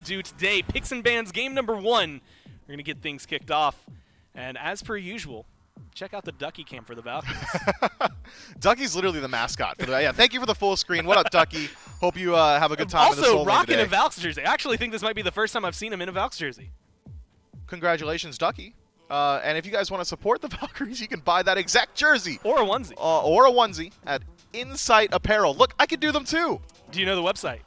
do today. Picks and Bans game number 1. We're going to get things kicked off. And as per usual, check out the Ducky cam for the Valkyries. Ducky's literally the mascot. Yeah, thank you for the full screen. What up, Ducky? Hope you have a good time in the Soul Also, Lane rocking today. a Valks jersey. I actually think this might be the first time I've seen him in a Valks jersey. Congratulations, Ducky. And if you guys want to support the Valkyries, you can buy that exact jersey. Or a onesie. Or a onesie at Insight Apparel. Look, I could do them too. Do you know the website?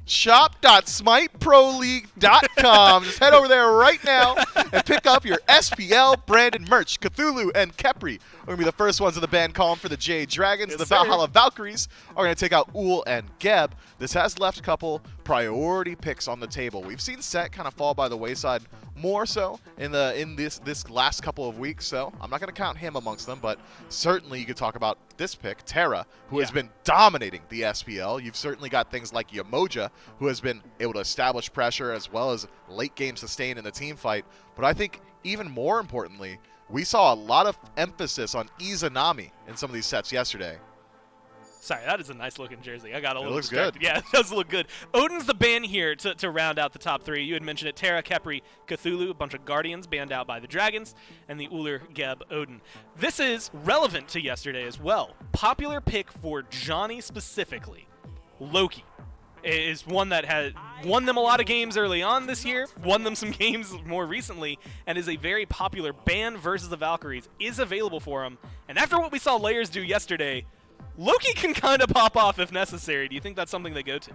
Shop.smiteproleague.com. Just head over there right now and pick up your SPL branded merch. Cthulhu and Kepri are going to be the first ones in the ban column for the Jade Dragons. Yes, the sir. Valhalla Valkyries are going to take out Uhl and Geb. This has left a couple priority picks on the table. We've seen Set kind of fall by the wayside more so in this last couple of weeks, so I'm not going to count him amongst them, but certainly you could talk about this pick, Terra, who has been dominating the SPL. You've certainly got things like Yamoja, who has been able to establish pressure as well as late game sustain in the team fight. But I think even more importantly, we saw a lot of emphasis on Izanami in some of these sets yesterday. Sorry, that is a nice looking jersey. I got a little looks distracted. good. Yeah, it does look good. Odin's the ban here to round out the top 3. You had mentioned it. Terra, Kepri, Cthulhu, a bunch of Guardians banned out by the Dragons, and the Uller, Geb, Odin. This is relevant to yesterday as well. Popular pick for Johnny specifically, Loki, is one that had won them a lot of games early on this year, won them some games more recently, and is a very popular ban versus the Valkyries, is available for him. And after what we saw Layers do yesterday, Loki can kind of pop off if necessary. Do you think that's something they go to?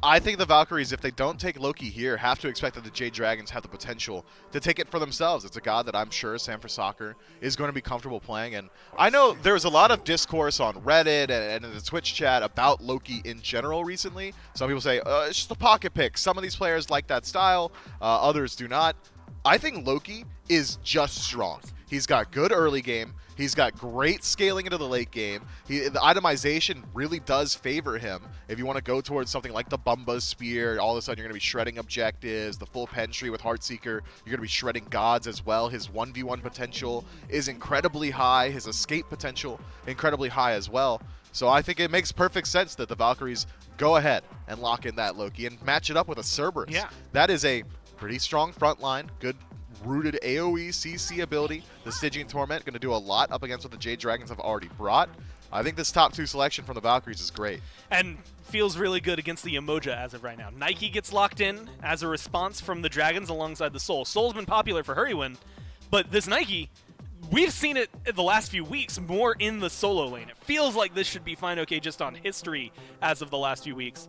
I think the Valkyries, if they don't take Loki here, have to expect that the Jade Dragons have the potential to take it for themselves. It's a god that I'm sure Sanford Soccer is going to be comfortable playing. And I know there's a lot of discourse on Reddit and in the Twitch chat about Loki in general recently. Some people say, it's just a pocket pick. Some of these players like that style. Others do not. I think Loki is just strong. He's got good early game. He's got great scaling into the late game. The itemization really does favor him. If you want to go towards something like the Bumba's Spear, all of a sudden you're going to be shredding objectives. The full Pentree with Heartseeker, you're going to be shredding gods as well. His 1v1 potential is incredibly high. His escape potential, incredibly high as well. So I think it makes perfect sense that the Valkyries go ahead and lock in that Loki and match it up with a Cerberus. Yeah. That is a pretty strong front line, good rooted AoE CC ability. The Stygian Torment going to do a lot up against what the Jade Dragons have already brought. I think this top 2 selection from the Valkyries is great. And feels really good against the Yamoja as of right now. Nike gets locked in as a response from the Dragons alongside the Soul. Soul's been popular for Hurrywin, but this Nike, we've seen it in the last few weeks more in the solo lane. It feels like this should be fine okay just on history as of the last few weeks.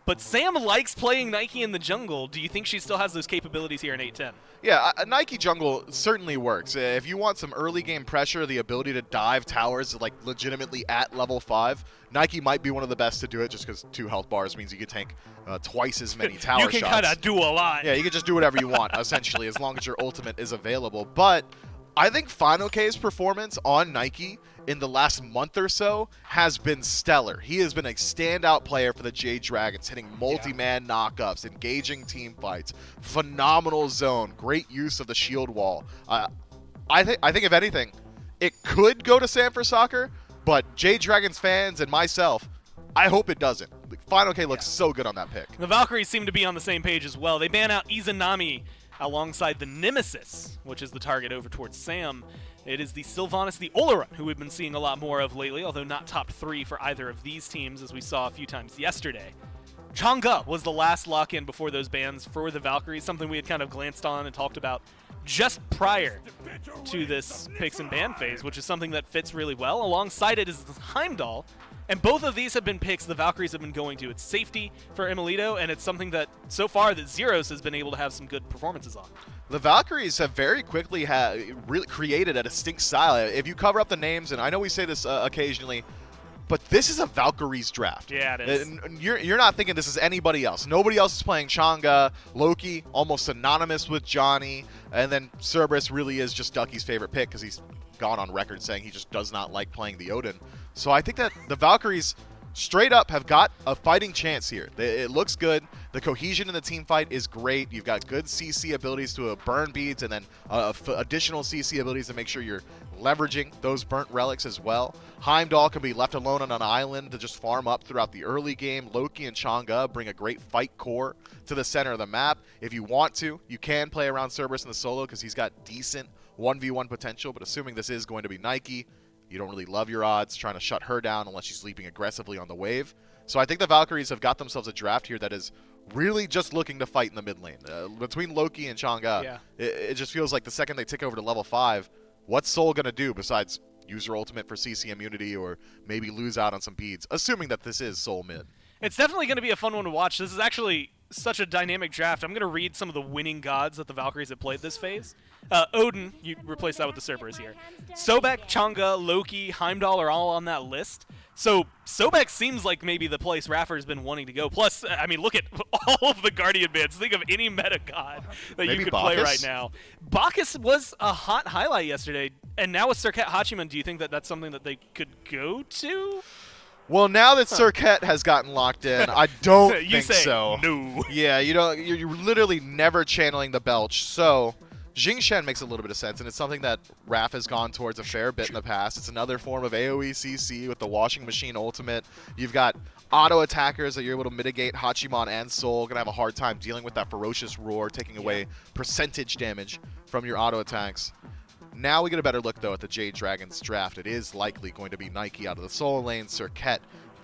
But Sam likes playing Nike in the jungle. Do you think she still has those capabilities here in 8-10? Yeah, a Nike jungle certainly works. If you want some early game pressure, the ability to dive towers like legitimately at level 5, Nike might be one of the best to do it just because 2 health bars means you can tank twice as many tower shots. You can kind of do a lot. Yeah, you can just do whatever you want, essentially, as long as your ultimate is available. But I think Final K's performance on Nike in the last month or so has been stellar. He has been a standout player for the Jade Dragons, hitting multi-man knockups, engaging team fights, phenomenal zone, great use of the shield wall. I think if anything, it could go to Sanford Soccer, but Jade Dragons fans and myself, I hope it doesn't. Final K looks so good on that pick. The Valkyries seem to be on the same page as well. They ban out Izanami alongside the Nemesis, which is the target over towards Sam. It is the Sylvanas, the Oleron, who we've been seeing a lot more of lately, although not top 3 for either of these teams, as we saw a few times yesterday. Chang'e was the last lock-in before those bans for the Valkyries, something we had kind of glanced on and talked about just prior to this picks and ban phase, which is something that fits really well. Alongside it is Heimdall, and both of these have been picks the Valkyries have been going to. It's safety for Emilito, and it's something that, so far, that Zeros has been able to have some good performances on. The Valkyries have very quickly really created a distinct style. If you cover up the names, and I know we say this occasionally, but this is a Valkyries draft. Yeah, it is. You're not thinking this is anybody else. Nobody else is playing Chang'e. Loki, almost synonymous with Johnny. And then Cerberus really is just Ducky's favorite pick because he's gone on record saying he just does not like playing the Odin. So I think that the Valkyries straight up have got a fighting chance here. It looks good. The cohesion in the team fight is great. You've got good CC abilities to burn beads and then additional CC abilities to make sure you're leveraging those burnt relics as well. Heimdall can be left alone on an island to just farm up throughout the early game. Loki and Chang'e bring a great fight core to the center of the map. If you want to, you can play around Cerberus in the solo because he's got decent 1v1 potential, but assuming this is going to be Nike, you don't really love your odds trying to shut her down unless she's leaping aggressively on the wave. So I think the Valkyries have got themselves a draft here that is really just looking to fight in the mid lane. Between Loki and Chang'e, it just feels like the second they tick over to level 5, what's Soul going to do besides use her ultimate for CC immunity or maybe lose out on some beads, assuming that this is Soul mid? It's definitely going to be a fun one to watch. This is actually such a dynamic draft. I'm going to read some of the winning gods that the Valkyries have played this phase. Odin, you replace that with the Cerberus here. Sobek, Chang'e, Loki, Heimdall are all on that list. So Sobek seems like maybe the place Raffer's been wanting to go. Plus, I mean, look at all of the Guardian bands. Think of any meta god that maybe you could Bacchus? play right now. Bacchus was a hot highlight yesterday, and now with Serket Hachiman, do you think that that's something that they could go to? Well, now that Serket has gotten locked in, I don't think so. No. Yeah, you're literally never channeling the Belch. So Jingchen makes a little bit of sense, and it's something that Raph has gone towards a fair bit in the past. It's another form of AoE CC with the Washing Machine ultimate. You've got auto attackers that you're able to mitigate. Hachiman and Soul going to have a hard time dealing with that ferocious roar, taking away percentage damage from your auto attacks. Now we get a better look, though, at the Jade Dragons draft. It is likely going to be Nike out of the solo lane, Serket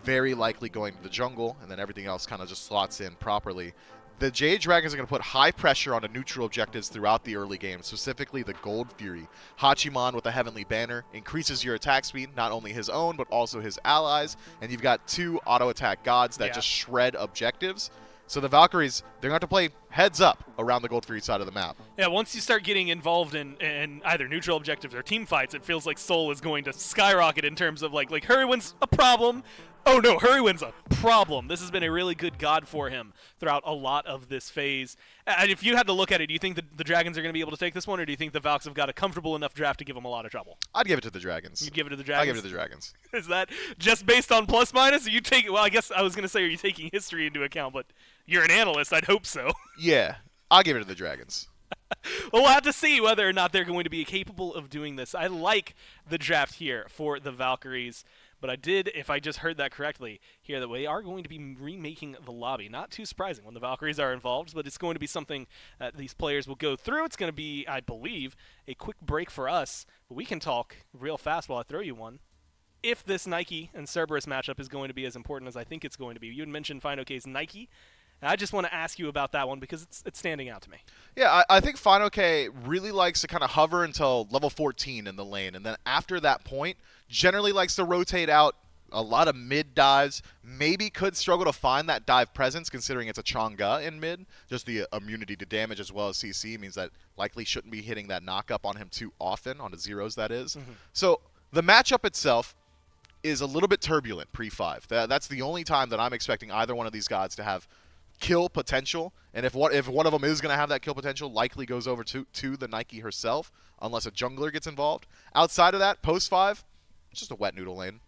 very likely going to the jungle, and then everything else kind of just slots in properly. The Jade Dragons are going to put high pressure onto neutral objectives throughout the early game, specifically the Gold Fury. Hachiman with the Heavenly Banner increases your attack speed, not only his own, but also his allies, and you've got 2 auto-attack gods that just shred objectives. So the Valkyries, they're going to have to play heads up around the Gold Fury side of the map. Yeah, once you start getting involved in either neutral objectives or team fights, it feels like Soul is going to skyrocket in terms of like Hurriwin's a problem. Oh no, Hurriwin's a problem. This has been a really good god for him throughout a lot of this phase. And if you had to look at it, do you think that the Dragons are going to be able to take this one, or do you think the Valks have got a comfortable enough draft to give them a lot of trouble? I'd give it to the Dragons. You'd give it to the Dragons? I'd give it to the Dragons. Is that just based on plus minus? Or you take? Well, I guess I was going to say, are you taking history into account? But you're an analyst. I'd hope so. Yeah, I'll give it to the Dragons. Well, we'll have to see whether or not they're going to be capable of doing this. I like the draft here for the Valkyries, but I did, if I just heard that correctly, hear that we are going to be remaking the lobby. Not too surprising when the Valkyries are involved, but it's going to be something that these players will go through. It's going to be, I believe, a quick break for us, but we can talk real fast while I throw you one. If this Nike and Cerberus matchup is going to be as important as I think it's going to be. You had mentioned FinoK's Nike. I just want to ask you about that one because it's standing out to me. Yeah, I think FinoK really likes to kind of hover until level 14 in the lane, and then after that point, generally likes to rotate out a lot of mid dives. Maybe could struggle to find that dive presence considering it's a Chang'e in mid. Just the immunity to damage as well as CC means that likely shouldn't be hitting that knock-up on him too often, on the zeros that is. Mm-hmm. So the matchup itself is a little bit turbulent pre-5. That's the only time that I'm expecting either one of these gods to have kill potential, and if one of them is going to have that kill potential, likely goes over to the Nike herself, unless a jungler gets involved. Outside of that, post 5, it's just a wet noodle lane.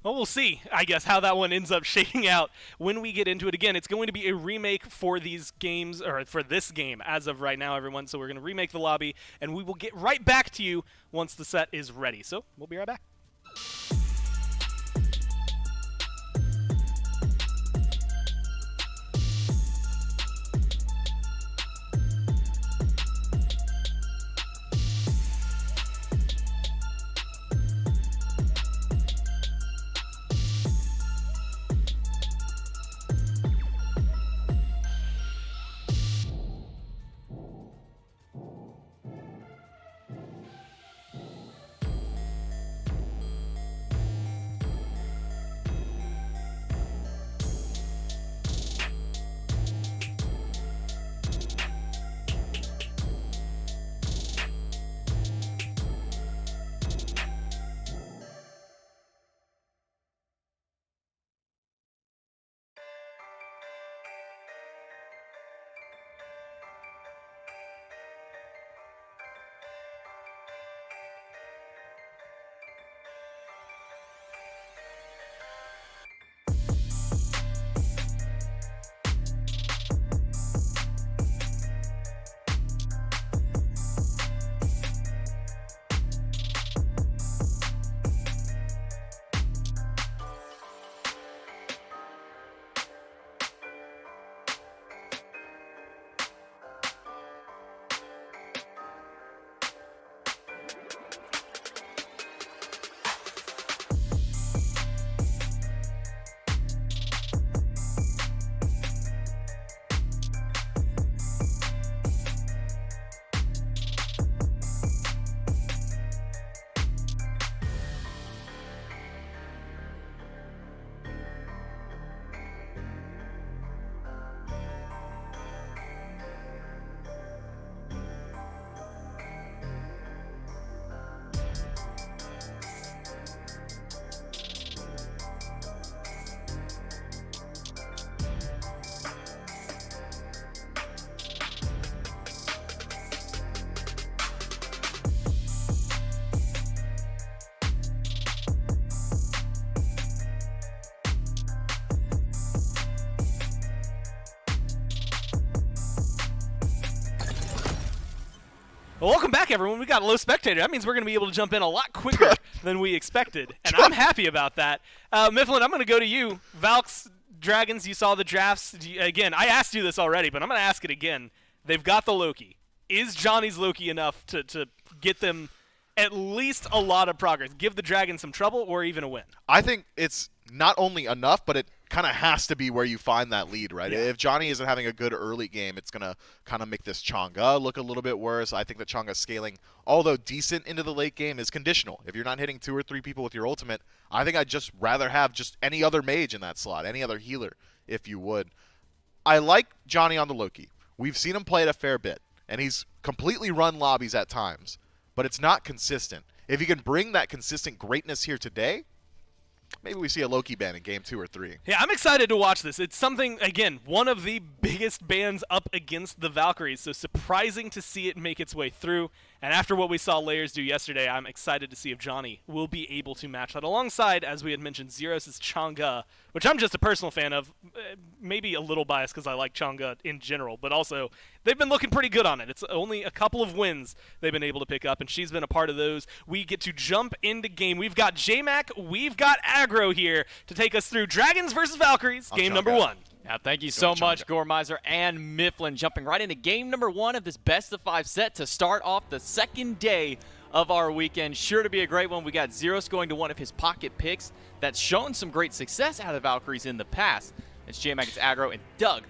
Well, we'll see, I guess, how that one ends up shaking out when we get into it. Again, it's going to be a remake for these games, or for this game as of right now, everyone. So we're going to remake the lobby, and we will get right back to you once the set is ready. So we'll be right back. Well, welcome back, everyone. We got a low spectator. That means we're going to be able to jump in a lot quicker than we expected, and I'm happy about that. Mifflin, I'm going to go to you. Valks, Dragons, you saw the drafts. Again, I asked you this already, but I'm going to ask it again. They've got the Loki. Is Johnny's Loki enough to get them at least a lot of progress, give the Dragons some trouble, or even a win? I think it's not only enough, but it kind of has to be where you find that lead, right? Yeah. If Johnny isn't having a good early game, it's going to kind of make this Chang'e look a little bit worse. I think that Chang'e's scaling, although decent into the late game, is conditional. If you're not hitting 2 or 3 people with your ultimate, I think I'd just rather have just any other mage in that slot, any other healer, if you would. I like Johnny on the Loki. We've seen him play it a fair bit, and he's completely run lobbies at times, but it's not consistent. If he can bring that consistent greatness here today, maybe we see a Loki ban in game 2 or 3. Yeah, I'm excited to watch this. It's something, again, one of the biggest bans up against the Valkyries, so surprising to see it make its way through. And after what we saw Layers do yesterday, I'm excited to see if Johnny will be able to match that alongside, as we had mentioned, Zeros' Chang'e, which I'm just a personal fan of. Maybe a little biased because I like Chang'e in general, but also they've been looking pretty good on it. It's only a couple of wins they've been able to pick up, and she's been a part of those. We get to jump into game. We've got J-Mac, we've got Aggro here to take us through Dragons versus Valkyries, game number 1. Yeah, thank you so much, Gormizer and Mifflin, jumping right into game number 1 of this best-of-5 set to start off the second day of our weekend. Sure to be a great one. We got Zeros going to one of his pocket picks that's shown some great success out of Valkyries in the past. It's J-Mac, it's Aggro, and Doug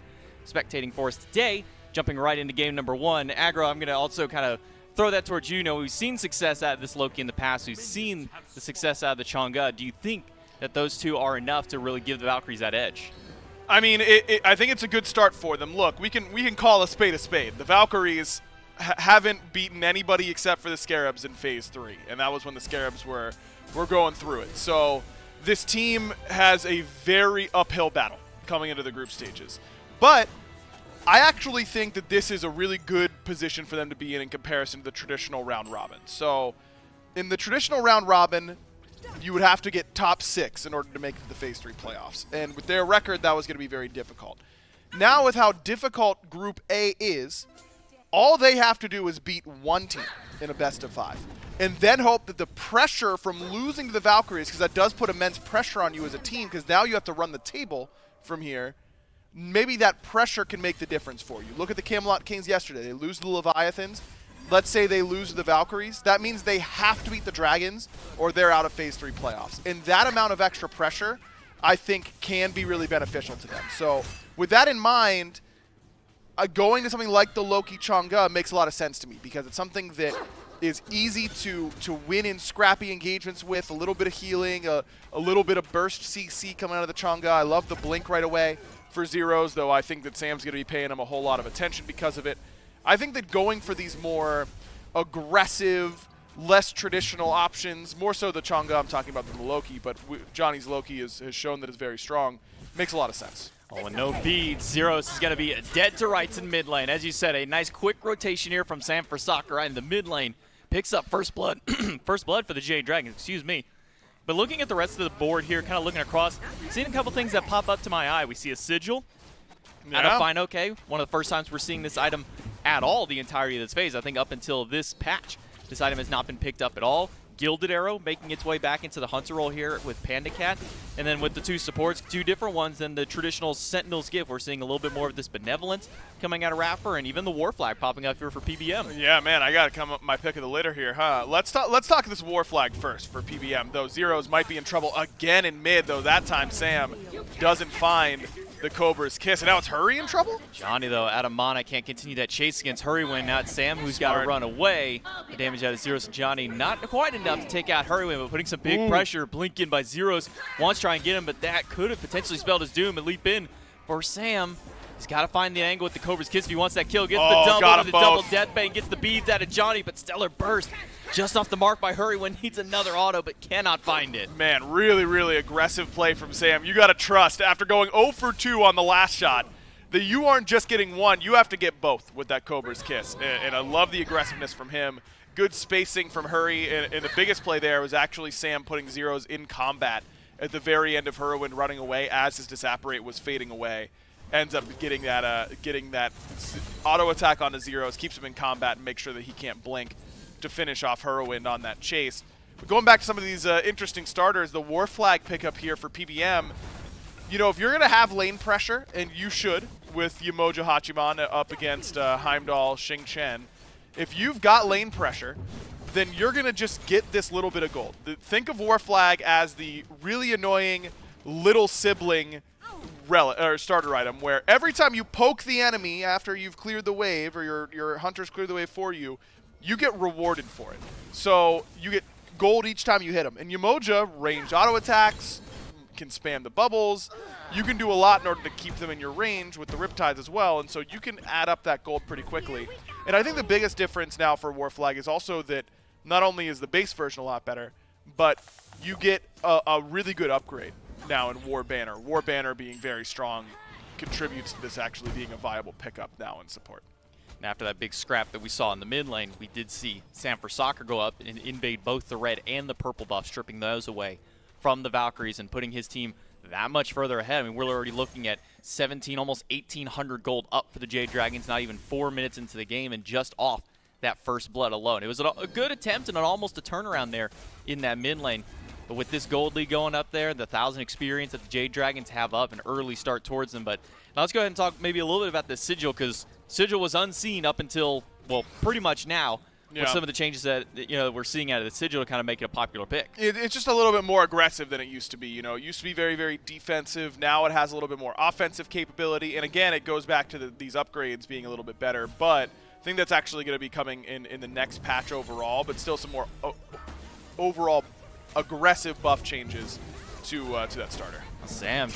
spectating for us today, jumping right into game number 1. Aggro, I'm going to also kind of throw that towards you. We've seen success out of this Loki in the past. We've seen the success out of the Chang'e. Do you think that those two are enough to really give the Valkyries that edge? I mean, I think it's a good start for them. Look, we can call a spade a spade. The Valkyries haven't beaten anybody except for the Scarabs in Phase 3, and that was when the Scarabs were going through it. So this team has a very uphill battle coming into the group stages. But I actually think that this is a really good position for them to be in comparison to the traditional round robin. So in the traditional round robin, you would have to get top 6 in order to make the Phase 3 playoffs. And with their record, that was going to be very difficult. Now with how difficult Group A is, all they have to do is beat one team in a best-of-5. And then hope that the pressure from losing to the Valkyries, because that does put immense pressure on you as a team, because now you have to run the table from here, maybe that pressure can make the difference for you. Look at the Camelot Kings yesterday. They lose to the Leviathans. Let's say they lose to the Valkyries. That means they have to beat the Dragons or they're out of Phase 3 playoffs. And that amount of extra pressure, I think, can be really beneficial to them. So with that in mind, going to something like the Loki Chang'e makes a lot of sense to me because it's something that is easy to win in scrappy engagements with, a little bit of healing, a little bit of burst CC coming out of the Chang'e. I love the blink right away for Zeros, though I think that Sam's going to be paying him a whole lot of attention because of it. I think that going for these more aggressive, less traditional options, more so the Chang'e I'm talking about than the Loki, but Johnny's Loki has shown that it's very strong, makes a lot of sense. Oh, and no beads. Zeros is going to be dead to rights in mid lane. As you said, a nice quick rotation here from Sam for Soccer right in the mid lane. Picks up first blood. First blood for the Jade Dragons, excuse me. But looking at the rest of the board here, kind of looking across, seeing a couple things that pop up to my eye. We see a Sigil. Out of Fine OK. One of the first times we're seeing this item at all the entirety of this phase. I think up until this patch, this item has not been picked up at all. Gilded Arrow making its way back into the Hunter role here with Panda Cat. And then with the two supports, two different ones than the traditional Sentinel's gift. We're seeing a little bit more of this benevolence coming out of Raffer and even the War Flag popping up here for PBM. Yeah, man, I got to come up my pick of the litter here, huh? Let's talk this War Flag first for PBM, though Zeros might be in trouble again in mid, though that time Sam doesn't find the Cobra's Kiss. And now it's Hurry in trouble? Johnny, though, out of mana, can't continue that chase against Hurry when now it's Sam who's got to run away. The damage out of Zeros and Johnny, not quite enough to take out Hurry, but putting some big pressure. Blink in by Zeros. Wants to try and get him, but that could have potentially spelled his doom and leap in for Sam. He's got to find the angle with the Cobra's Kiss if he wants that kill. Gets the double deathbang, gets the beads out of Johnny, but Stellar Burst just off the mark by Hurry when needs another auto, but cannot find it. Man, really, really aggressive play from Sam. You got to trust, after going 0 for 2 on the last shot, that you aren't just getting one, you have to get both with that Cobra's Kiss. And I love the aggressiveness from him. Good spacing from Hurry, and the biggest play there was actually Sam putting Zeros in combat at the very end of Hurwin running away as his Disapparate was fading away. ends up getting that auto attack onto Zeros, keeps him in combat, and makes sure that he can't blink to finish off Whirlwind on that chase. But going back to some of these interesting starters, the War Flag pickup here for PBM. You know, if you're going to have lane pressure, and you should, with Yamoja Hachiman up against Heimdall Xing Chen, if you've got lane pressure, then you're going to just get this little bit of gold. Think of War Flag as the really annoying little sibling starter item, where every time you poke the enemy after you've cleared the wave, or your hunters clear the wave for you, you get rewarded for it. So you get gold each time you hit them. And Yamoja, ranged auto attacks, can spam the bubbles. You can do a lot in order to keep them in your range with the Riptides as well, and so you can add up that gold pretty quickly. And I think the biggest difference now for War Flag is also that not only is the base version a lot better, but you get a really good upgrade now in War Banner. War Banner being very strong contributes to this actually being a viable pickup now in support. And after that big scrap that we saw in the mid lane, we did see Sam4Soccer go up and invade both the red and the purple buff, stripping those away from the Valkyries and putting his team that much further ahead. I mean, we're already looking at 17, almost 1,800 gold up for the Jade Dragons, not even 4 minutes into the game, and just off that first blood alone. It was a good attempt and almost a turnaround there in that mid lane. But with this gold lead going up there, the 1,000 experience that the Jade Dragons have up, an early start towards them. But now let's go ahead and talk maybe a little bit about the Sigil, because Sigil was unseen up until, well, pretty much now. Yeah. With some of the changes that we're seeing out of the Sigil to kind of make it a popular pick. It's just a little bit more aggressive than it used to be. You know, it used to be very, very defensive. Now it has a little bit more offensive capability. And again, it goes back to these upgrades being a little bit better. But I think that's actually going to be coming in the next patch overall. But still some more overall aggressive buff changes to that starter. Sam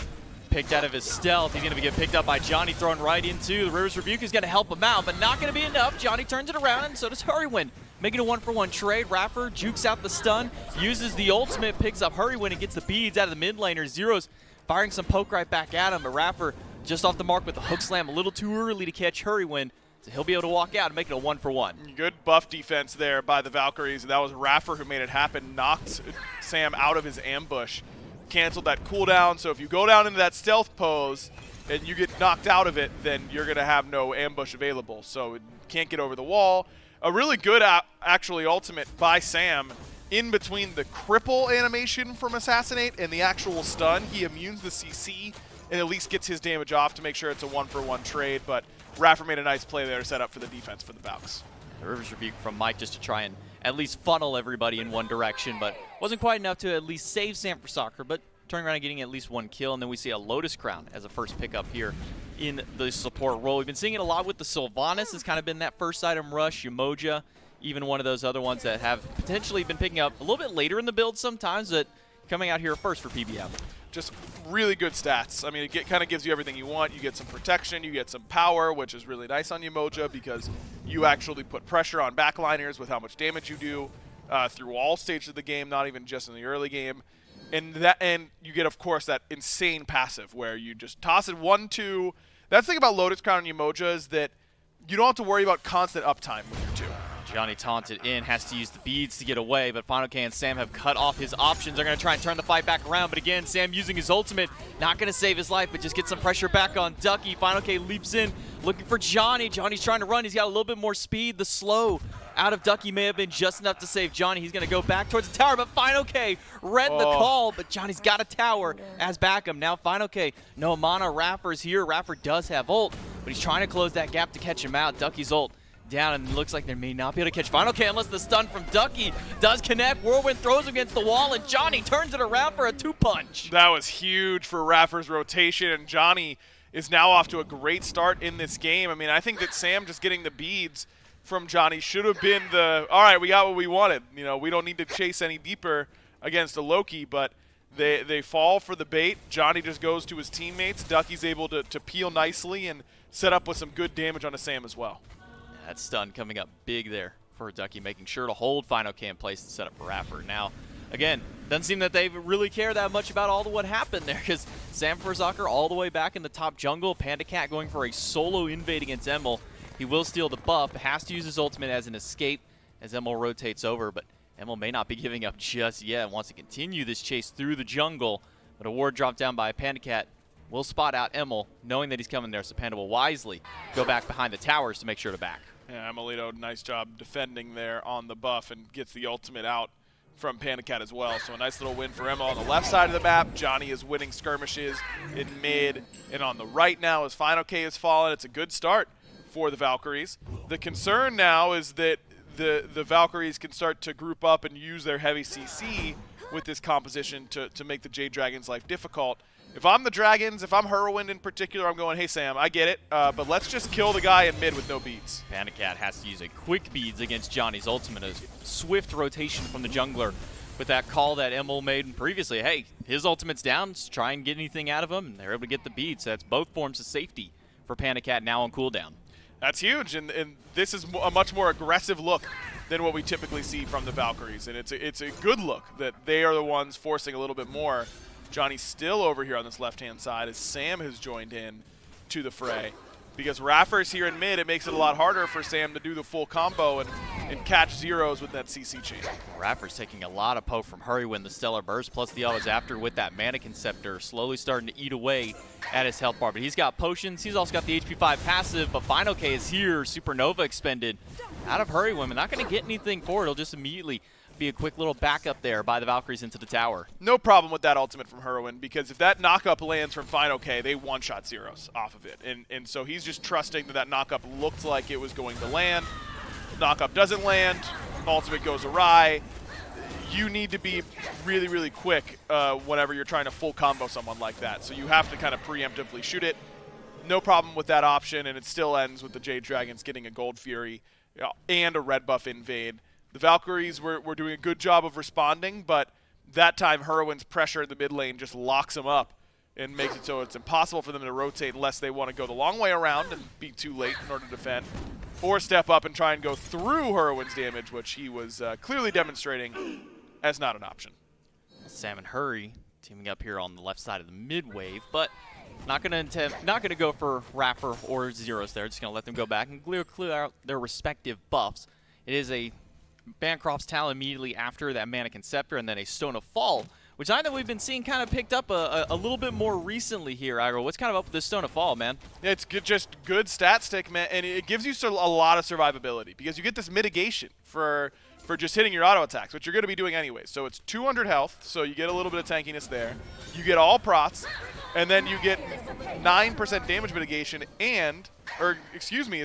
picked out of his stealth. He's going to get picked up by Johnny, thrown right into the River's Rebuke. Is going to help him out, but not going to be enough. Johnny turns it around, and so does Hurrywin. Making a 1-for-1 trade. Raffer jukes out the stun, uses the ultimate, picks up Hurrywin, and gets the beads out of the mid laner. Zero's firing some poke right back at him, but Raffer just off the mark with the hook slam, a little too early to catch Hurrywin. So he'll be able to walk out and make it a 1-for-1. Good buff defense there by the Valkyries. That was Raffer who made it happen, knocked Sam out of his ambush, canceled that cooldown. So if you go down into that stealth pose and you get knocked out of it, then you're going to have no ambush available. So it can't get over the wall. A really good actually ultimate by Sam in between the cripple animation from Assassinate and the actual stun. He immunes the CC and at least gets his damage off to make sure it's a 1-for-1 trade. But Raffer made a nice play there to set up for the defense for the Valks. The River's Rebuke from Mike just to try and at least funnel everybody in one direction, but wasn't quite enough to at least save Sam4Soccer, but turning around and getting at least one kill. And then we see a Lotus Crown as a first pickup here in the support role. We've been seeing it a lot with the Sylvanas. Has kind of been that first item rush. Yamoja, even one of those other ones that have potentially been picking up a little bit later in the build sometimes, but coming out here first for PBM. Just really good stats. I mean, it kind of gives you everything you want. You get some protection, you get some power, which is really nice on Yamoja because you actually put pressure on backliners with how much damage you do through all stages of the game, not even just in the early game. And you get, of course, that insane passive where you just toss it 1-2. That's the thing about Lotus Crown and Yamoja is that you don't have to worry about constant uptime with your two. Johnny taunted in, has to use the beads to get away, but Final K and Sam have cut off his options. They're going to try and turn the fight back around, but again, Sam using his ultimate, not going to save his life, but just get some pressure back on Ducky. Final K leaps in, looking for Johnny. Johnny's trying to run. He's got a little bit more speed. The slow out of Ducky may have been just enough to save Johnny. He's going to go back towards the tower, but Final K read the call, but Johnny's got a tower as backup. Now Final K, no mana. Raffer's here. Raffer does have ult, but he's trying to close that gap to catch him out. Ducky's ult down, and it looks like they may not be able to catch Final K unless the stun from Ducky does connect. Whirlwind throws him against the wall, and Johnny turns it around for a 2-punch. That was huge for Raffer's rotation, and Johnny is now off to a great start in this game. I mean, I think that Sam just getting the beads from Johnny should have been all right, we got what we wanted. You know, we don't need to chase any deeper against a Loki, but they fall for the bait. Johnny just goes to his teammates. Ducky's able to peel nicely and set up with some good damage on a Sam as well. That stun coming up big there for Ducky, making sure to hold Final K in place to set up for Raffer. Now, again, doesn't seem that they really care that much about all what happened there, because Sam4Soccer all the way back in the top jungle. Panda Cat going for a solo invade against Emil. He will steal the buff, has to use his ultimate as an escape as Emil rotates over, but Emil may not be giving up just yet. Wants to continue this chase through the jungle, but a ward dropped down by Panda Cat will spot out Emil, knowing that he's coming there, so Panda will wisely go back behind the towers to make sure to back. Yeah, Emilito, nice job defending there on the buff and gets the ultimate out from Panda Cat as well. So a nice little win for Emil on the left side of the map. Johnny is winning skirmishes in mid, and on the right now as Final K has fallen. It's a good start for the Valkyries. The concern now is that the Valkyries can start to group up and use their heavy CC with this composition to make the Jade Dragons' life difficult. If I'm the Dragons, if I'm Whirlwind in particular, I'm going, hey Sam, I get it, but let's just kill the guy in mid with no beads. Panda Cat has to use a quick beads against Johnny's ultimate. A swift rotation from the jungler with that call that Emil made previously. Hey, his ultimate's down, let's try and get anything out of him, and they're able to get the beads. So that's both forms of safety for Panda Cat now on cooldown. That's huge, and this is a much more aggressive look than what we typically see from the Valkyries, and it's a good look that they are the ones forcing a little bit more. Johnny's still over here on this left-hand side as Sam has joined in to the fray. Because Raffer's here in mid, it makes it a lot harder for Sam to do the full combo and catch zeros with that CC chain. Raffer's taking a lot of poke from Hurrywin, the Stellar Burst, plus the others after with that Mannequin Scepter, slowly starting to eat away at his health bar. But he's got potions, he's also got the HP 5 passive, but Final K is here, Supernova expended out of Hurrywin. Not going to get anything for it, he'll just immediately be a quick little backup there by the Valkyries into the tower. No problem with that ultimate from Hurrywin, because if that knockup lands from Final K, they one-shot zeros off of it. And so he's just trusting that knockup looked like it was going to land. Knockup doesn't land, ultimate goes awry. You need to be really, really quick whenever you're trying to full combo someone like that. So you have to kind of preemptively shoot it. No problem with that option, and it still ends with the Jade Dragons getting a Gold Fury and a red buff invade. The Valkyries were doing a good job of responding, but that time Hurrywin's pressure in the mid lane just locks them up and makes it so it's impossible for them to rotate unless they want to go the long way around and be too late in order to defend, or step up and try and go through Hurrywin's damage, which he was clearly demonstrating as not an option. Sam and Hurry teaming up here on the left side of the mid wave, but not going to go for Raffer or zeros there. Just going to let them go back and clear out their respective buffs. It is a Bancroft's Talon immediately after that Mannequin Scepter, and then a Stone of Fall, which I know we've been seeing kind of picked up a little bit more recently here, Iro. What's kind of up with this Stone of Fall, man? Yeah, it's good, just good stat stick, man, and it gives you a lot of survivability because you get this mitigation for just hitting your auto attacks, which you're going to be doing anyway. So it's 200 health, so you get a little bit of tankiness there. You get all prots, and then you get 9% damage mitigation, is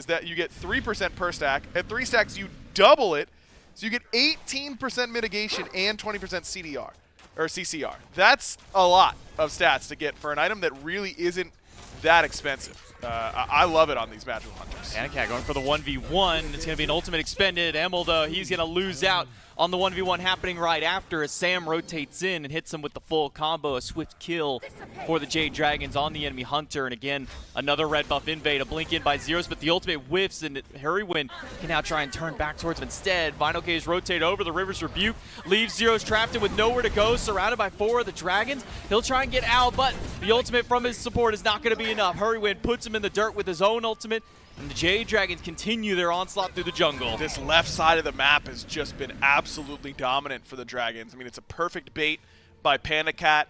that you get 3% per stack. At 3 stacks, you double it. So you get 18% mitigation and 20% CDR, or CCR. That's a lot of stats to get for an item that really isn't that expensive. I love it on these Magical Hunters. Panda Cat going for the 1v1. It's going to be an ultimate expended. Emil, though, he's going to lose out on the 1v1 happening right after as Sam rotates in and hits him with the full combo. A swift kill for the Jade Dragons on the enemy Hunter. And again, another red buff invade, a blink in by zeros, but the ultimate whiffs, and Hurrywin can now try and turn back towards him instead. Final K is rotate over. The River's Rebuke leaves zeros trapped in with nowhere to go, surrounded by 4 of the Dragons. He'll try and get out, but the ultimate from his support is not going to be enough. Hurrywin puts him in the dirt with his own ultimate, and the Jade Dragons continue their onslaught through the jungle. This left side of the map has just been absolutely dominant for the Dragons. I mean, it's a perfect bait by Panda Cat.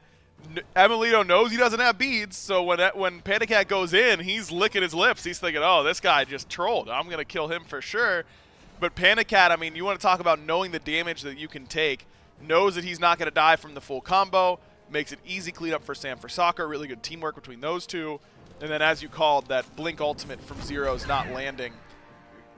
Emilito knows he doesn't have beads, so when Panda Cat goes in, he's licking his lips. He's thinking, oh, this guy just trolled. I'm going to kill him for sure. But Panda Cat, I mean, you want to talk about knowing the damage that you can take, knows that he's not going to die from the full combo, makes it easy cleanup for Sam for Soccer. Really good teamwork between those two. And then, as you called, that Blink ultimate from zeros not landing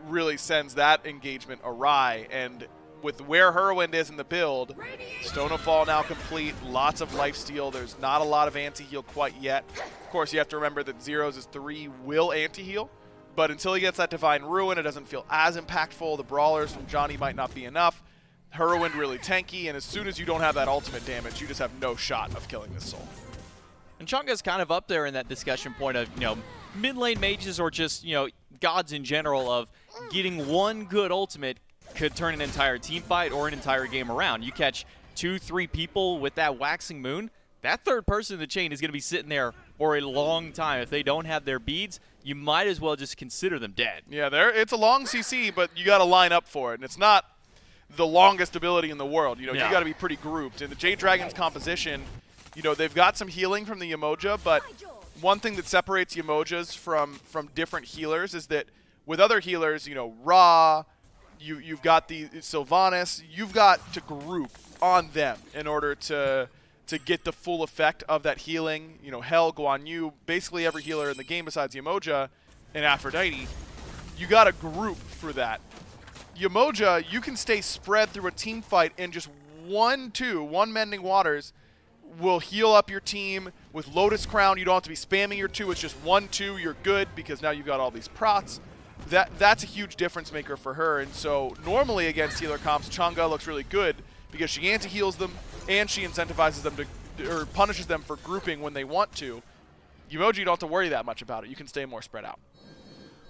really sends that engagement awry. And with where Hurrywin is in the build, Stone of Fall now complete, lots of lifesteal. There's not a lot of anti-heal quite yet. Of course, you have to remember that zeros' 3 will anti-heal, but until he gets that Divine Ruin, it doesn't feel as impactful. The brawlers from Johnny might not be enough. Hurrywin really tanky, and as soon as you don't have that ultimate damage, you just have no shot of killing this soul. And Chunga's kind of up there in that discussion point of, mid lane mages or just, gods in general of getting one good ultimate could turn an entire team fight or an entire game around. You catch 2-3 people with that Waxing Moon, that third person in the chain is going to be sitting there for a long time. If they don't have their beads, you might as well just consider them dead. Yeah, it's a long CC, but you got to line up for it. And it's not the longest ability in the world. You got to be pretty grouped. And the Jade Dragon's composition, they've got some healing from the Emoja, but one thing that separates Yemojas from different healers is that with other healers, you know, Ra, you've got the Sylvanas, you've got to group on them in order to get the full effect of that healing. You know, Hel, Guan Yu, basically every healer in the game besides Yemoja and Aphrodite, you got to group for that. Yemoja, you can stay spread through a team fight and just one Mending Waters will heal up your team with Lotus Crown. You don't have to be spamming your 2. It's just 1-2. You're good because now you've got all these prots. That's a huge difference maker for her. And so normally against healer comps, Chang'e looks really good because she anti-heals them and she incentivizes them to, or punishes them for grouping when they want to. Yemoja, you don't have to worry that much about it. You can stay more spread out.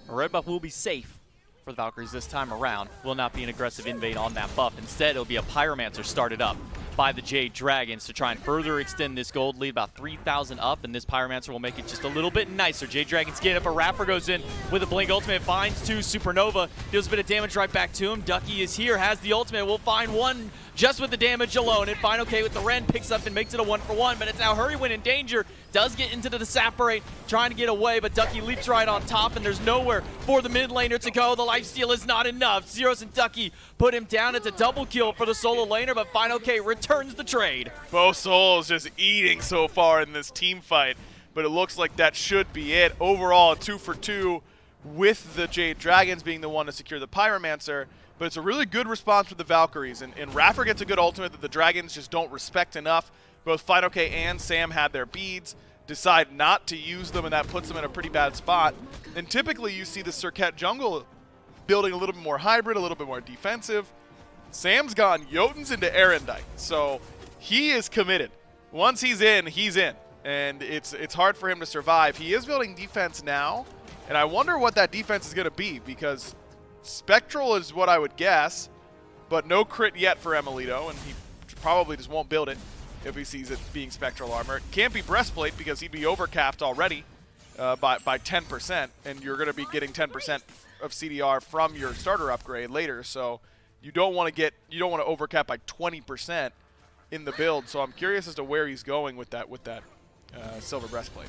A red buff will be safe for the Valkyries this time around. Will not be an aggressive invade on that buff. Instead, it'll be a Pyromancer started up by the Jade Dragons to try and further extend this gold lead, about 3,000 up, and this Pyromancer will make it just a little bit nicer. Jade Dragons get up, a Rapper goes in with a Blink ultimate, finds 2, Supernova, deals a bit of damage right back to him. Ducky is here, has the ultimate, will find 1 just with the damage alone, and Final K with the Ren picks up and makes it a 1-for-1, but it's now Hurrywin in danger, does get into the separate, trying to get away, but Ducky leaps right on top, and there's nowhere for the mid laner to go. The lifesteal is not enough. Zeros and Ducky put him down. It's a double kill for the solo laner, but Final K returns the trade. Both souls just eating so far in this team fight, but it looks like that should be it. Overall, a 2-for-2 with the Jade Dragons being the one to secure the Pyromancer, but it's a really good response with the Valkyries, and Raffer gets a good ultimate that the Dragons just don't respect enough. Both Final K and Sam had their beads, decide not to use them, and that puts them in a pretty bad spot. And typically you see the Serket jungle building a little bit more hybrid, a little bit more defensive. Sam's gone Jotuns into Erendite, so he is committed. Once he's in, and it's hard for him to survive. He is building defense now, and I wonder what that defense is going to be, because Spectral is what I would guess, but no crit yet for Emilito, and he probably just won't build it if he sees it being Spectral armor. It can't be Breastplate because he'd be overcapped already by 10%, and you're going to be getting 10% of CDR from your starter upgrade later, so you don't want to overcap by 20% in the build. So I'm curious as to where he's going with that Silver Breastplate.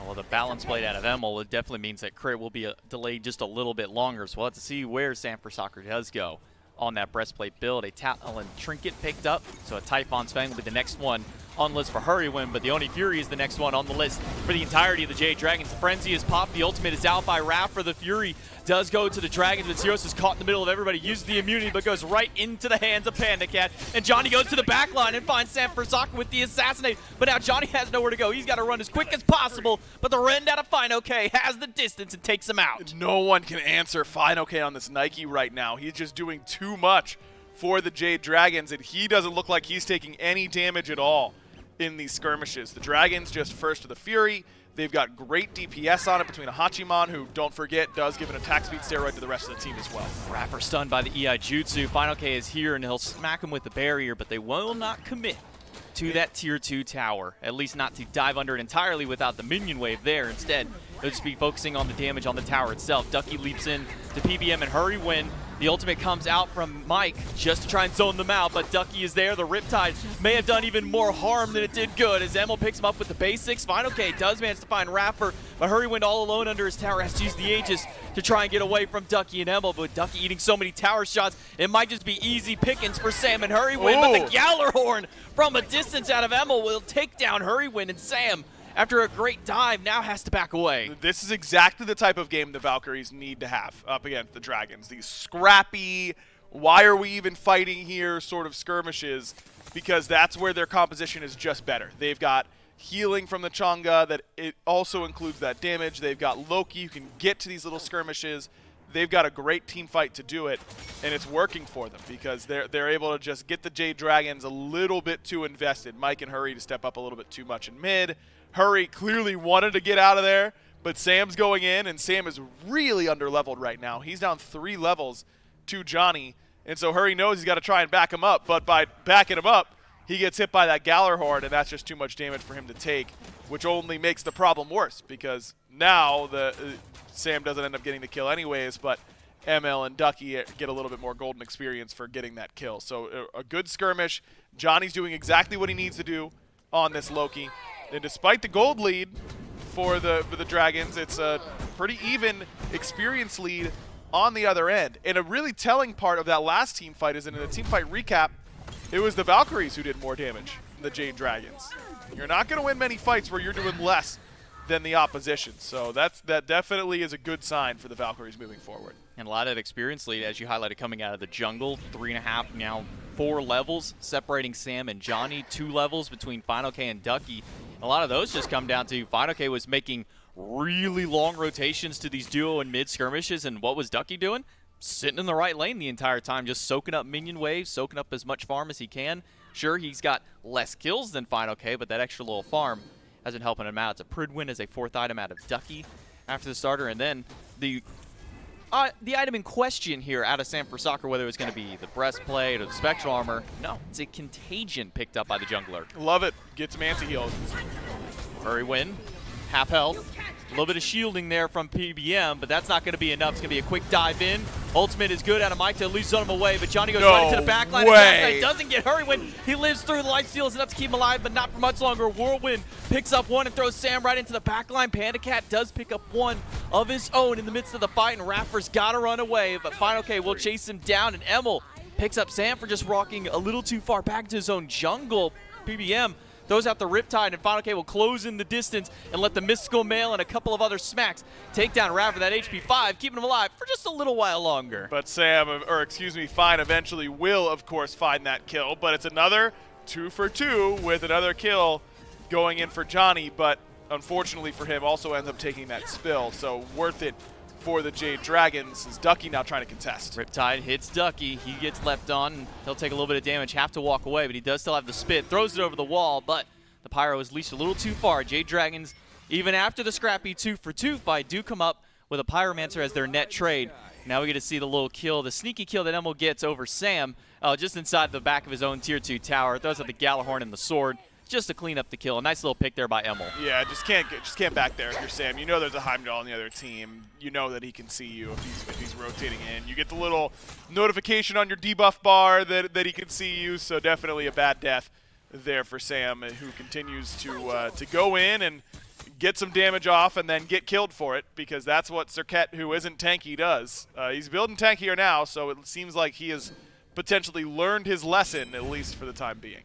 Well, the balance blade out of Emil, it definitely means that crit will be delayed just a little bit longer, so we'll have to see where Sanford Soccer does go on that breastplate build. A Talon Trinket picked up, so a Typhon's Fang will be the next one on the list for Hurrywin, but the Oni Fury is the next one on the list for the entirety of the Jade Dragons. The Frenzy is popped, the ultimate is out by Raffer. The Fury does go to the Dragons, but Zeros is caught in the middle of everybody, uses the immunity, but goes right into the hands of Panda Cat. And Johnny goes to the back line and finds Sanford Soccer with the assassinate, but now Johnny has nowhere to go. He's got to run as quick as possible, but the Rend out of Final K has the distance and takes him out. No one can answer Final K on this Nike right now. He's just doing too much for the Jade Dragons, and he doesn't look like he's taking any damage at all in these skirmishes. The Dragons just first to the Fury. They've got great DPS on it between a Hachiman, who, don't forget, does give an attack speed steroid to the rest of the team as well. Raffer stunned by the EI Jutsu. Final K is here, and he'll smack him with the barrier, but they will not commit to that Tier 2 tower, at least not to dive under it entirely without the minion wave there. Instead, they'll just be focusing on the damage on the tower itself. Ducky leaps in to PBM and Hurrywin. The ultimate comes out from Mike just to try and zone them out, but Ducky is there. The Riptide may have done even more harm than it did good as Emil picks him up with the basics. Final K does manage to find Raffer, but Hurrywin all alone under his tower has to use the Aegis to try and get away from Ducky and Emil, but with Ducky eating so many tower shots, it might just be easy pickings for Sam and Hurrywin, but the Gallarhorn from a distance out of Emil will take down Hurrywin, and Sam, after a great dive, now has to back away. This is exactly the type of game the Valkyries need to have up against the Dragons. These scrappy, why are we even fighting here sort of skirmishes, because that's where their composition is just better. They've got healing from the Chang'e that it also includes that damage. They've got Loki who can get to these little skirmishes. They've got a great team fight to do it, and it's working for them because they're able to just get the Jade Dragons a little bit too invested. Mike and Hurry to step up a little bit too much in mid. Hurry clearly wanted to get out of there, but Sam's going in, and Sam is really under-leveled right now. He's down 3 levels to Johnny, and so Hurry knows he's got to try and back him up, but by backing him up, he gets hit by that Gallarhorn, and that's just too much damage for him to take, which only makes the problem worse because now Sam doesn't end up getting the kill anyways, but ML and Ducky get a little bit more golden experience for getting that kill. So a good skirmish. Johnny's doing exactly what he needs to do on this Loki. And despite the gold lead, for the Dragons. It's a pretty even experience lead on the other end. And a really telling part of that last team fight is in the team fight recap, it was the Valkyries who did more damage than the Jade Dragons. You're not going to win many fights where you're doing less than the opposition. So that definitely is a good sign for the Valkyries moving forward. And a lot of experience lead, as you highlighted, coming out of the jungle. 3.5, now 4 levels separating Sam and Johnny. 2 levels between Final K and Ducky. And a lot of those just come down to Final K was making really long rotations to these duo and mid skirmishes. And what was Ducky doing? Sitting in the right lane the entire time, just soaking up minion waves, soaking up as much farm as he can. Sure, he's got less kills than Final K, but that extra little farm has been helping him out. It's a Prid win as a 4th item out of Ducky after the starter. And then the item in question here out of Sam for Soccer, whether it's going to be the breastplate or the spectral armor, no, it's a contagion picked up by the jungler. Love it. Get some anti-heals. Hurry win, half health. A little bit of shielding there from PBM, but that's not going to be enough. It's going to be a quick dive in. Ultimate is good out of Mike to at least zone him away, but Johnny goes right into the back line. Way. Doesn't get Hurrywin. He lives through. The lifesteal is enough to keep him alive, but not for much longer. Whirlwind picks up one and throws Sam right into the back line. Panda Cat does pick up one of his own in the midst of the fight, and Raffer's got to run away, but Final K will chase him down, and Emil picks up Sam for just walking a little too far back into his own jungle. PBM throws out the Riptide, and Final K will close in the distance and let the Mystical Mail and a couple of other smacks take down Raffer, that HP 5, keeping him alive for just a little while longer. But Fine eventually will, of course, find that kill, but it's another 2 for 2 with another kill going in for Johnny, but unfortunately for him also ends up taking that spill, so worth it for the Jade Dragons. Is Ducky now trying to contest? Riptide hits Ducky. He gets left on. And he'll take a little bit of damage, have to walk away, but he does still have the spit. Throws it over the wall, but the Pyro is leashed a little too far. Jade Dragons, even after the scrappy 2 for 2 fight, do come up with a Pyromancer as their net trade. Now we get to see the little kill, the sneaky kill that Emil gets over Sam, just inside the back of his own tier 2 tower. Throws out the Gjallarhorn and the sword, just to clean up the kill. A nice little pick there by Emil. Yeah, just can't back there if you're Sam. You know there's a Heimdall on the other team. You know that he can see you if he's rotating in. You get the little notification on your debuff bar that he can see you, so definitely a bad death there for Sam, who continues to go in and get some damage off and then get killed for it, because that's what Serket, who isn't tanky, does. He's building tankier now, so it seems like he has potentially learned his lesson, at least for the time being.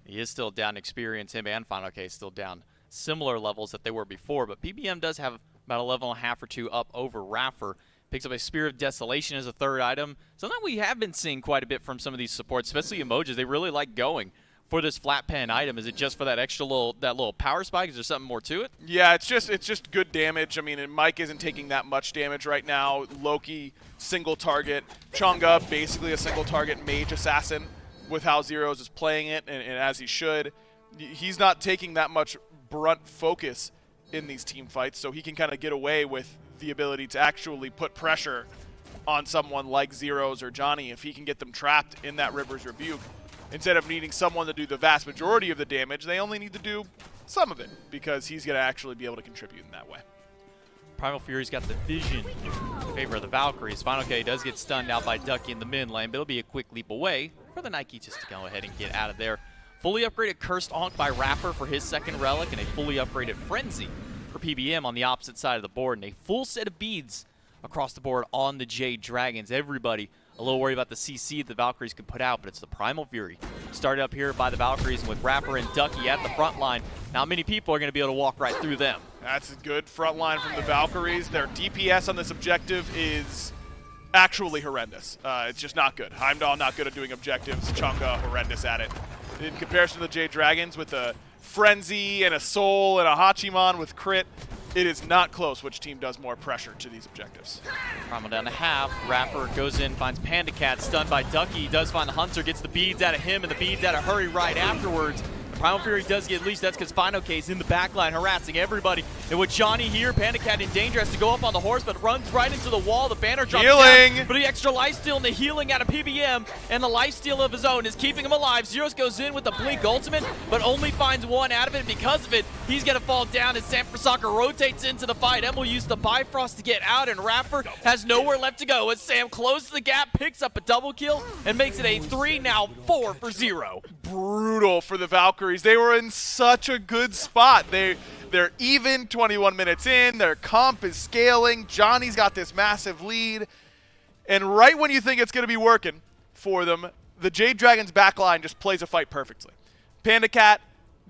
He is still down experience. Him and Final K still down similar levels that they were before, but PBM does have about a level and a half or 2 up over Raffer. Picks up a Spear of Desolation as a 3rd item. Something we have been seeing quite a bit from some of these supports, especially emojis. They really like going for this flat pen item. Is it just for that extra little power spike? Is there something more to it? Yeah, it's just good damage. I mean, and Mike isn't taking that much damage right now. Loki, single target. Chang'e, basically a single target mage assassin with how Zeros is playing it, and as he should. He's not taking that much brunt focus in these team fights, so he can kind of get away with the ability to actually put pressure on someone like Zeros or Johnny if he can get them trapped in that River's Rebuke. Instead of needing someone to do the vast majority of the damage, they only need to do some of it, because he's going to actually be able to contribute in that way. Primal Fury's got the vision in favor of the Valkyries. Final K does get stunned out by Ducky in the mid lane, but it'll be a quick leap away for the Nike just to go ahead and get out of there. Fully upgraded Cursed Ankh by Raffer for his 2nd relic, and a fully upgraded Frenzy for PBM on the opposite side of the board, and a full set of beads across the board on the Jade Dragons. Everybody a little worried about the CC the Valkyries could put out, but it's the Primal Fury. Started up here by the Valkyries, and with Raffer and Ducky at the front line, not many people are going to be able to walk right through them. That's a good front line from the Valkyries. Their DPS on this objective is actually horrendous. It's just not good. Heimdall not good at doing objectives. Chang'e horrendous at it. In comparison to the Jade Dragons with a Frenzy and a Soul and a Hachiman with crit, it is not close which team does more pressure to these objectives. Primal down to half. Raffer goes in, finds Panda Cat, stunned by Ducky. He does find the Hunter, gets the beads out of him and the beads out of Hurry right afterwards. Primal Fury does get leashed. That's because Final K is in the backline harassing everybody. And with Johnny here, Panda Cat in danger, has to go up on the horse, but runs right into the wall. The banner drops down. But the extra lifesteal and the healing out of PBM and the lifesteal of his own is keeping him alive. Zeros goes in with the Blink ultimate, but only finds 1 out of it. Because of it, he's going to fall down as Sam for Soccer rotates into the fight. Emil used the Bifrost to get out, and Raffer has nowhere left to go as Sam closes the gap, picks up a double kill, and makes it a 3, now 4 for 0. Brutal for the Valkyries. They were in such a good spot. They're even 21 minutes in. Their comp is scaling. Johnny's got this massive lead. And right when you think it's going to be working for them, the Jade Dragon's backline just plays a fight perfectly. Panda Cat,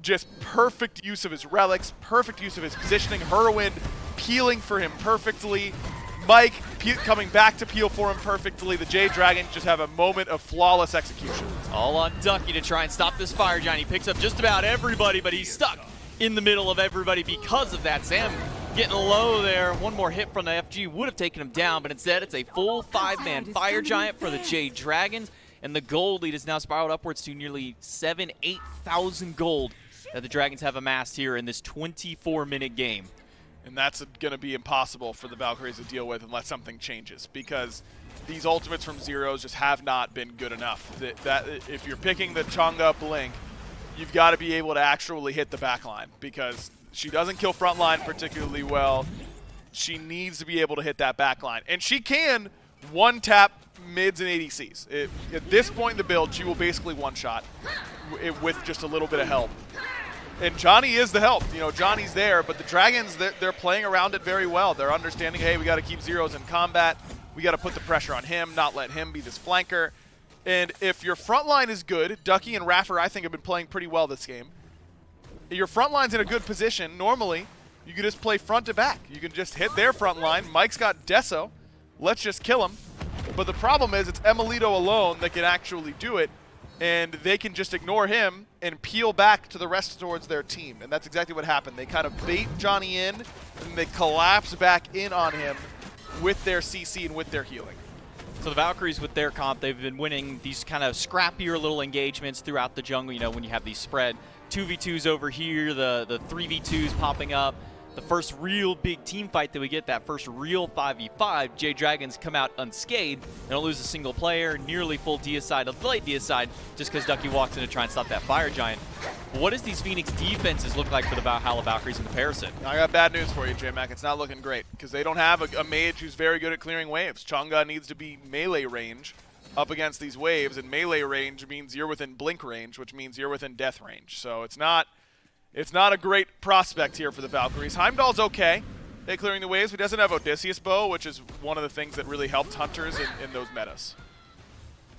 just perfect use of his relics, perfect use of his positioning. Whirlwind peeling for him perfectly. Mike coming back to peel for him perfectly. The Jade Dragon just have a moment of flawless execution. All on Ducky to try and stop this Fire Giant. He picks up just about everybody, but he's stuck in the middle of everybody because of that. Sam getting low there. One more hit from the FG would have taken him down, but instead it's a full 5-man Fire Giant for the Jade Dragons, and the gold lead is now spiraled upwards to nearly 8,000 gold that the Dragons have amassed here in this 24-minute game. And that's going to be impossible for the Valkyries to deal with unless something changes, because these ultimates from Zeros just have not been good enough. That if you're picking the Chang'e Blink, you've got to be able to actually hit the backline, because she doesn't kill frontline particularly well. She needs to be able to hit that backline. And she can one-tap mids and ADCs. At this point in the build, she will basically one-shot with just a little bit of help. And Johnny is the help. You know, Johnny's there, but the Dragons, they're playing around it very well. They're understanding, hey, we got to keep Zeros in combat. We got to put the pressure on him, not let him be this flanker. And if your front line is good, Ducky and Raffer, I think, have been playing pretty well this game. Your front line's in a good position. Normally, you can just play front to back. You can just hit their front line. Mike's got Deso. Let's just kill him. But the problem is it's Emilito alone that can actually do it, and they can just ignore him and peel back to the rest towards their team. And that's exactly what happened. They kind of bait Johnny in, and they collapse back in on him with their CC and with their healing. So the Valkyries with their comp, they've been winning these kind of scrappier little engagements throughout the jungle, you know, when you have these spread 2v2s over here, the 3v2s popping up. The first real big team fight that we get, that first real 5v5, Jade Dragons come out unscathed. They don't lose a single player, nearly full deicide, a late deicide, just because Ducky walks in to try and stop that Fire Giant. But what does these Phoenix defenses look like for the Valhalla Valkyries in comparison? I got bad news for you, J-Mac. It's not looking great, because they don't have a mage who's very good at clearing waves. Chang'e needs to be melee range up against these waves, and melee range means you're within blink range, which means you're within death range. So it's not a great prospect here for the Valkyries. Heimdall's okay at clearing the waves, but he doesn't have Odysseus Bow, which is one of the things that really helped Hunters in those metas.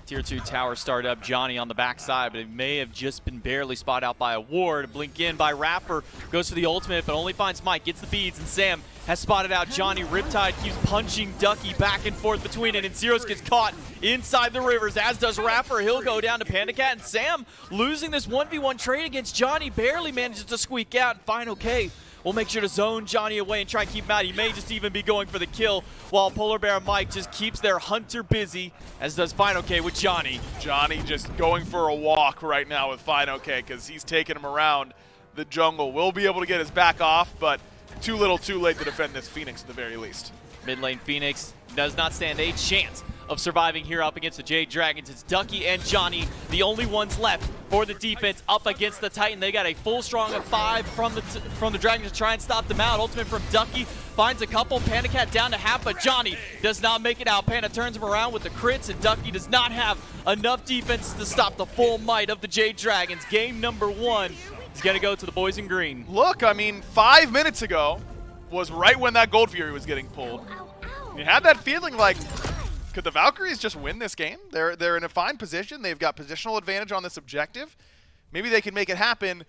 Tier 2 tower started up, Johnny on the backside, but it may have just been barely spotted out by a ward. Blink in by Raffer, goes for the ultimate, but only finds Mike, gets the beads, and Sam has spotted out Johnny. Riptide keeps punching Ducky back and forth between it, and Zeros gets caught inside the rivers, as does Raffer. He'll go down to Panda Cat, and Sam, losing this 1v1 trade against Johnny, barely manages to squeak out, and Fine OK will make sure to zone Johnny away and try and keep him out. He may just even be going for the kill, while Polar Bear and Mike just keeps their Hunter busy, as does Fine OK with Johnny. Johnny just going for a walk right now with Fine OK, because he's taking him around the jungle. Will be able to get his back off, but too little too late to defend this Phoenix at the very least. Mid lane Phoenix does not stand a chance of surviving here up against the Jade Dragons. It's Ducky and Johnny, the only ones left for the defense up against the Titan. They got a full strong of 5 from the Dragons to try and stop them out. Ultimate from Ducky finds a couple. Panda Cat down to half, but Johnny does not make it out. Panda turns him around with the crits, and Ducky does not have enough defense to stop the full might of the Jade Dragons. Game number 1 is going to go to the boys in green. Look, I mean, 5 minutes ago was right when that Gold Fury was getting pulled. You had that feeling like, could the Valkyries just win this game? They're in a fine position. They've got positional advantage on this objective. Maybe they can make it happen,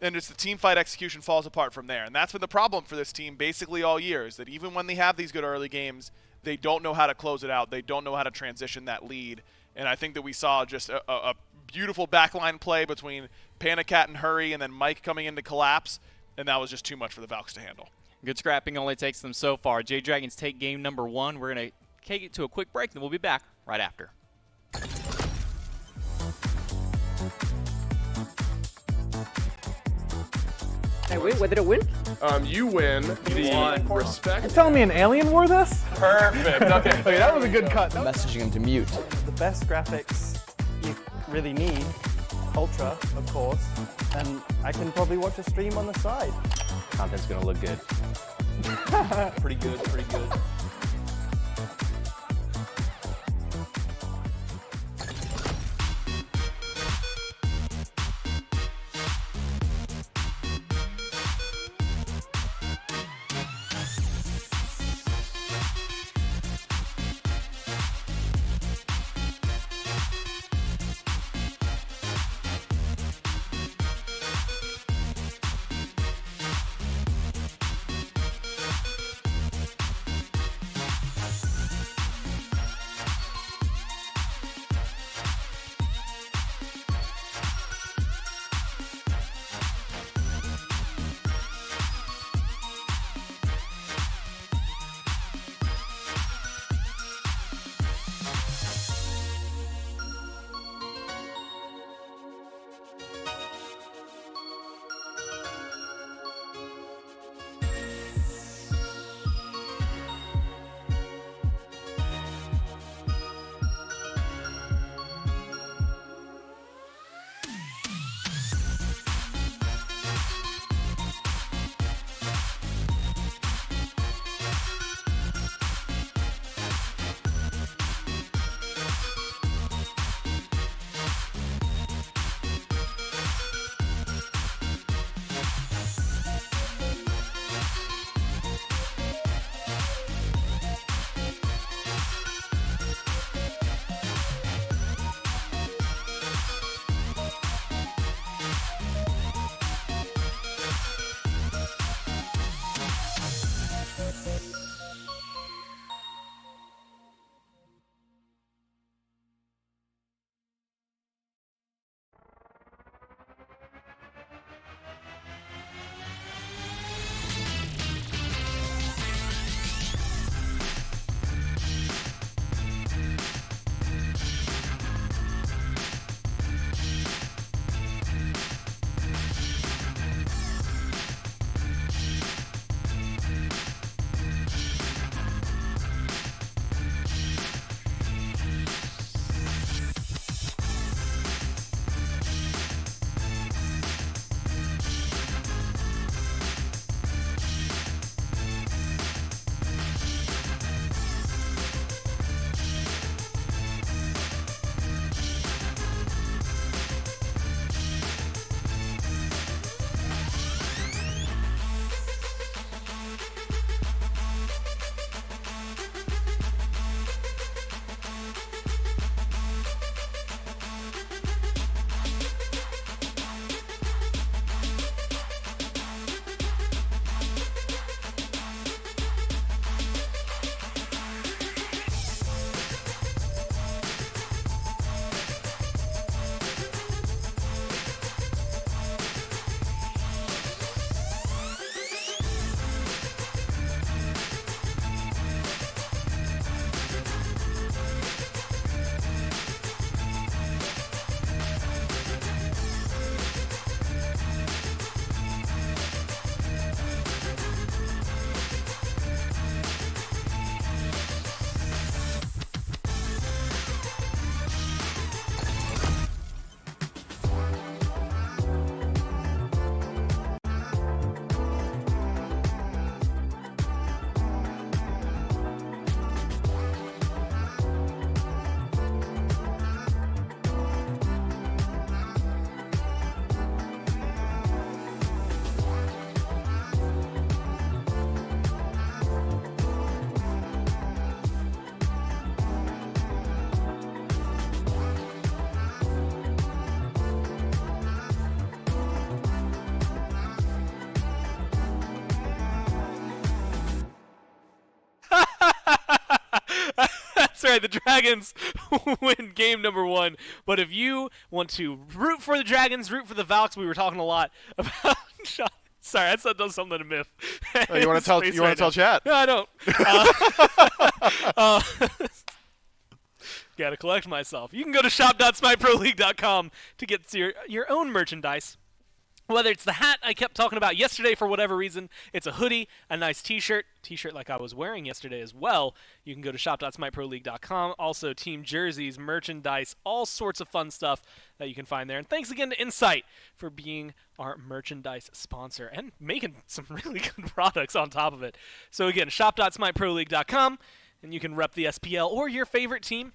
and just the team fight execution falls apart from there. And that's been the problem for this team basically all year, is that even when they have these good early games, they don't know how to close it out. They don't know how to transition that lead. And I think that we saw just a beautiful backline play between Panda Cat and Hurry, and then Mike coming in to collapse, and that was just too much for the Valks to handle. Good scrapping only takes them so far. Jade Dragons take game number 1. We're going to take it to a quick break, then we'll be back right after. Hey, wait, what did it win? You win the respect. You're telling me an alien wore this? Perfect. Okay. Okay, that was a good cut. Messaging him to mute. The best graphics you really need, Ultra, of course, and I can probably watch a stream on the side. Content's gonna look good. Pretty good, pretty good. right. The Dragons win game number 1. But if you want to root for the Dragons, root for the Valks, we were talking a lot about. Sorry, I said does something to Myth. Oh, you want to tell chat? No, I don't. Gotta collect myself. You can go to shop.smiteproleague.com to get your own merchandise. Whether it's the hat I kept talking about yesterday for whatever reason, it's a hoodie, a nice t-shirt like I was wearing yesterday as well. You can go to shop.smiteproleague.com. Also, team jerseys, merchandise, all sorts of fun stuff that you can find there. And thanks again to Insight for being our merchandise sponsor and making some really good products on top of it. So again, shop.smiteproleague.com, and you can rep the SPL or your favorite team.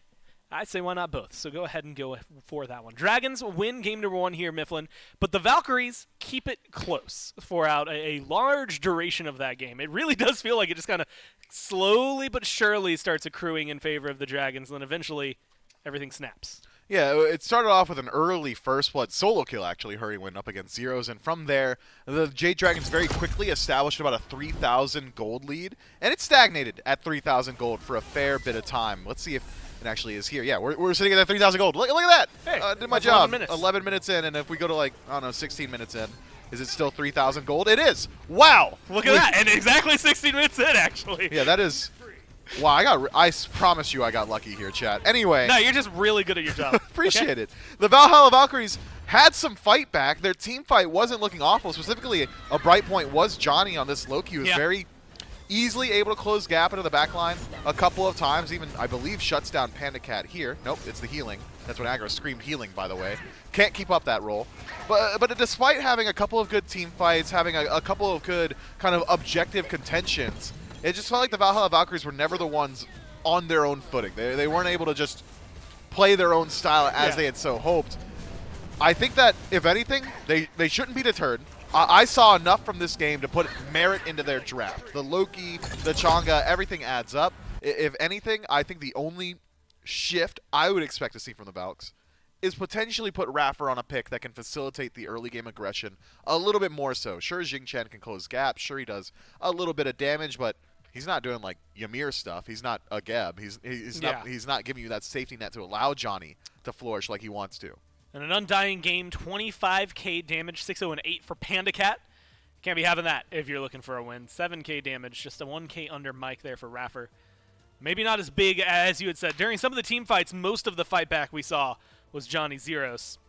I say why not both, so go ahead and go for that one. Dragons win game number 1 here, Mifflin, but the Valkyries keep it close for out a large duration of that game. It really does feel like it just kind of slowly but surely starts accruing in favor of the Dragons, and then eventually everything snaps. Yeah, it started off with an early first blood solo kill, actually. Hurry went up against Zeros, and from there, the Jade Dragons very quickly established about a 3,000 gold lead, and it stagnated at 3,000 gold for a fair bit of time. Let's see if it actually is here. Yeah, we're sitting at that 3,000 gold. Look at that! Hey, did my that's job. 11 minutes. 11 minutes in, and if we go to, like, I don't know, 16 minutes in, is it still 3,000 gold? It is! Wow! Look at that, and exactly 16 minutes in, actually. Yeah, that is... Wow, I promise you I got lucky here, chat. Anyway. No, you're just really good at your job. Appreciate it. The Valhalla Valkyries had some fight back. Their team fight wasn't looking awful. Specifically, a bright point was Johnny on this Loki, who was very easily able to close gap into the back line a couple of times. Even, I believe, shuts down Panda Cat here. Nope, it's the healing. That's when Aggro screamed healing, by the way. Can't keep up that role. But despite having a couple of good team fights, having a couple of good kind of objective contentions, it just felt like the Valhalla Valkyries were never the ones on their own footing. They weren't able to just play their own style as they had so hoped. I think that, if anything, they shouldn't be deterred. I saw enough from this game to put merit into their draft. The Loki, the Chang'e, everything adds up. If anything, I think the only shift I would expect to see from the Valks is potentially put Raffer on a pick that can facilitate the early game aggression a little bit more so. Sure, Jing Chen can close gaps. Sure, he does a little bit of damage, but he's not doing like Ymir stuff. He's not a Geb. He's not giving you that safety net to allow Johnny to flourish like he wants to. And an undying game, 25k damage, 6-0 and 8 for Panda Cat. Can't be having that if you're looking for a win. 7k damage, just a 1k under Mike there for Raffer. Maybe not as big as you had said. During some of the team fights, most of the fight back we saw was Johnny Zeros.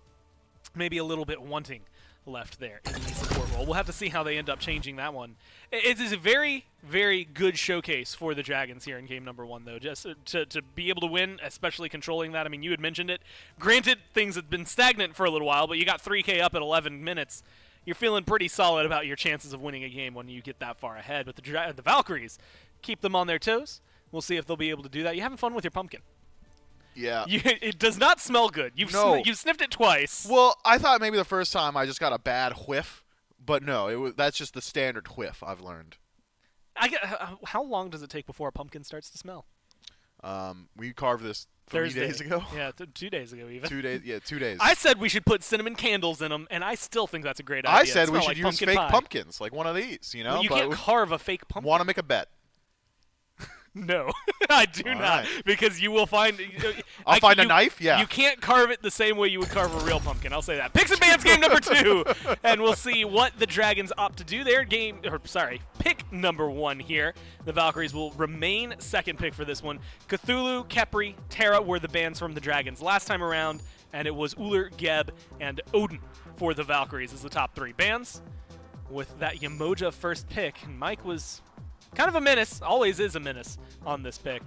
Maybe a little bit wanting left there in the support role. We'll have to see how they end up changing that one. It is a very, very good showcase for the Dragons here in game number 1, though. Just to be able to win, especially controlling that. I mean, you had mentioned it. Granted, things have been stagnant for a little while, but you got 3K up at 11 minutes. You're feeling pretty solid about your chances of winning a game when you get that far ahead. But the Valkyries keep them on their toes. We'll see if they'll be able to do that. You having fun with your pumpkin? Yeah. It does not smell good. You've sniffed it twice. Well, I thought maybe the first time I just got a bad whiff, but no, that's just the standard whiff I've learned. How long does it take before a pumpkin starts to smell? We carved this 3 days ago. Yeah, 2 days ago even. 2 days. Yeah, 2 days. I said we should put cinnamon candles in them, and I still think that's a great idea. I said we should like use fake pumpkins, like one of these. You know, well, you can't carve a fake pumpkin. Want to make a bet? No, I do not, right. because you will find. I'll find a knife. Yeah. You can't carve it the same way you would carve a real pumpkin. I'll say that. Picks and Bans game number 2, and we'll see what the Dragons opt to do there. Pick number 1 here. The Valkyries will remain second pick for this one. Cthulhu, Kepri, Terra were the bans from the Dragons last time around, and it was Uller, Geb, and Odin for the Valkyries as the top 3 bans. With that Yamoja first pick, Mike was kind of a menace, always is a menace on this pick.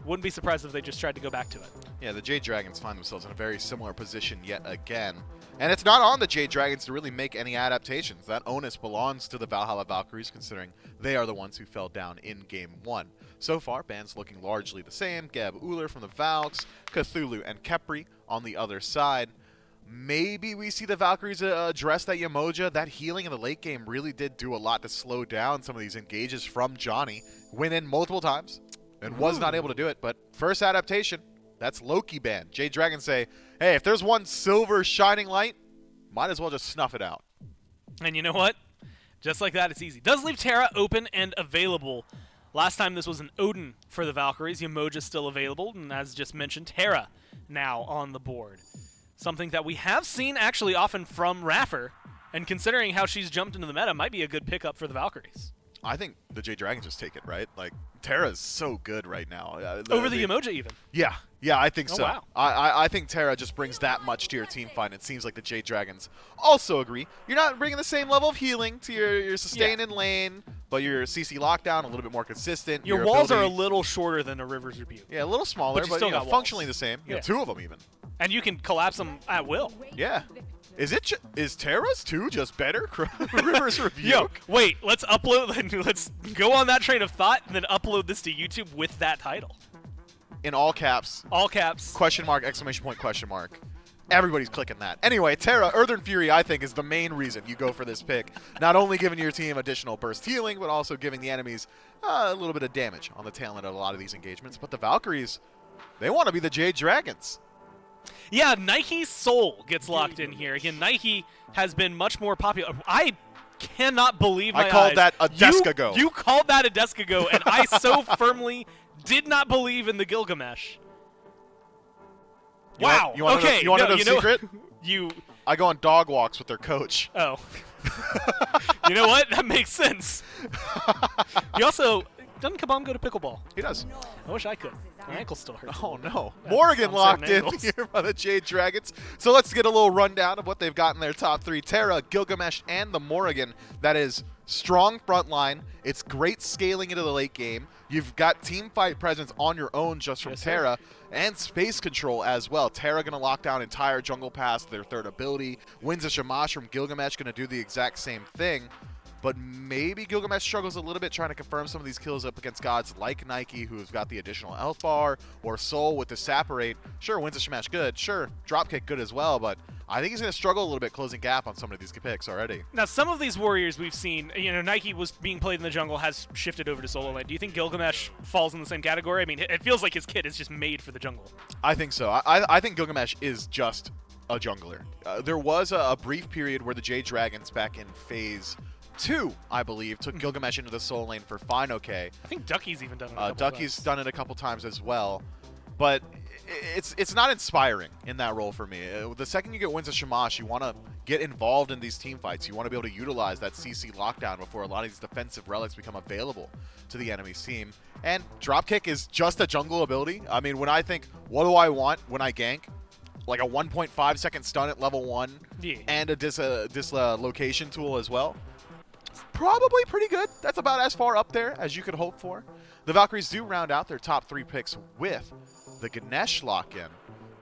Wouldn't be surprised if they just tried to go back to it. Yeah, the Jade Dragons find themselves in a very similar position yet again. And it's not on the Jade Dragons to really make any adaptations. That onus belongs to the Valhalla Valkyries, considering they are the ones who fell down in Game 1. So far, bans looking largely the same. Geb, Uller from the Valks, Cthulhu, and Kepri on the other side. Maybe we see the Valkyries address that Yamoja. That healing in the late game really did do a lot to slow down some of these engages from Johnny. Went in multiple times and was not able to do it. But first adaptation, that's Loki ban. Jade Dragons say, hey, if there's one silver shining light, might as well just snuff it out. And you know what? Just like that, it's easy. Does leave Terra open and available Last time this was an Odin for the Valkyries. Yamoja's still available, and as just mentioned, Terra now on the board. Something that we have seen actually often from Raffer, and considering how she's jumped into the meta, might be a good pickup for the Valkyries. I think the Jade Dragons just take it, right? Like, Terra's so good right now. Over the Yamoja even. Yeah, I think so. Wow. I think Terra just brings that much to your team fight. It seems like the Jade Dragons also agree. You're not bringing the same level of healing to your sustain in lane, but your CC lockdown a little bit more consistent. Your walls are a little shorter than a River's Rebuke. Yeah, a little smaller, But you but still you know, got functionally walls. the same. You know, Yeah. 2 of them even. And you can collapse them at will. Yeah. Is Terra's 2 just better? River's Rebuke? Yo, wait, let's upload, let's go on that train of thought and then upload this to YouTube with that title. In all caps. All caps. Question mark, exclamation point, question mark. Everybody's clicking that. Anyway, Terra, Earthern Fury, I think, is the main reason you go for this pick. Not only giving your team additional burst healing, but also giving the enemies a little bit of damage on the tail end of a lot of these engagements. But the Valkyries, they want to be the Jade Dragons. Yeah, Nike's soul gets locked in here. Again, Nike has been much more popular. I cannot believe my I called eyes. that a Deskago. You called that a Deskago, and I so firmly did not believe in the Gilgamesh. Wow. You want okay. you want to know a secret? You. I go on dog walks with their coach. Oh. You know what? That makes sense. You also. Doesn't Kabam go to pickleball? He does. I wish I could. My ankle still hurts. Oh, no. Yeah, Morgan on locked certain in angles. here by the Jade Dragons. So let's get a little rundown of what they've got in their top 3. Terra, Gilgamesh, and the Morrigan. That is strong front line. It's great scaling into the late game. You've got team fight presence on your own just from Yes, sir. Terra, and space control as well. Terra going to lock down entire jungle pass, their 3rd ability. Wins a Shamash from Gilgamesh, going to do the exact same thing. But maybe Gilgamesh struggles a little bit trying to confirm some of these kills up against gods like Nike, who's got the additional health bar, or Soul with the Saporate. Sure, wins a Shamash good. Sure, dropkick good as well, but I think he's going to struggle a little bit closing gap on some of these picks already. Now, some of these warriors we've seen, Nike was being played in the jungle, has shifted over to solo lane. Do you think Gilgamesh falls in the same category? I mean, it feels like his kit is just made for the jungle. I think so. I think Gilgamesh is just a jungler. There was a brief period where the Jade Dragons back in Phase 2, I believe, took Gilgamesh into the solo lane for fine okay. I think Ducky's even done it a couple Ducky's times. done it a couple times as well, but it's not inspiring in that role for me. The second you get wins of Shamash, you want to get involved in these team fights. You want to be able to utilize that CC lockdown before a lot of these defensive relics become available to the enemy's team. And dropkick is just a jungle ability. I mean, when I think, what do I want when I gank? Like a 1.5 second stun at level 1 Yeah. and a dislocation tool as well. Probably pretty good. That's about as far up there as you could hope for. The Valkyries do round out their top 3 picks with the Ganesh lock-in.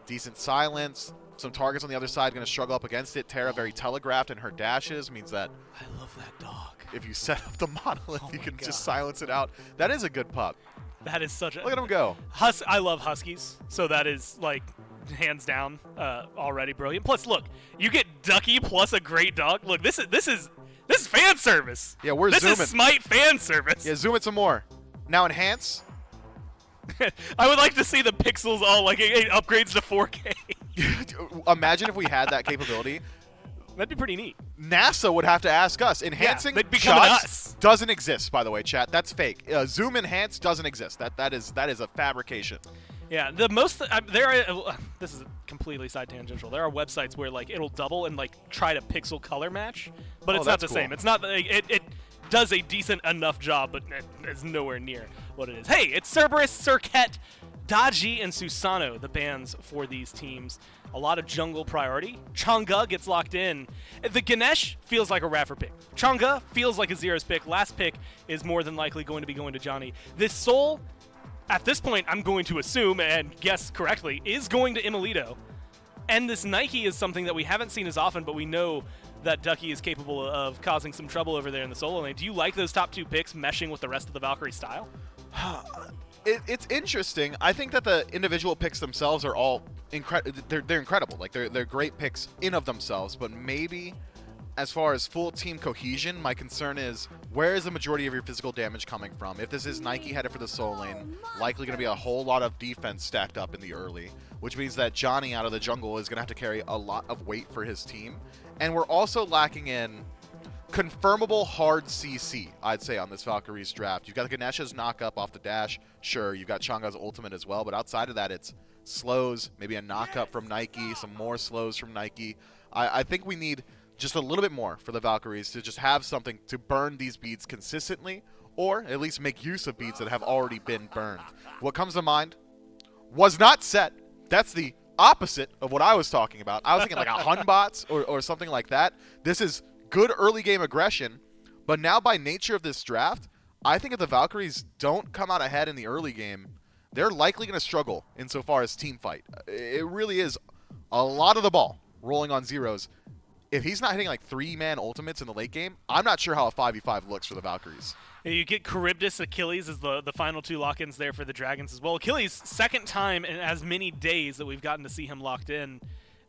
Decent silence. Some targets on the other side going to struggle up against it. Terra very telegraphed in her dashes. Means that I love that dog. if you set up the monolith, Oh you my can God. just silence it out. That is a good pup. That is such a... Look at him go. I love Huskies, so that is, like, hands down already brilliant. Plus, look, you get Ducky plus a great dog. Look, this is fan service. Yeah, we're this zooming. is SMITE fan service. Yeah, zoom it some more. Now enhance. I would like to see the pixels all, like, it upgrades to 4K. Imagine if we had that capability. That'd be pretty neat. NASA would have to ask us. Enhancing they'd be coming to shots us. doesn't exist, by the way, chat. That's fake. Zoom enhance doesn't exist. That is a fabrication. Yeah, the most this is completely side tangential. There are websites where like it'll double and like try to pixel color match, but Oh, it's not the that's same. cool. It's not it does a decent enough job, but it's nowhere near what it is. Hey, it's Cerberus, Cirquet, Daji, and Susano, the bans for these teams. A lot of jungle priority. Chang'e gets locked in. The Ganesh feels like a Raffer pick. Chang'e feels like a Zero's pick. Last pick is more than likely going to be going to Johnny. This Soul, at this point, I'm going to assume, and guess correctly, is going to Imolito. And this Nike is something that we haven't seen as often, but we know that Ducky is capable of causing some trouble over there in the solo lane. Do you like those top 2 picks meshing with the rest of the Valkyrie style? It's interesting. I think that the individual picks themselves are all they're incredible. Like they're great picks in of themselves, but maybe as far as full team cohesion, my concern is where is the majority of your physical damage coming from? If this is Nike headed for the solo lane, likely going to be a whole lot of defense stacked up in the early, which means that Johnny out of the jungle is going to have to carry a lot of weight for his team. And we're also lacking in confirmable hard CC, I'd say, on this Valkyries draft. You've got Ganesh's knock-up off the dash. Sure, you've got Changa's ultimate as well, but outside of that, it's slows, maybe a knock-up from Nike, some more slows from Nike. I think we need just a little bit more for the Valkyries to just have something to burn these beads consistently, or at least make use of beads that have already been burned. What comes to mind was not set. That's the opposite of what I was talking about. I was thinking like a Hunbots or something like that. This is good early game aggression, but now by nature of this draft, I think if the Valkyries don't come out ahead in the early game, they're likely going to struggle insofar as team fight. It really is a lot of the ball rolling on zeros. If he's not hitting like 3-man ultimates in the late game, I'm not sure how a 5v5 looks for the Valkyries. You get Charybdis, Achilles as the final two lock-ins there for the Dragons as well. Achilles, second time in as many days that we've gotten to see him locked in.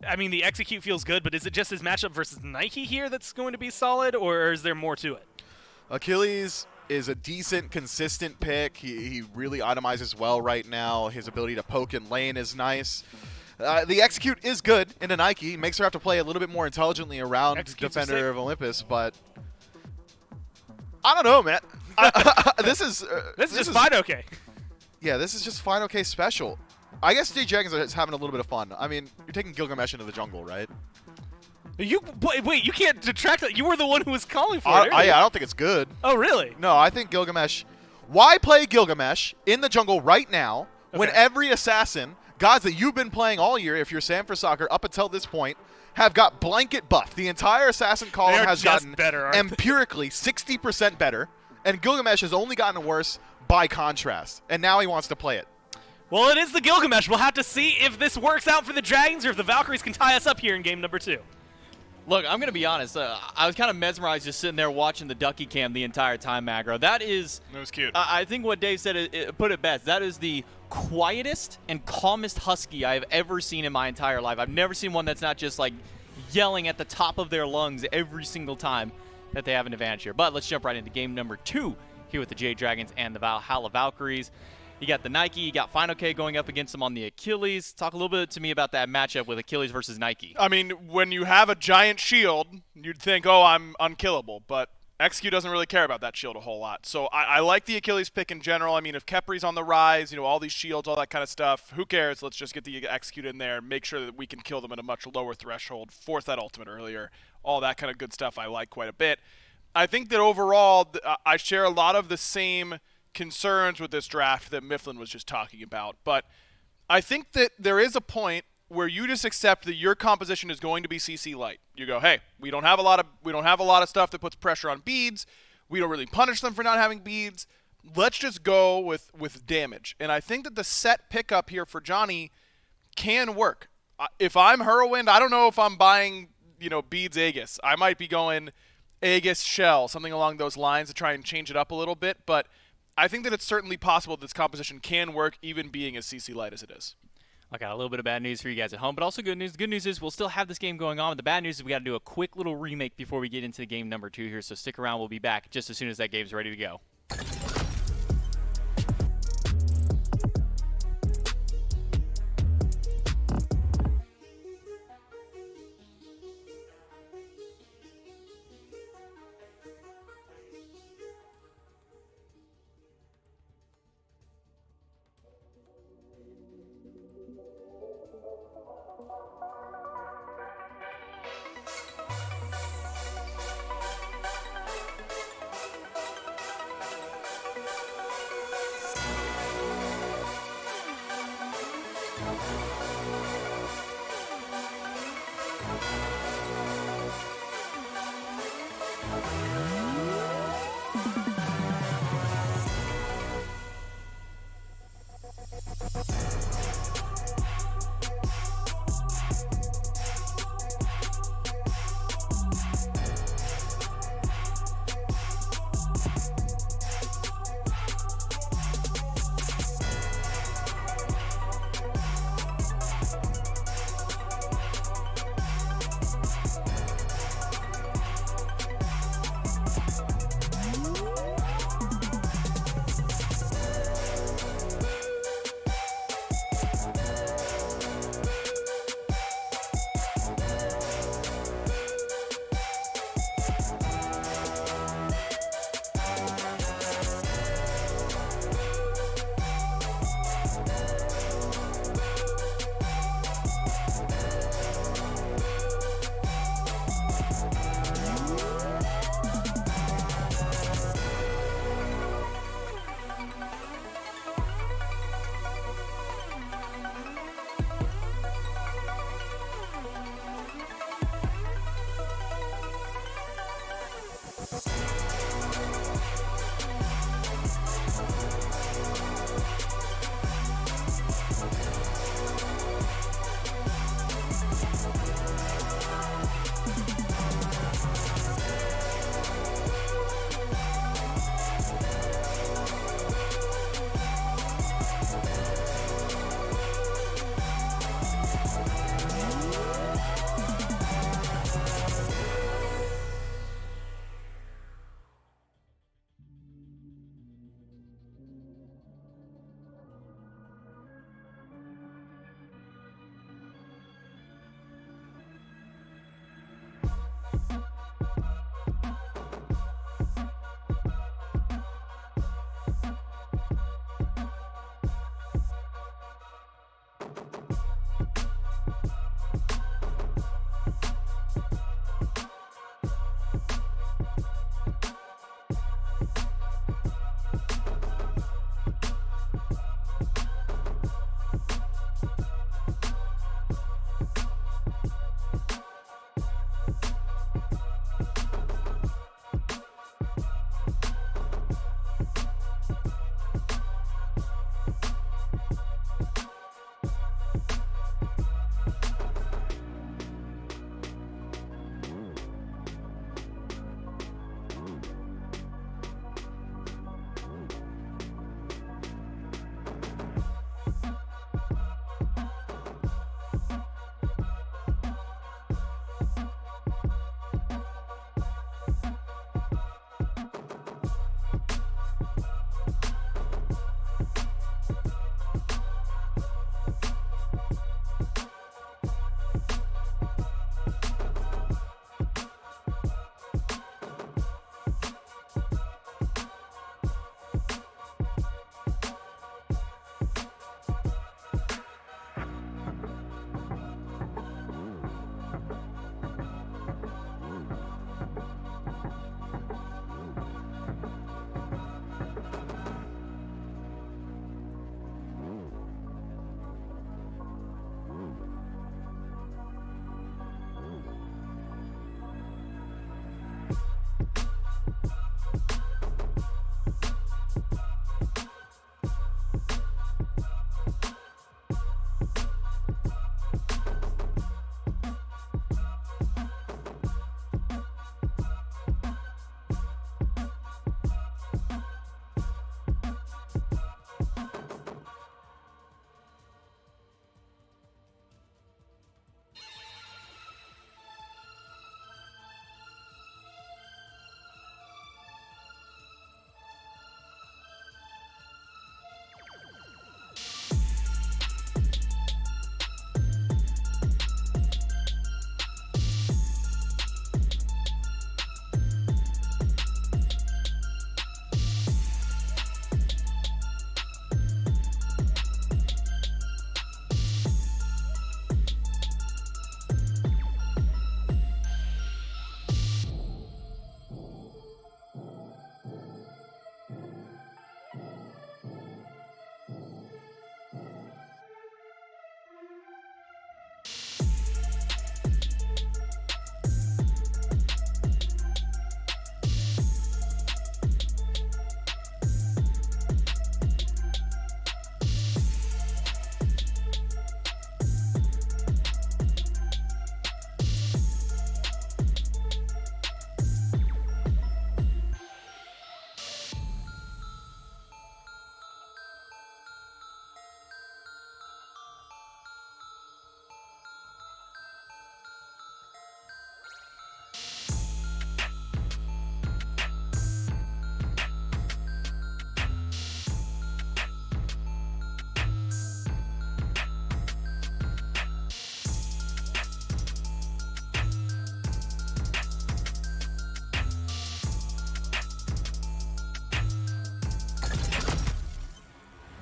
I mean, the execute feels good, but is it just his matchup versus Nike here that's going to be solid, or is there more to it? Achilles is a decent, consistent pick. He really itemizes well right now. His ability to poke in lane is nice. The execute is good into Nike. He makes her have to play a little bit more intelligently around Defender of Olympus, but I don't know, man. This is just fine okay. Yeah, this is just fine okay special. I guess Jade Dragons is having a little bit of fun. I mean, you're taking Gilgamesh into the jungle, right? Wait, you can't detract that. You were the one who was calling for it. I don't think it's good. Oh, really? No, I think Gilgamesh. Why play Gilgamesh in the jungle right now when every assassin, gods that you've been playing all year, if you're Sanford Soccer up until this point, have got blanket buffed? The entire assassin column has gotten better, empirically 60% better, and Gilgamesh has only gotten worse by contrast. And now he wants to play it. Well, it is the Gilgamesh. We'll have to see if this works out for the Dragons or if the Valkyries can tie us up here in game number 2. Look, I'm going to be honest. I was kind of mesmerized just sitting there watching the Ducky Cam the entire time, Magro. That was cute. I think what Dave said put it best. That is the quietest and calmest husky I have ever seen in my entire life. I've never seen one that's not just like yelling at the top of their lungs every single time that they have an advantage here. But let's jump right into game number 2 here with the Jade Dragons and the Valhalla Valkyries. You got the Nike, you got Final K going up against them on the Achilles. Talk a little bit to me about that matchup with Achilles versus Nike. I mean, when you have a giant shield, you'd think, oh, I'm unkillable, but XQ doesn't really care about that shield a whole lot. So I like the Achilles pick in general. I mean, if Kepri's on the rise, all these shields, all that kind of stuff, who cares? Let's just get the XQ in there and make sure that we can kill them at a much lower threshold, force that ultimate earlier, all that kind of good stuff I like quite a bit. I think that overall, I share a lot of the same concerns with this draft that Mifflin was just talking about, but I think that there is a point where you just accept that your composition is going to be CC light. You go, hey, we don't have a lot of stuff that puts pressure on beads. We don't really punish them for not having beads. Let's just go with damage. And I think that the set pickup here for Johnny can work. If I'm Whirlwind, I don't know if I'm buying beads Aegis. I might be going Aegis Shell, something along those lines to try and change it up a little bit, but I think that it's certainly possible that this composition can work, even being as CC light as it is. I got a little bit of bad news for you guys at home, but also good news. The good news is we'll still have this game going on. But the bad news is we got to do a quick little remake before we get into game number 2 here. So stick around. We'll be back just as soon as that game's ready to go.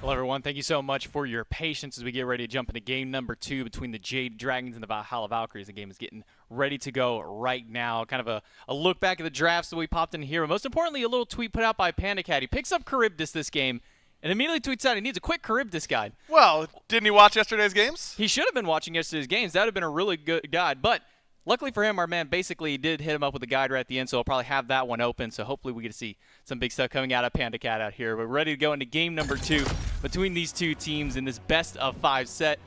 Hello, everyone. Thank you so much for your patience as we get ready to jump into game number 2 between the Jade Dragons and the Valhalla Valkyries. The game is getting ready to go right now. Kind of a look back at the drafts that we popped in here. But most importantly, a little tweet put out by Panda Cat. He picks up Charybdis this game and immediately tweets out he needs a quick Charybdis guide. Well, didn't he watch yesterday's games? He should have been watching yesterday's games. That would have been a really good guide. But luckily for him, our man basically did hit him up with a guide right at the end, so he'll probably have that one open. So hopefully we get to see some big stuff coming out of Panda Cat out here. We're ready to go into game number 2 between these two teams in this best-of-5 set.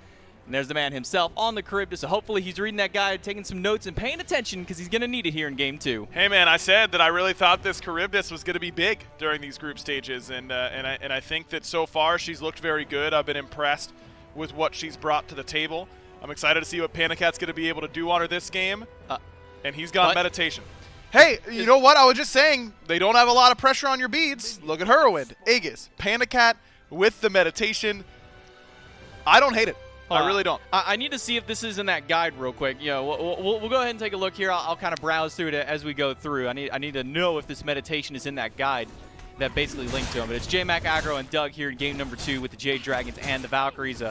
And there's the man himself on the Charybdis, so hopefully he's reading that guide, taking some notes, and paying attention because he's going to need it here in game 2. Hey, man, I said that I really thought this Charybdis was going to be big during these group stages, and I think that so far she's looked very good. I've been impressed with what she's brought to the table. I'm excited to see what Panda Cat's going to be able to do on her this game, and he's got meditation. Hey, you know what? I was just saying, they don't have a lot of pressure on your beads. Look at Heroin, Aegis, Panda Cat with the meditation. I don't hate it. I really don't. I need to see if this is in that guide real quick. You know, we'll go ahead and take a look here. I'll kind of browse through it as we go through. I need to know if this meditation is in that guide that basically linked to him. But it's J-Mac, Aggro, and Doug here in game number 2 with the Jade Dragons and the Valkyries.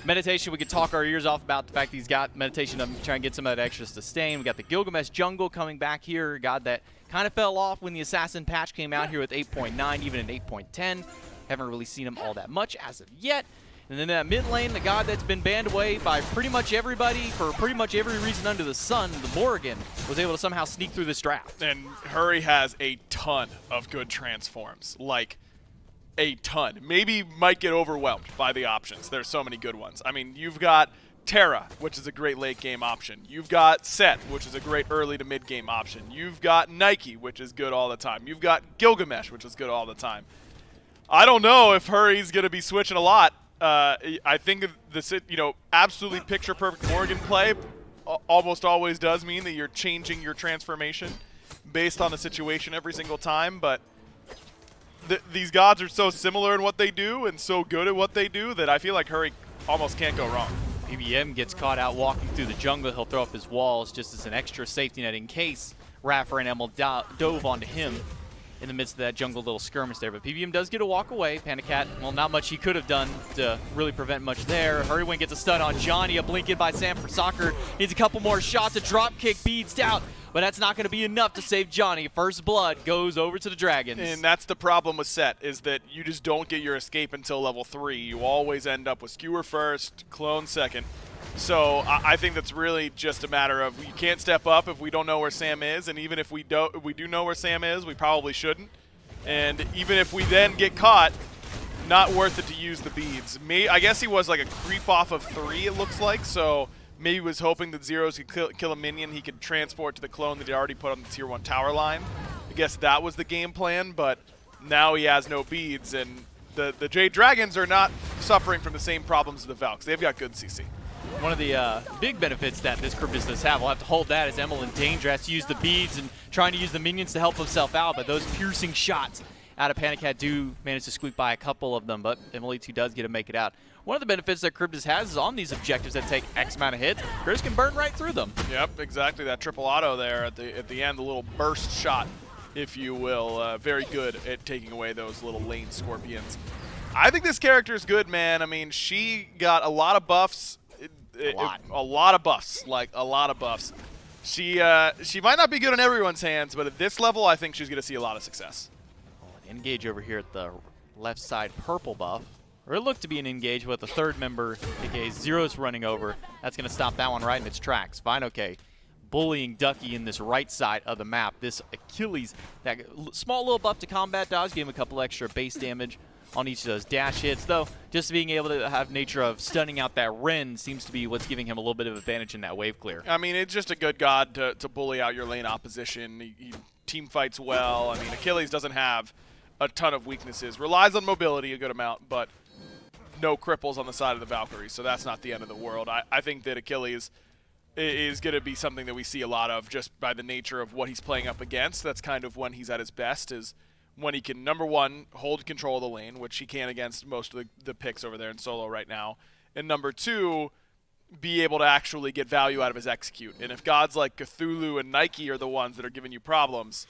Meditation, we could talk our ears off about the fact that he's got meditation to try and get some of that extra sustain. We got the Gilgamesh Jungle coming back here, a god that kind of fell off when the Assassin patch came out here with 8.9, even in 8.10. Haven't really seen him all that much as of yet. And then that mid lane, the god that's been banned away by pretty much everybody for pretty much every reason under the sun, the Morrigan, was able to somehow sneak through this draft. And Hurry has a ton of good transforms, like a ton. Maybe might get overwhelmed by the options. There's so many good ones. I mean, you've got Terra, which is a great late game option. You've got Set, which is a great early to mid game option. You've got Nike, which is good all the time. You've got Gilgamesh, which is good all the time. I don't know if Hurry's going to be switching a lot. I think the absolutely picture perfect Morrigan play almost always does mean that you're changing your transformation based on the situation every single time, but these gods are so similar in what they do and so good at what they do that I feel like Hurry almost can't go wrong. PBM gets caught out walking through the jungle. He'll throw up his walls just as an extra safety net in case Raffer and Emil dove onto him in the midst of that jungle little skirmish there. But PBM does get a walk away. Panicat, well, not much he could have done to really prevent much there. Hurrywin gets a stun on Johnny. A blink in by Sam for Soccer. Needs a couple more shots. A drop kick beads out. But that's not going to be enough to save Johnny. First blood goes over to the Dragons. And that's the problem with Set, is that you just don't get your escape until level 3. You always end up with Skewer first, Clone second. So I think that's really just a matter of you can't step up if we don't know where Sam is, and even if we do know where Sam is, we probably shouldn't. And even if we then get caught, not worth it to use the beads. I guess he was like a creep off of 3, it looks like, so maybe he was hoping that Zeros could kill a minion he could transport to the clone that he already put on the tier 1 tower line. I guess that was the game plan, but now he has no beads, and the Jade Dragons are not suffering from the same problems as the Valks. They've got good CC. One of the big benefits that this crew business have, we'll have to hold that, as Emil in danger, has to use the beads and trying to use the minions to help himself out, but those piercing shots out of Panicat do manage to squeak by a couple of them, but Emil2 does get to make it out. One of the benefits that Cryptus has is on these objectives that take X amount of hits, Cryptus can burn right through them. Yep, exactly. That triple auto there at the end, the little burst shot, if you will. Very good at taking away those little lane scorpions. I think this character is good, man. I mean, she got a lot of buffs. A lot of buffs, like a lot of buffs. She might not be good in everyone's hands, but at this level, I think she's going to see a lot of success. Engage over here at the left side, purple buff. Or it looked to be an engage with the third member, aka Zero's running over. That's going to stop that one right in its tracks. Fine, okay. Bullying Ducky in this right side of the map. This Achilles, that small little buff to combat dodge, gave him a couple extra base damage on each of those dash hits, though just being able to have nature of stunning out that Ren seems to be what's giving him a little bit of advantage in that wave clear. I mean, it's just a good god to bully out your lane opposition. He team fights well. I mean, Achilles doesn't have a ton of weaknesses. Relies on mobility a good amount, but no cripples on the side of the Valkyries, so that's not the end of the world. I think that Achilles is going to be something that we see a lot of just by the nature of what he's playing up against. That's kind of when he's at his best, is when he can, number one, hold control of the lane, which he can against most of the picks over there in solo right now, and number two, be able to actually get value out of his execute. And if gods like Cthulhu and Nike are the ones that are giving you problems,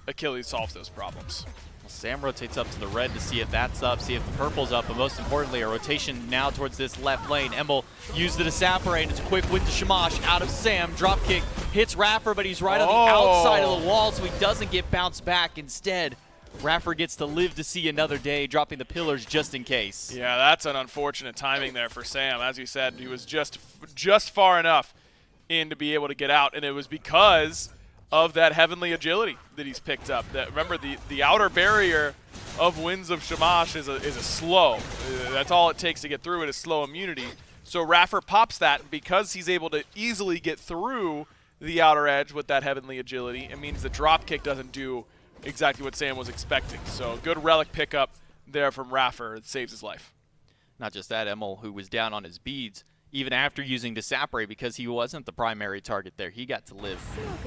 Achilles solves those problems. Well, Sam rotates up to the red to see if that's up, see if the purple's up, but most importantly, a rotation now towards this left lane. Emil used the Disapparate. It's a quick win to Shamash out of Sam. Drop kick hits Raffer, but he's right on the outside of the wall, so he doesn't get bounced back. Instead, Raffer gets to live to see another day, dropping the pillars just in case. Yeah, that's an unfortunate timing there for Sam. As you said, he was just far enough in to be able to get out, and it was because of that heavenly agility that he's picked up. That, remember, the outer barrier of Winds of Shamash is a slow. That's all it takes to get through it is slow immunity. So Raffer pops that, and because he's able to easily get through the outer edge with that heavenly agility, it means the drop kick doesn't do exactly what Sam was expecting. So good relic pickup there from Raffer. It saves his life. Not just that, Emil, who was down on his beads, even after using Disapparate, because he wasn't the primary target there, he got to live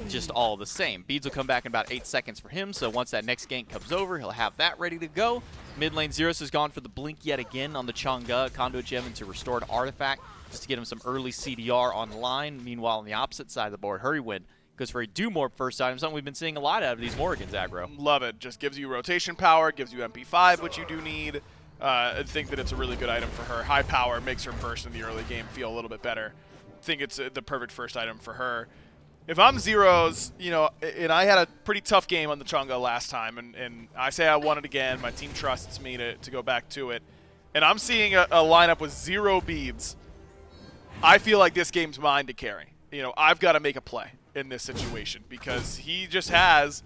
just all the same. Beads will come back in about 8 seconds for him, so once that next gank comes over, he'll have that ready to go. Mid lane, Zeros has gone for the blink yet again on the Chang'e, Conduit Gem into Restored Artifact, just to get him some early CDR online. Meanwhile, on the opposite side of the board, Hurrywin goes for a Do-Morb first item, something we've been seeing a lot out of these Morgans, aggro. Love it. Just gives you rotation power, gives you MP5, which you do need. I think that it's a really good item for her. High power makes her burst in the early game feel a little bit better. I think it's the perfect first item for her. If I'm Zeros, you know, and I had a pretty tough game on the Chang'e last time, and I say I won it again. My team trusts me to go back to it. And I'm seeing a lineup with 0 beads. I feel like this game's mine to carry. You know, I've got to make a play in this situation because he just has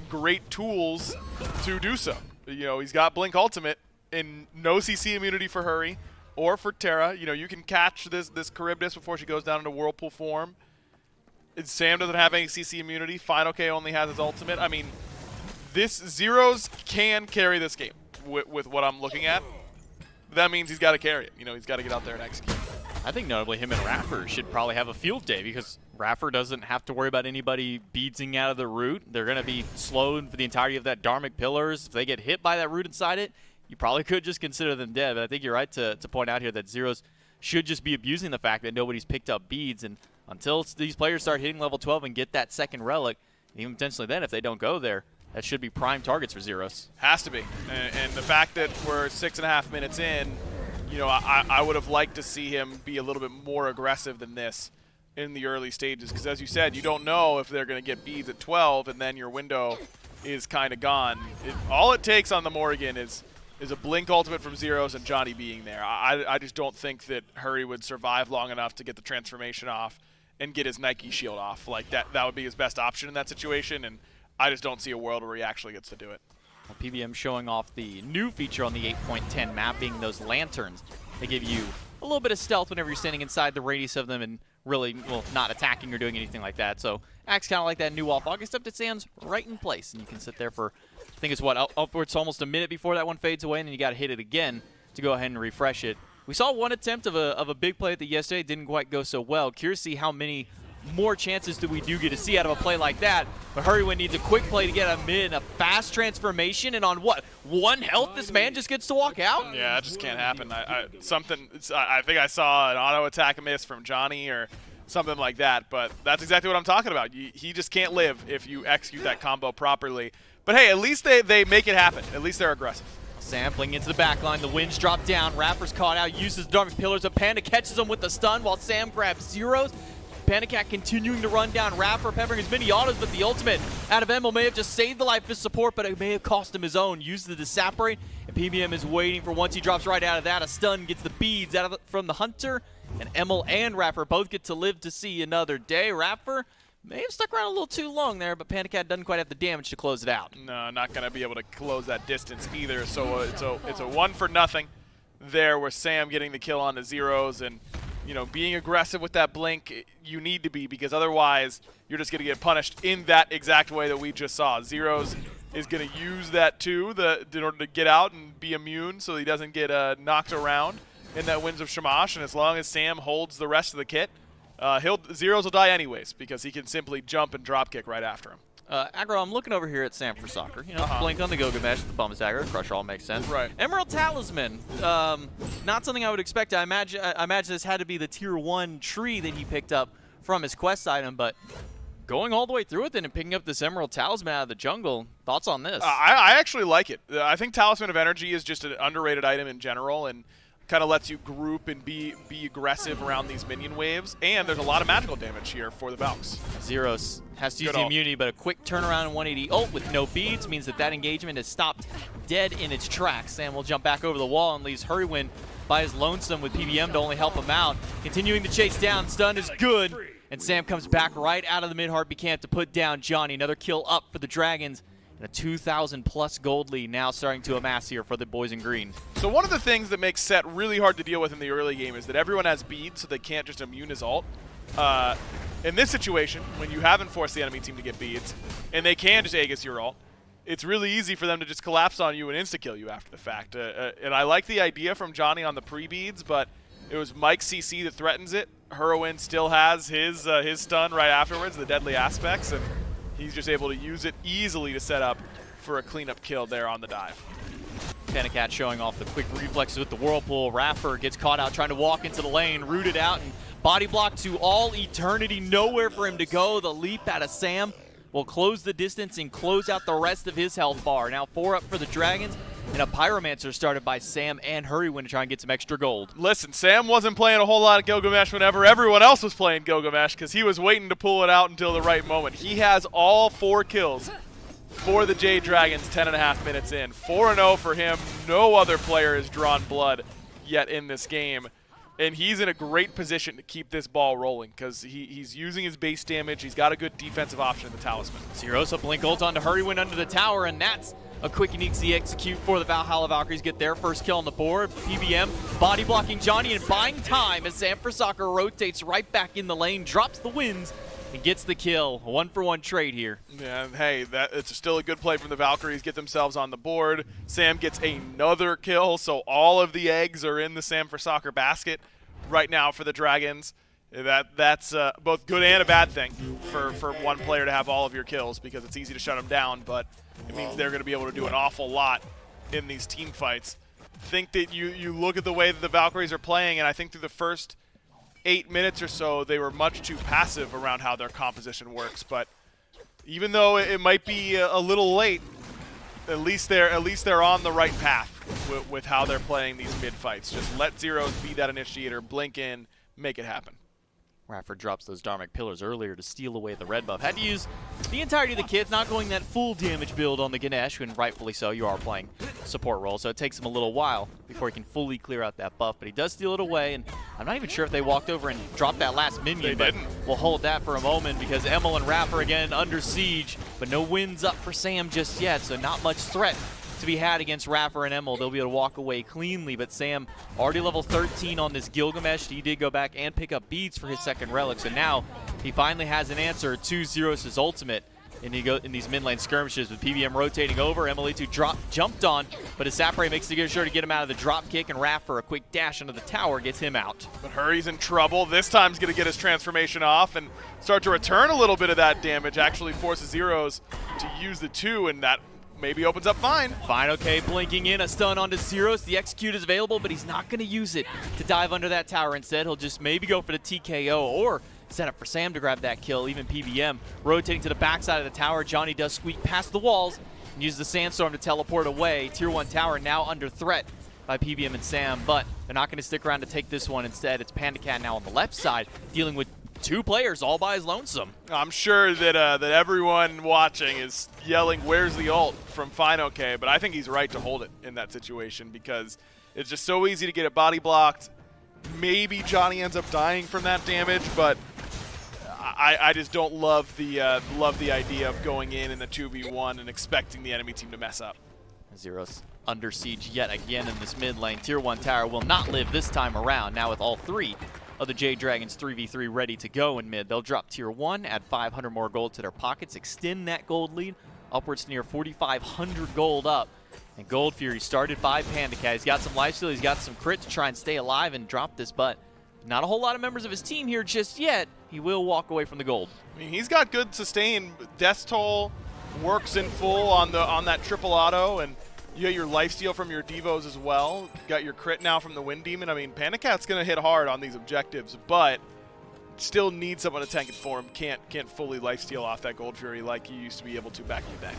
great tools to do so. You know, he's got Blink Ultimate and no CC immunity for Hurry or for Terra. You know, you can catch this Charybdis before she goes down into Whirlpool form. And Sam doesn't have any CC immunity. Final K only has his ultimate. I mean, this Zeros can carry this game with what I'm looking at. That means he's got to carry it. You know, he's got to get out there and execute. I think notably him and Raffer should probably have a field day because Raffer doesn't have to worry about anybody beadsing out of the root. They're going to be slowed for the entirety of that Dharmic Pillars. If they get hit by that root inside it, you probably could just consider them dead. But I think you're right to point out here that Zeros should just be abusing the fact that nobody's picked up beads. And until these players start hitting level 12 and get that second relic, even potentially then if they don't go there, that should be prime targets for Zeros. Has to be. And the fact that we're 6.5 minutes in, you know, I would have liked to see him be a little bit more aggressive than this in the early stages. Because as you said, you don't know if they're going to get beads at 12 and then your window is kind of gone. All it takes on the Morrigan is a blink ultimate from Zeros and Johnny being there. I just don't think that Hurry would survive long enough to get the transformation off and get his Nike shield off. Like that would be his best option in that situation, and I just don't see a world where he actually gets to do it. Well, PBM showing off the new feature on the 8.10 map, being those lanterns. They give you a little bit of stealth whenever you're standing inside the radius of them and really, well, not attacking or doing anything like that. So acts kind of like that new wall fog, except it stands right in place, and you can sit there for, I think it's what, upwards almost a minute before that one fades away, and then you got to hit it again to go ahead and refresh it. We saw one attempt of a big play at the yesterday. It didn't quite go so well. Curious to see how many more chances do we get to see out of a play like that. But Hurrywin needs a quick play to get a mid, a fast transformation, and on what, 1 health this man just gets to walk out? Yeah, that just can't happen. I think I saw an auto attack miss from Johnny or something like that, but that's exactly what I'm talking about. He just can't live if you execute that combo properly. But hey, at least they make it happen. At least they're aggressive. Sampling into the back line, the winds drop down, Rapper's caught out, uses Dark Pillars, a Panda catches him with the stun while Sam grabs Zeros. Panda Cat continuing to run down Rapper, peppering as many autos, but the ultimate out of Emil may have just saved the life of his support, but it may have cost him his own. Uses the Disapparate, and PBM is waiting for once he drops right out of that. A stun gets the beads out of from the Hunter, and Emil and Rapper both get to live to see another day. Rapper may have stuck around a little too long there, but Panda Cat doesn't quite have the damage to close it out. No, not going to be able to close that distance either, so it's a 1-for-0 there with Sam getting the kill on the Zeros, and you know, being aggressive with that blink, you need to be, because otherwise you're just going to get punished in that exact way that we just saw. Zeros is going to use that too in order to get out and be immune so he doesn't get knocked around in that Winds of Shamash, and as long as Sam holds the rest of the kit, Zeros will die anyways because he can simply jump and dropkick right after him. Aggro, I'm looking over here at Sam for Soccer. You know, blink on the Gilgamesh, the bum attacker, crush all makes sense. Right. Emerald Talisman, not something I would expect. I imagine this had to be the tier 1 tree that he picked up from his quest item, but going all the way through it then and picking up this Emerald Talisman out of the jungle, thoughts on this? I actually like it. I think Talisman of Energy is just an underrated item in general, and kind of lets you group and be aggressive around these minion waves, and there's a lot of magical damage here for the Valks. Zeros has to use the immunity, but a quick turnaround and 180 ult with no beads means that engagement is stopped dead in its tracks. Sam will jump back over the wall and leaves Hurrywin by his lonesome with PBM to only help him out. Continuing to chase down, stun is good, and Sam comes back right out of the mid-heartbeat camp to put down Johnny. Another kill up for the Dragons. And a 2,000+ gold lead now starting to amass here for the boys in green. So one of the things that makes Set really hard to deal with in the early game is that everyone has beads, so they can't just immune his ult. In this situation, when you haven't forced the enemy team to get beads, and they can just Aegis your ult, it's really easy for them to just collapse on you and insta-kill you after the fact. And I like the idea from Johnny on the pre-beads, but it was Mike CC that threatens it. Hurrywin still has his stun right afterwards, the deadly aspects, and he's just able to use it easily to set up for a cleanup kill there on the dive. Panda Cat showing off the quick reflexes with the Whirlpool. Rapper gets caught out trying to walk into the lane, rooted out, and body block to all eternity. Nowhere for him to go. The leap out of Sam will close the distance and close out the rest of his health bar. Now 4 up for the Dragons, and a Pyromancer started by Sam and Hurrywin to try and get some extra gold. Listen, Sam wasn't playing a whole lot of Gilgamesh whenever everyone else was playing Gilgamesh because he was waiting to pull it out until the right moment. He has all 4 kills for the Jade Dragons 10.5 minutes in. 4-0 for him. No other player has drawn blood yet in this game. And he's in a great position to keep this ball rolling because he's using his base damage. He's got a good defensive option in the Talisman. Zeros up blink ult onto Hurrywin under the tower, and that's a quick and easy execute for the Valhalla Valkyries. Get their first kill on the board. PBM body blocking Johnny and buying time as Sam for Soccer rotates right back in the lane, drops the wins, and gets the kill. A 1-for-1 trade here. Yeah, and hey, it's still a good play from the Valkyries. Get themselves on the board. Sam gets another kill, so all of the eggs are in the Sam for Soccer basket right now for the Dragons. That's both good and a bad thing for one player to have all of your kills because it's easy to shut them down, but it means they're going to be able to do an awful lot in these team fights. think that you look at the way that the Valkyries are playing, and I think through the first 8 minutes or so, they were much too passive around how their composition works. But even though it might be a little late, at least they're on the right path with how they're playing these mid fights. Just let Zeros be that initiator, blink in, make it happen. Raffer drops those Dharmic Pillars earlier to steal away the red buff. Had to use the entirety of the kit, not going that full damage build on the Ganesh, and rightfully so, you are playing support role, so it takes him a little while before he can fully clear out that buff, but he does steal it away, and I'm not even sure if they walked over and dropped that last minion, but we'll hold that for a moment because Emil and Raffer again under siege, but no wins up for Sam just yet, so not much threat to be had against Raffer and Emil. They'll be able to walk away cleanly, but Sam already level 13 on this Gilgamesh. He did go back and pick up beads for his second relic, so now he finally has an answer to Zeros' ultimate. And he goes in these mid lane skirmishes with PBM rotating over. Emily2 jumped on, but his Sapray makes sure to get him out of the drop kick, and Raffer, a quick dash under the tower, gets him out. But Hurry's in trouble. This time he's going to get his transformation off and start to return a little bit of that damage. Actually forces Zeros to use the 2, and that maybe opens up fine. FineOK blinking in, a stun onto Zeros. The execute is available, but he's not going to use it to dive under that tower. Instead, he'll just maybe go for the TKO or set up for Sam to grab that kill. Even PBM rotating to the backside of the tower. Johnny does squeak past the walls and uses the Sandstorm to teleport away. Tier 1 tower now under threat by PBM and Sam, but they're not going to stick around to take this one. Instead, it's PandaCat now on the left side, dealing with 2 players all by his lonesome. I'm sure that that everyone watching is yelling, "Where's the ult?" from FineOK, but I think he's right to hold it in that situation because it's just so easy to get it body blocked. Maybe Johnny ends up dying from that damage, but I just don't love the idea of going in the 2v1 and expecting the enemy team to mess up. Zeros under siege yet again in this mid lane. Tier 1 tower will not live this time around. Now with all 3 of the Jade Dragons 3v3 ready to go in mid, they'll drop Tier 1, add 500 more gold to their pockets, extend that gold lead upwards to near 4,500 gold up. And Gold Fury started by PandaCat. He's got some lifesteal, he's got some crit to try and stay alive and drop this, but not a whole lot of members of his team here just yet. He will walk away from the gold. I mean, he's got good sustain. Death Toll works in full on that triple auto, and you got your lifesteal from your Devos as well. You got your crit now from the Wind Demon. I mean, PandaCat's going to hit hard on these objectives, but still needs someone to tank it for him. Can't fully lifesteal off that Gold Fury like you used to be able to back in the day.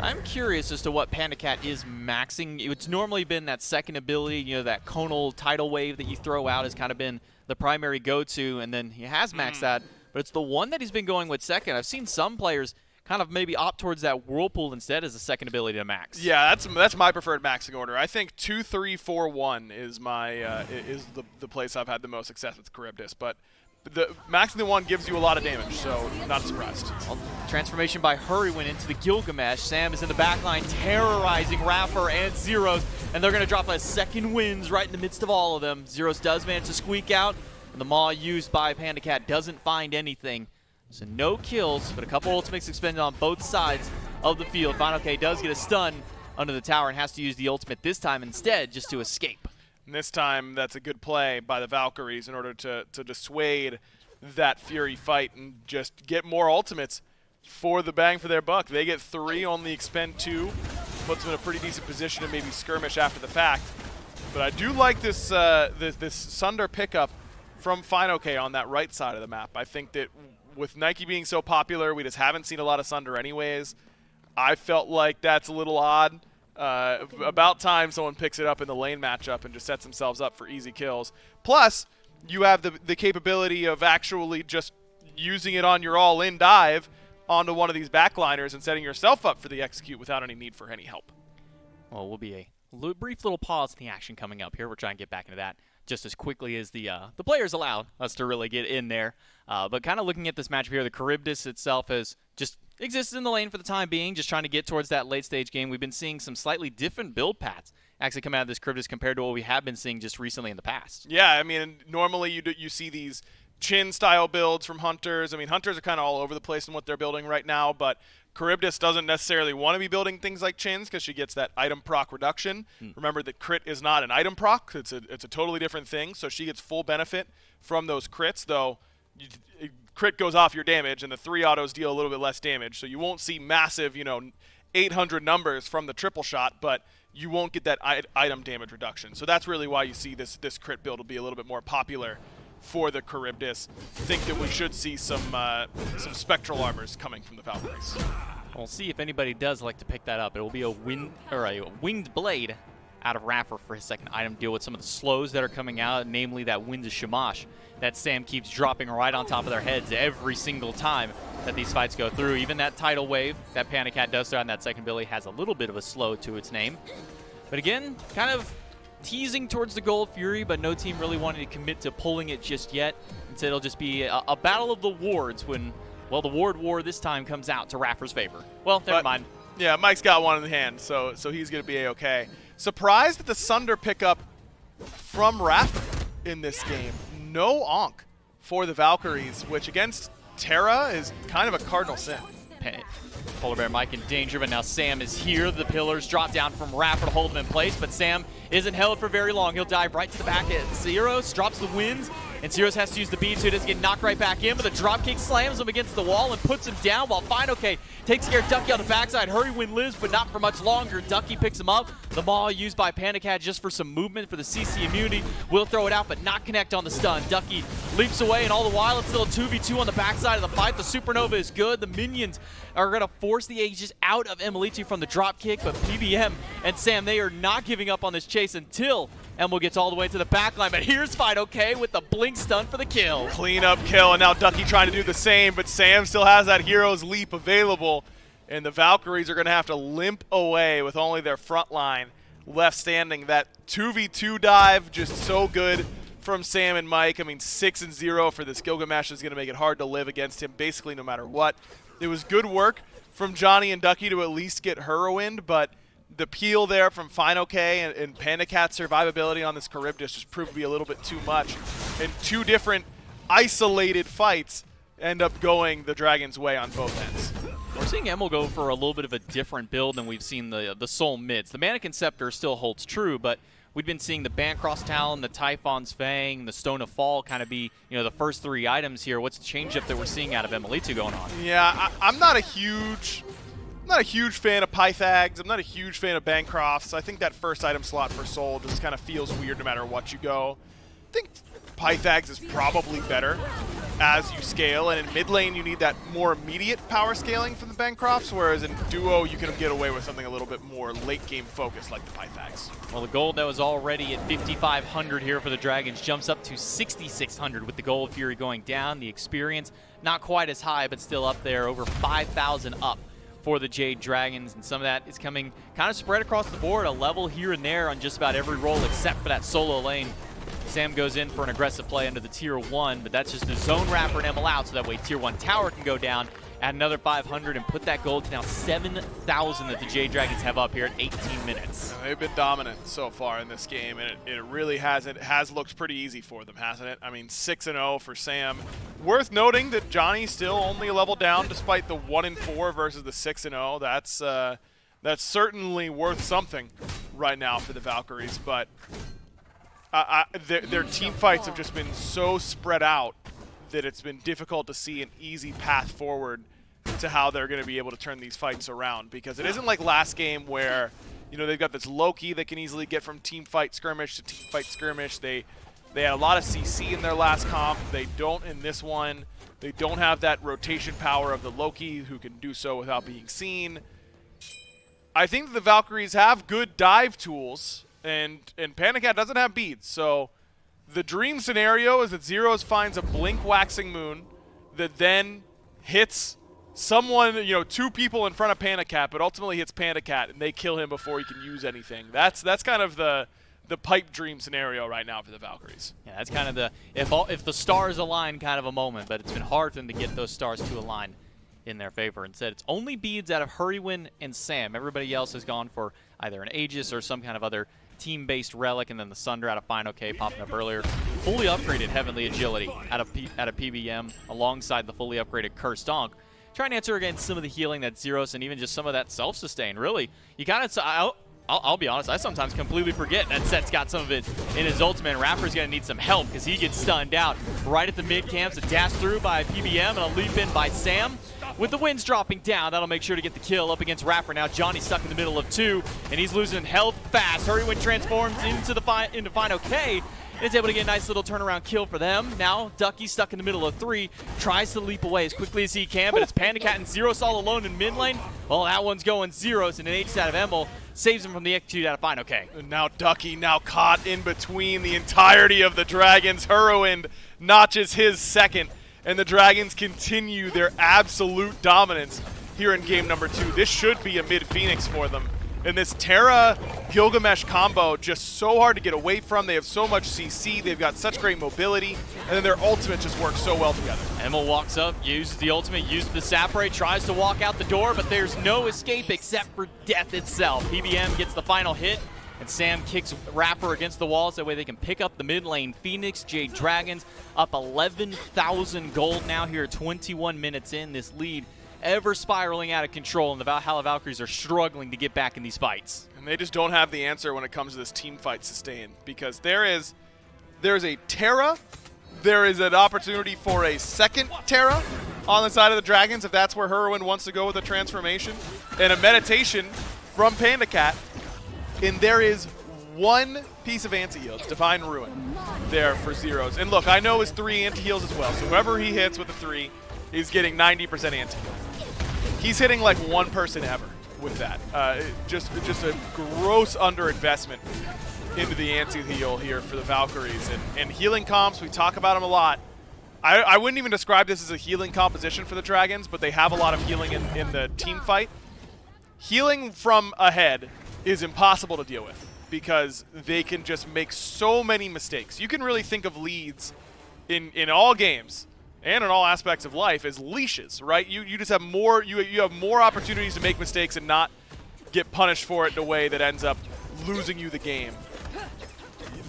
I'm curious as to what PandaCat is maxing. It's normally been that second ability, you know, that conal tidal wave that you throw out has kind of been the primary go-to, and then he has maxed that, but it's the one that he's been going with second. I've seen some players kind of maybe opt towards that Whirlpool instead as a second ability to max. Yeah, that's my preferred maxing order. I think 2, 3, 4, 1 is my is the place I've had the most success with Charybdis, but the maxing the 1 gives you a lot of damage, so not surprised. Well, transformation by Hurry went into the Gilgamesh. Sam is in the backline terrorizing Raffer and Zeros, and they're going to drop a second wins right in the midst of all of them. Zeros does manage to squeak out, and the maw used by PandaCat doesn't find anything. So no kills, but a couple ultimates expended on both sides of the field. FineOK does get a stun under the tower and has to use the ultimate this time instead just to escape. And this time, that's a good play by the Valkyries in order to dissuade that Fury fight and just get more ultimates for the bang for their buck. They get 3, only expend 2. Puts them in a pretty decent position to maybe skirmish after the fact. But I do like this this Sunder pickup from FineOK on that right side of the map. I think that with Nike being so popular, we just haven't seen a lot of Sunder anyways. I felt like that's a little odd. About time someone picks it up in the lane matchup and just sets themselves up for easy kills. Plus, you have the capability of actually just using it on your all-in dive onto one of these backliners and setting yourself up for the execute without any need for any help. Well, we'll be a brief little pause in the action coming up here. We're trying to get back into that just as quickly as the players allow us to really get in there. But kind of looking at this matchup here, the Charybdis itself has just existed in the lane for the time being, just trying to get towards that late-stage game. We've been seeing some slightly different build paths actually come out of this Charybdis compared to what we have been seeing just recently in the past. Yeah, I mean, normally you see these Chin-style builds from Hunters. I mean, Hunters are kind of all over the place in what they're building right now, but Charybdis doesn't necessarily want to be building things like Chins because she gets that item proc reduction. Remember that crit is not an item proc. It's a totally different thing, so she gets full benefit from those crits, though crit goes off your damage, and the 3 autos deal a little bit less damage, so you won't see massive, 800 numbers from the triple shot, but you won't get that item damage reduction. So that's really why you see this crit build will be a little bit more popular for the Charybdis. I think that we should see some spectral armors coming from the Valkyries. We'll see if anybody does like to pick that up. It will be a winged blade out of Raffer for his second item. Deal with some of the slows that are coming out, namely that Winds of Shamash that Sam keeps dropping right on top of their heads every single time that these fights go through. Even that tidal wave that Panic Hat does throw on that second ability has a little bit of a slow to its name. But again, kind of teasing towards the Gold Fury, but no team really wanting to commit to pulling it just yet. Instead, it'll just be a battle of the wards when, well, the Ward War this time comes out to Raffer's favor. Well, never mind. Yeah, Mike's got one in the hand, so he's going to be A-okay. Surprised at the Sunder pickup from Raffer in this game. No Onk for the Valkyries, which against Terra is kind of a cardinal sin. Polar Bear Mike in danger, but now Sam is here. The pillars drop down from Raffer to hold him in place, but Sam isn't held for very long. He'll dive right to the back at Zeros, drops the winds, and Zeros has to use the bead so he doesn't get knocked right back in, but the drop kick slams him against the wall and puts him down while Fine-OK takes care of Ducky on the backside. Hurrywin lives, but not for much longer. Ducky picks him up. The maul used by Panic Hat just for some movement for the CC immunity. Will throw it out, but not connect on the stun. Ducky leaps away, and all the while it's still a 2v2 on the backside of the fight. The Supernova is good. The minions are going to force the Aegis out of Emilitu from the drop kick, but PBM and Sam, they are not giving up on this chase until Emil gets all the way to the back line. But here's Fine-OK with the blink stun for the kill. Clean up kill, and now Ducky trying to do the same, but Sam still has that hero's leap available, and the Valkyries are going to have to limp away with only their front line left standing. That 2v2 dive, just so good from Sam and Mike. I mean, 6-0 for this Gilgamesh is going to make it hard to live against him basically no matter what. It was good work from Johnny and Ducky to at least get Hurrowwind, but the peel there from Fine-OK and Panic Hat's survivability on this Charybdis just proved to be a little bit too much. And two different isolated fights end up going the Dragon's way on both ends. We're seeing Emil go for a little bit of a different build than we've seen the Soul mids. The Mannequin Scepter still holds true, but we've been seeing the Bancross Talon, the Typhon's Fang, the Stone of Fall kind of be, the first three items here. What's the change-up that we're seeing out of Emilitu going on? Yeah, I'm not a huge fan of Pythags. I'm not a huge fan of Bancrofts. I think that first item slot for Soul just kind of feels weird no matter what you go. I think Pythags is probably better as you scale, and in mid lane you need that more immediate power scaling from the Bancrofts, whereas in duo you can get away with something a little bit more late game focused like the Pythags. Well, the gold that was already at 5,500 here for the Dragons jumps up to 6,600 with the Gold Fury going down. The experience not quite as high, but still up there, over 5,000 up for the Jade Dragons, and some of that is coming kind of spread across the board, a level here and there on just about every role except for that solo lane. Sam goes in for an aggressive play under the tier 1, but that's just a zone wrapper and Emil out, so that way tier 1 tower can go down, add another 500, and put that gold to now 7,000 that the Jade Dragons have up here at 18 minutes. They've been dominant so far in this game, and it really has looked pretty easy for them, hasn't it? I mean, 6-0 for Sam. Worth noting that Johnny's still only a level down despite the 1-4 versus the 6-0. That's certainly worth something right now for the Valkyries, but their team fights have just been so spread out that it's been difficult to see an easy path forward to how they're going to be able to turn these fights around, because it isn't like last game where they've got this Loki that can easily get from team fight skirmish to team fight skirmish. They had a lot of CC in their last comp. They don't in this one. They don't have that rotation power of the Loki who can do so without being seen. I think that the Valkyries have good dive tools, and Panic Hat doesn't have beads, so the dream scenario is that Zeros finds a blink waxing moon that then hits someone, two people in front of Panic Hat, but ultimately hits Panic Hat, and they kill him before he can use anything. That's kind of the pipe dream scenario right now for the Valkyries. Yeah, that's kind of the if the stars align kind of a moment, but it's been hard for them to get those stars to align in their favor. Instead, it's only beads out of Hurrywin and Sam. Everybody else has gone for either an Aegis or some kind of other team-based relic, and then the Sunder out of Fine-OK popping up earlier. Fully upgraded Heavenly Agility out of PBM alongside the fully upgraded Cursed Donk. Trying to answer against some of the healing that Zeros and even just some of that self-sustain. Really, you kind of, I'll be honest, I sometimes completely forget that Set's got some of it in his ultimate. Raffer's going to need some help because he gets stunned out right at the mid-camps. A dash through by PBM and a leap in by Sam with the winds dropping down, that'll make sure to get the kill up against Rapper. Now Johnny's stuck in the middle of 2, and he's losing health fast. Hurrywin transforms into Final K, and is able to get a nice little turnaround kill for them. Now Ducky's stuck in the middle of 3, tries to leap away as quickly as he can, but it's Panda Cat and Zeros all alone in mid lane. Well, that one's going Zeros, and an H out of Emil saves him from the execute out of Final K. And now Ducky now caught in between the entirety of the Dragons. Hurrywin notches his second, and the Dragons continue their absolute dominance here in game number 2. This should be a mid-Phoenix for them. And this Terra-Gilgamesh combo just so hard to get away from. They have so much CC, they've got such great mobility, and then their ultimate just works so well together. Emil walks up, uses the ultimate, uses the Sapray, tries to walk out the door, but there's no escape except for death itself. PBM gets the final hit, and Sam kicks Rapper against the walls. That way they can pick up the mid lane. Phoenix, Jade Dragons up 11,000 gold now here, 21 minutes in. This lead ever spiraling out of control, and the Valhalla Valkyries are struggling to get back in these fights. And they just don't have the answer when it comes to this team fight sustain, because there's a Terra, there is an opportunity for a second Terra on the side of the Dragons if that's where Hurrywin wants to go with a transformation, and a meditation from Panda Cat, and there is one piece of anti-heals, Divine Ruin, there for Zeros. And look, I know his 3 anti-heals as well, so whoever he hits with the 3 is getting 90% anti-heal. He's hitting like one person ever with that. Just a gross underinvestment into the anti-heal here for the Valkyries. And healing comps, we talk about them a lot. I wouldn't even describe this as a healing composition for the Dragons, but they have a lot of healing in the team fight. Healing from ahead is impossible to deal with because they can just make so many mistakes. You can really think of leads in all games and in all aspects of life as leashes, right? You just have more you have more opportunities to make mistakes and not get punished for it in a way that ends up losing you the game.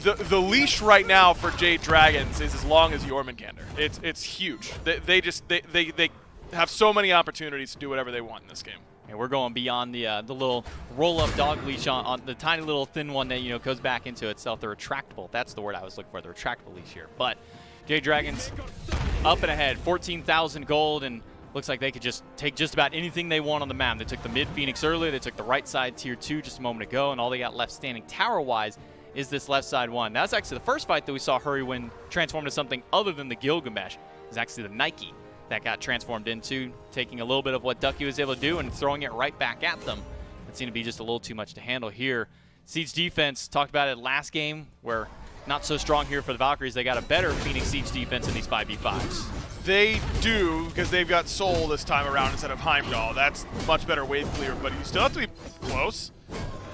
The leash right now for Jade Dragons is as long as Jormungandr. It's huge. They have so many opportunities to do whatever they want in this game. And we're going beyond the little roll-up dog leash on the tiny little thin one that goes back into itself. The retractable. That's the word I was looking for. The retractable leash here. But Jade Dragons up and ahead, 14,000 gold, and looks like they could just take just about anything they want on the map. They took the mid-Phoenix earlier. They took the right side tier 2 just a moment ago, and all they got left standing tower-wise is this left side one. That's actually the first fight that we saw Hurrywin transform to something other than the Gilgamesh. Is actually the Nike that got transformed into, taking a little bit of what Ducky was able to do and throwing it right back at them. It seemed to be just a little too much to handle here. Siege defense, talked about it last game, where not so strong here for the Valkyries. They got a better Phoenix Siege defense in these 5v5s. They do, because they've got Soul this time around instead of Heimdall. That's much better wave clear, but you still have to be close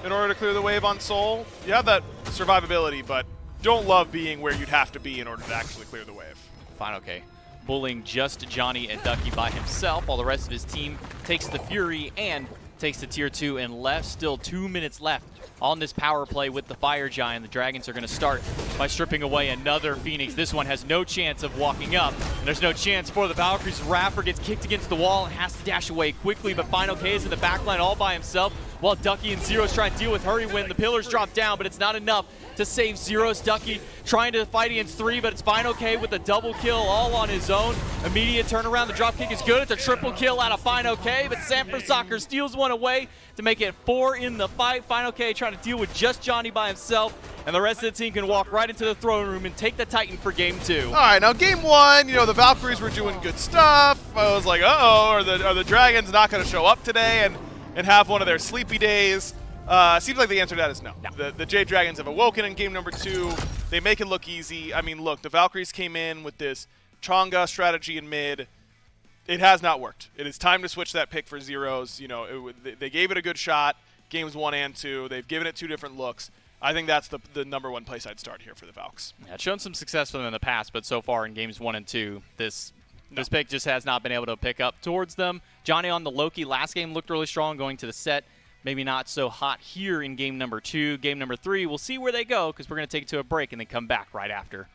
in order to clear the wave on Soul. You have that survivability, but don't love being where you'd have to be in order to actually clear the wave. Fine, okay. Bullying just Johnny and Ducky by himself, while the rest of his team takes the Fury and takes the tier 2 and left. Still 2 minutes left on this power play with the Fire Giant. The Dragons are going to start by stripping away another Phoenix. This one has no chance of walking up, and there's no chance for the Valkyries. Rapper gets kicked against the wall and has to dash away quickly, but Final K is in the backline all by himself, while Ducky and Zeros try to deal with Hurrywin. The pillars drop down, but it's not enough to save Zeros. Ducky trying to fight against 3, but it's Final K with a double kill all on his own. Immediate turnaround. The drop kick is good. It's a triple kill out of Final K, but Sanford Soccer steals one away to make it 4 in the fight. Final K trying to deal with just Johnny by himself, and the rest of the team can walk right into the throne room and take the Titan for game 2. All right, now game 1, the Valkyries were doing good stuff. I was like, uh-oh, are the Dragons not going to show up today and have one of their sleepy days? Seems like the answer to that is no. The Jade Dragons have awoken in game number 2. They make it look easy. I mean, look, the Valkyries came in with this Chang'e strategy in mid. It has not worked. It is time to switch that pick for Zeros. They gave it a good shot, games 1 and 2. They've given it 2 different looks. I think that's the number 1 place I'd start here for the Valks. Yeah, it's shown some success for them in the past, but so far in games 1 and 2, this pick just has not been able to pick up towards them. Johnny on the Loki last game looked really strong going to the set. Maybe not so hot here in game number 2. Game number 3, we'll see where they go, because we're going to take it to a break and then come back right after.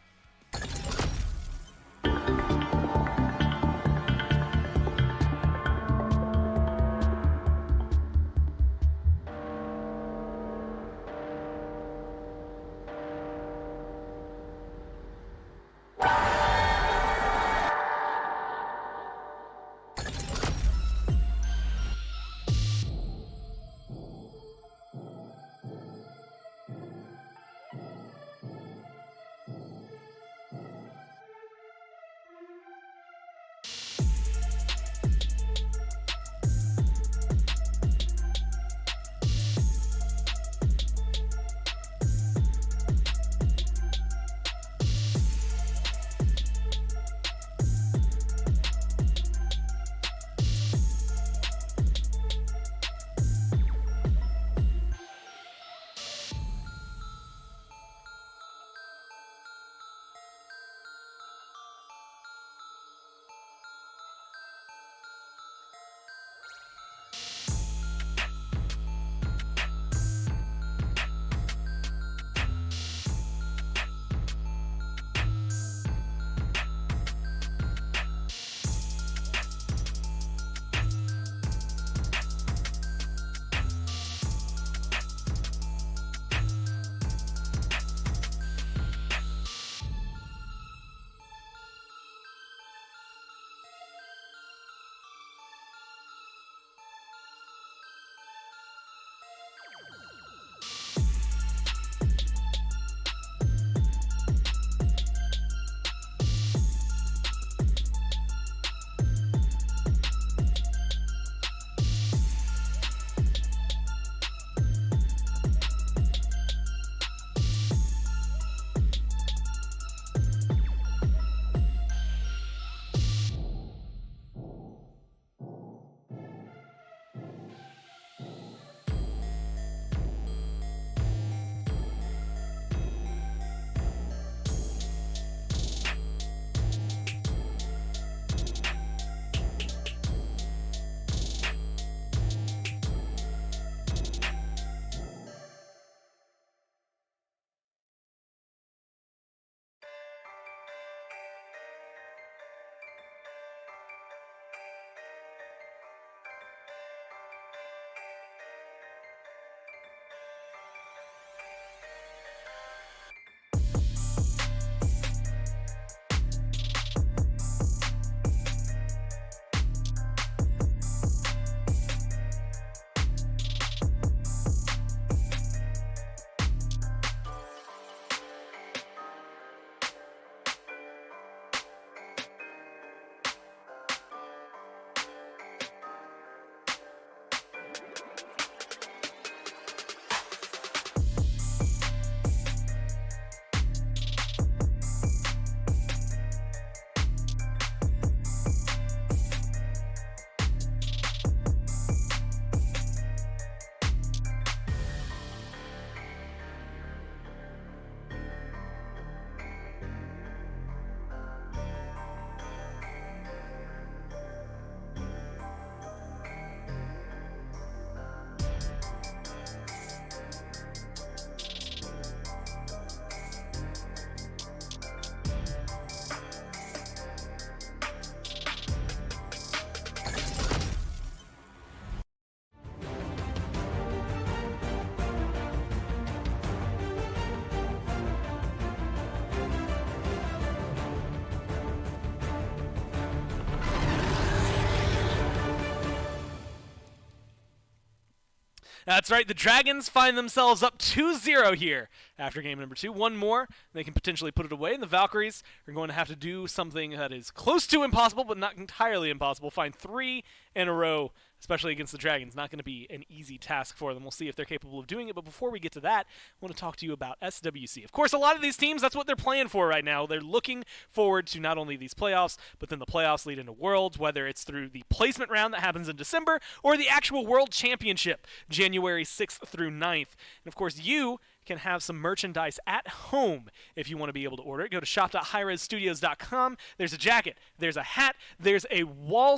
That's right, the Dragons find themselves up 2-0 here after game number 2. One more, they can potentially put it away, and the Valkyries are going to have to do something that is close to impossible, but not entirely impossible. Find 3 in a row, especially against the Dragons. Not going to be an easy task for them. We'll see if they're capable of doing it, but before we get to that, I want to talk to you about SWC. Of course, a lot of these teams, that's what they're playing for right now. They're looking forward to not only these playoffs, but then the playoffs lead into Worlds, whether it's through the placement round that happens in December, or the actual World Championship, January 6th through 9th. And of course, you can have some merchandise at home if you want to be able to order it. Go to shop.hi-rezstudios.com. There's a jacket, there's a hat, there's a wall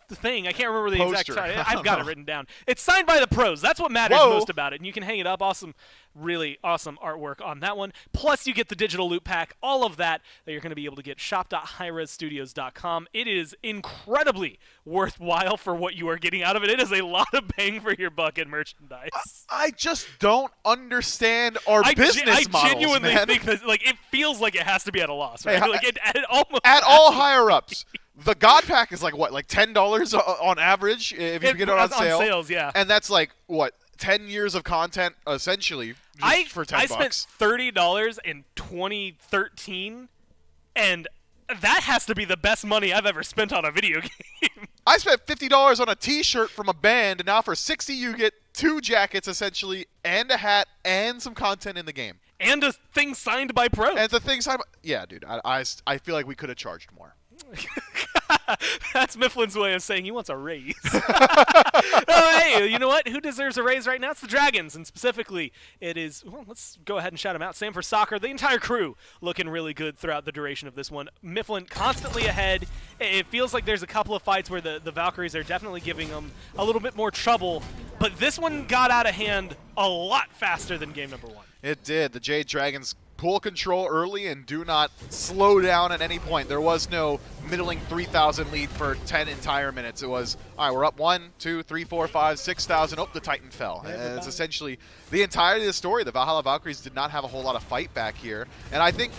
thing. I can't remember the exact title. I've got it written down. It's signed by the pros. That's what matters most about it. And you can hang it up. Awesome, really awesome artwork on that one. Plus, you get the digital loot pack. All of that you're going to be able to get. Shop.hi-rezstudios.com. It is incredibly worthwhile for what you are getting out of it. It is a lot of bang for your buck in merchandise. I just don't understand our business models, I genuinely man. think that it feels like it has to be at a loss. Right? Hey, it almost at all higher-ups. The God Pack is like, what, like $10 on average if you get it on sale? On sales, yeah. And that's like, what, 10 years of content, essentially, just for $10. I spent $30 in 2013, and that has to be the best money I've ever spent on a video game. I spent $50 on a T-shirt from a band, and now for $60 you get 2 jackets, essentially, and a hat, and some content in the game. And a thing signed by pros. And the thing signed by... Yeah, dude, I feel like we could have charged more. That's Mifflin's way of saying he wants a raise. Oh, hey, you know what? Who deserves a raise right now? It's the Dragons, and specifically, it is, well, let's go ahead and shout them out. Sam for Soccer, the entire crew looking really good throughout the duration of this one. Mifflin constantly ahead. It feels like there's a couple of fights where the Valkyries are definitely giving them a little bit more trouble, but this one got out of hand a lot faster than game number 1. It did. The Jade Dragons pull control early and do not slow down at any point. There was no middling 3,000 lead for 10 entire minutes. It was, all right, we're up 1, 2, 3, 4, 5, 6,000. Oh, the Titan fell. And it's essentially the entirety of the story. The Valhalla Valkyries did not have a whole lot of fight back here. And I think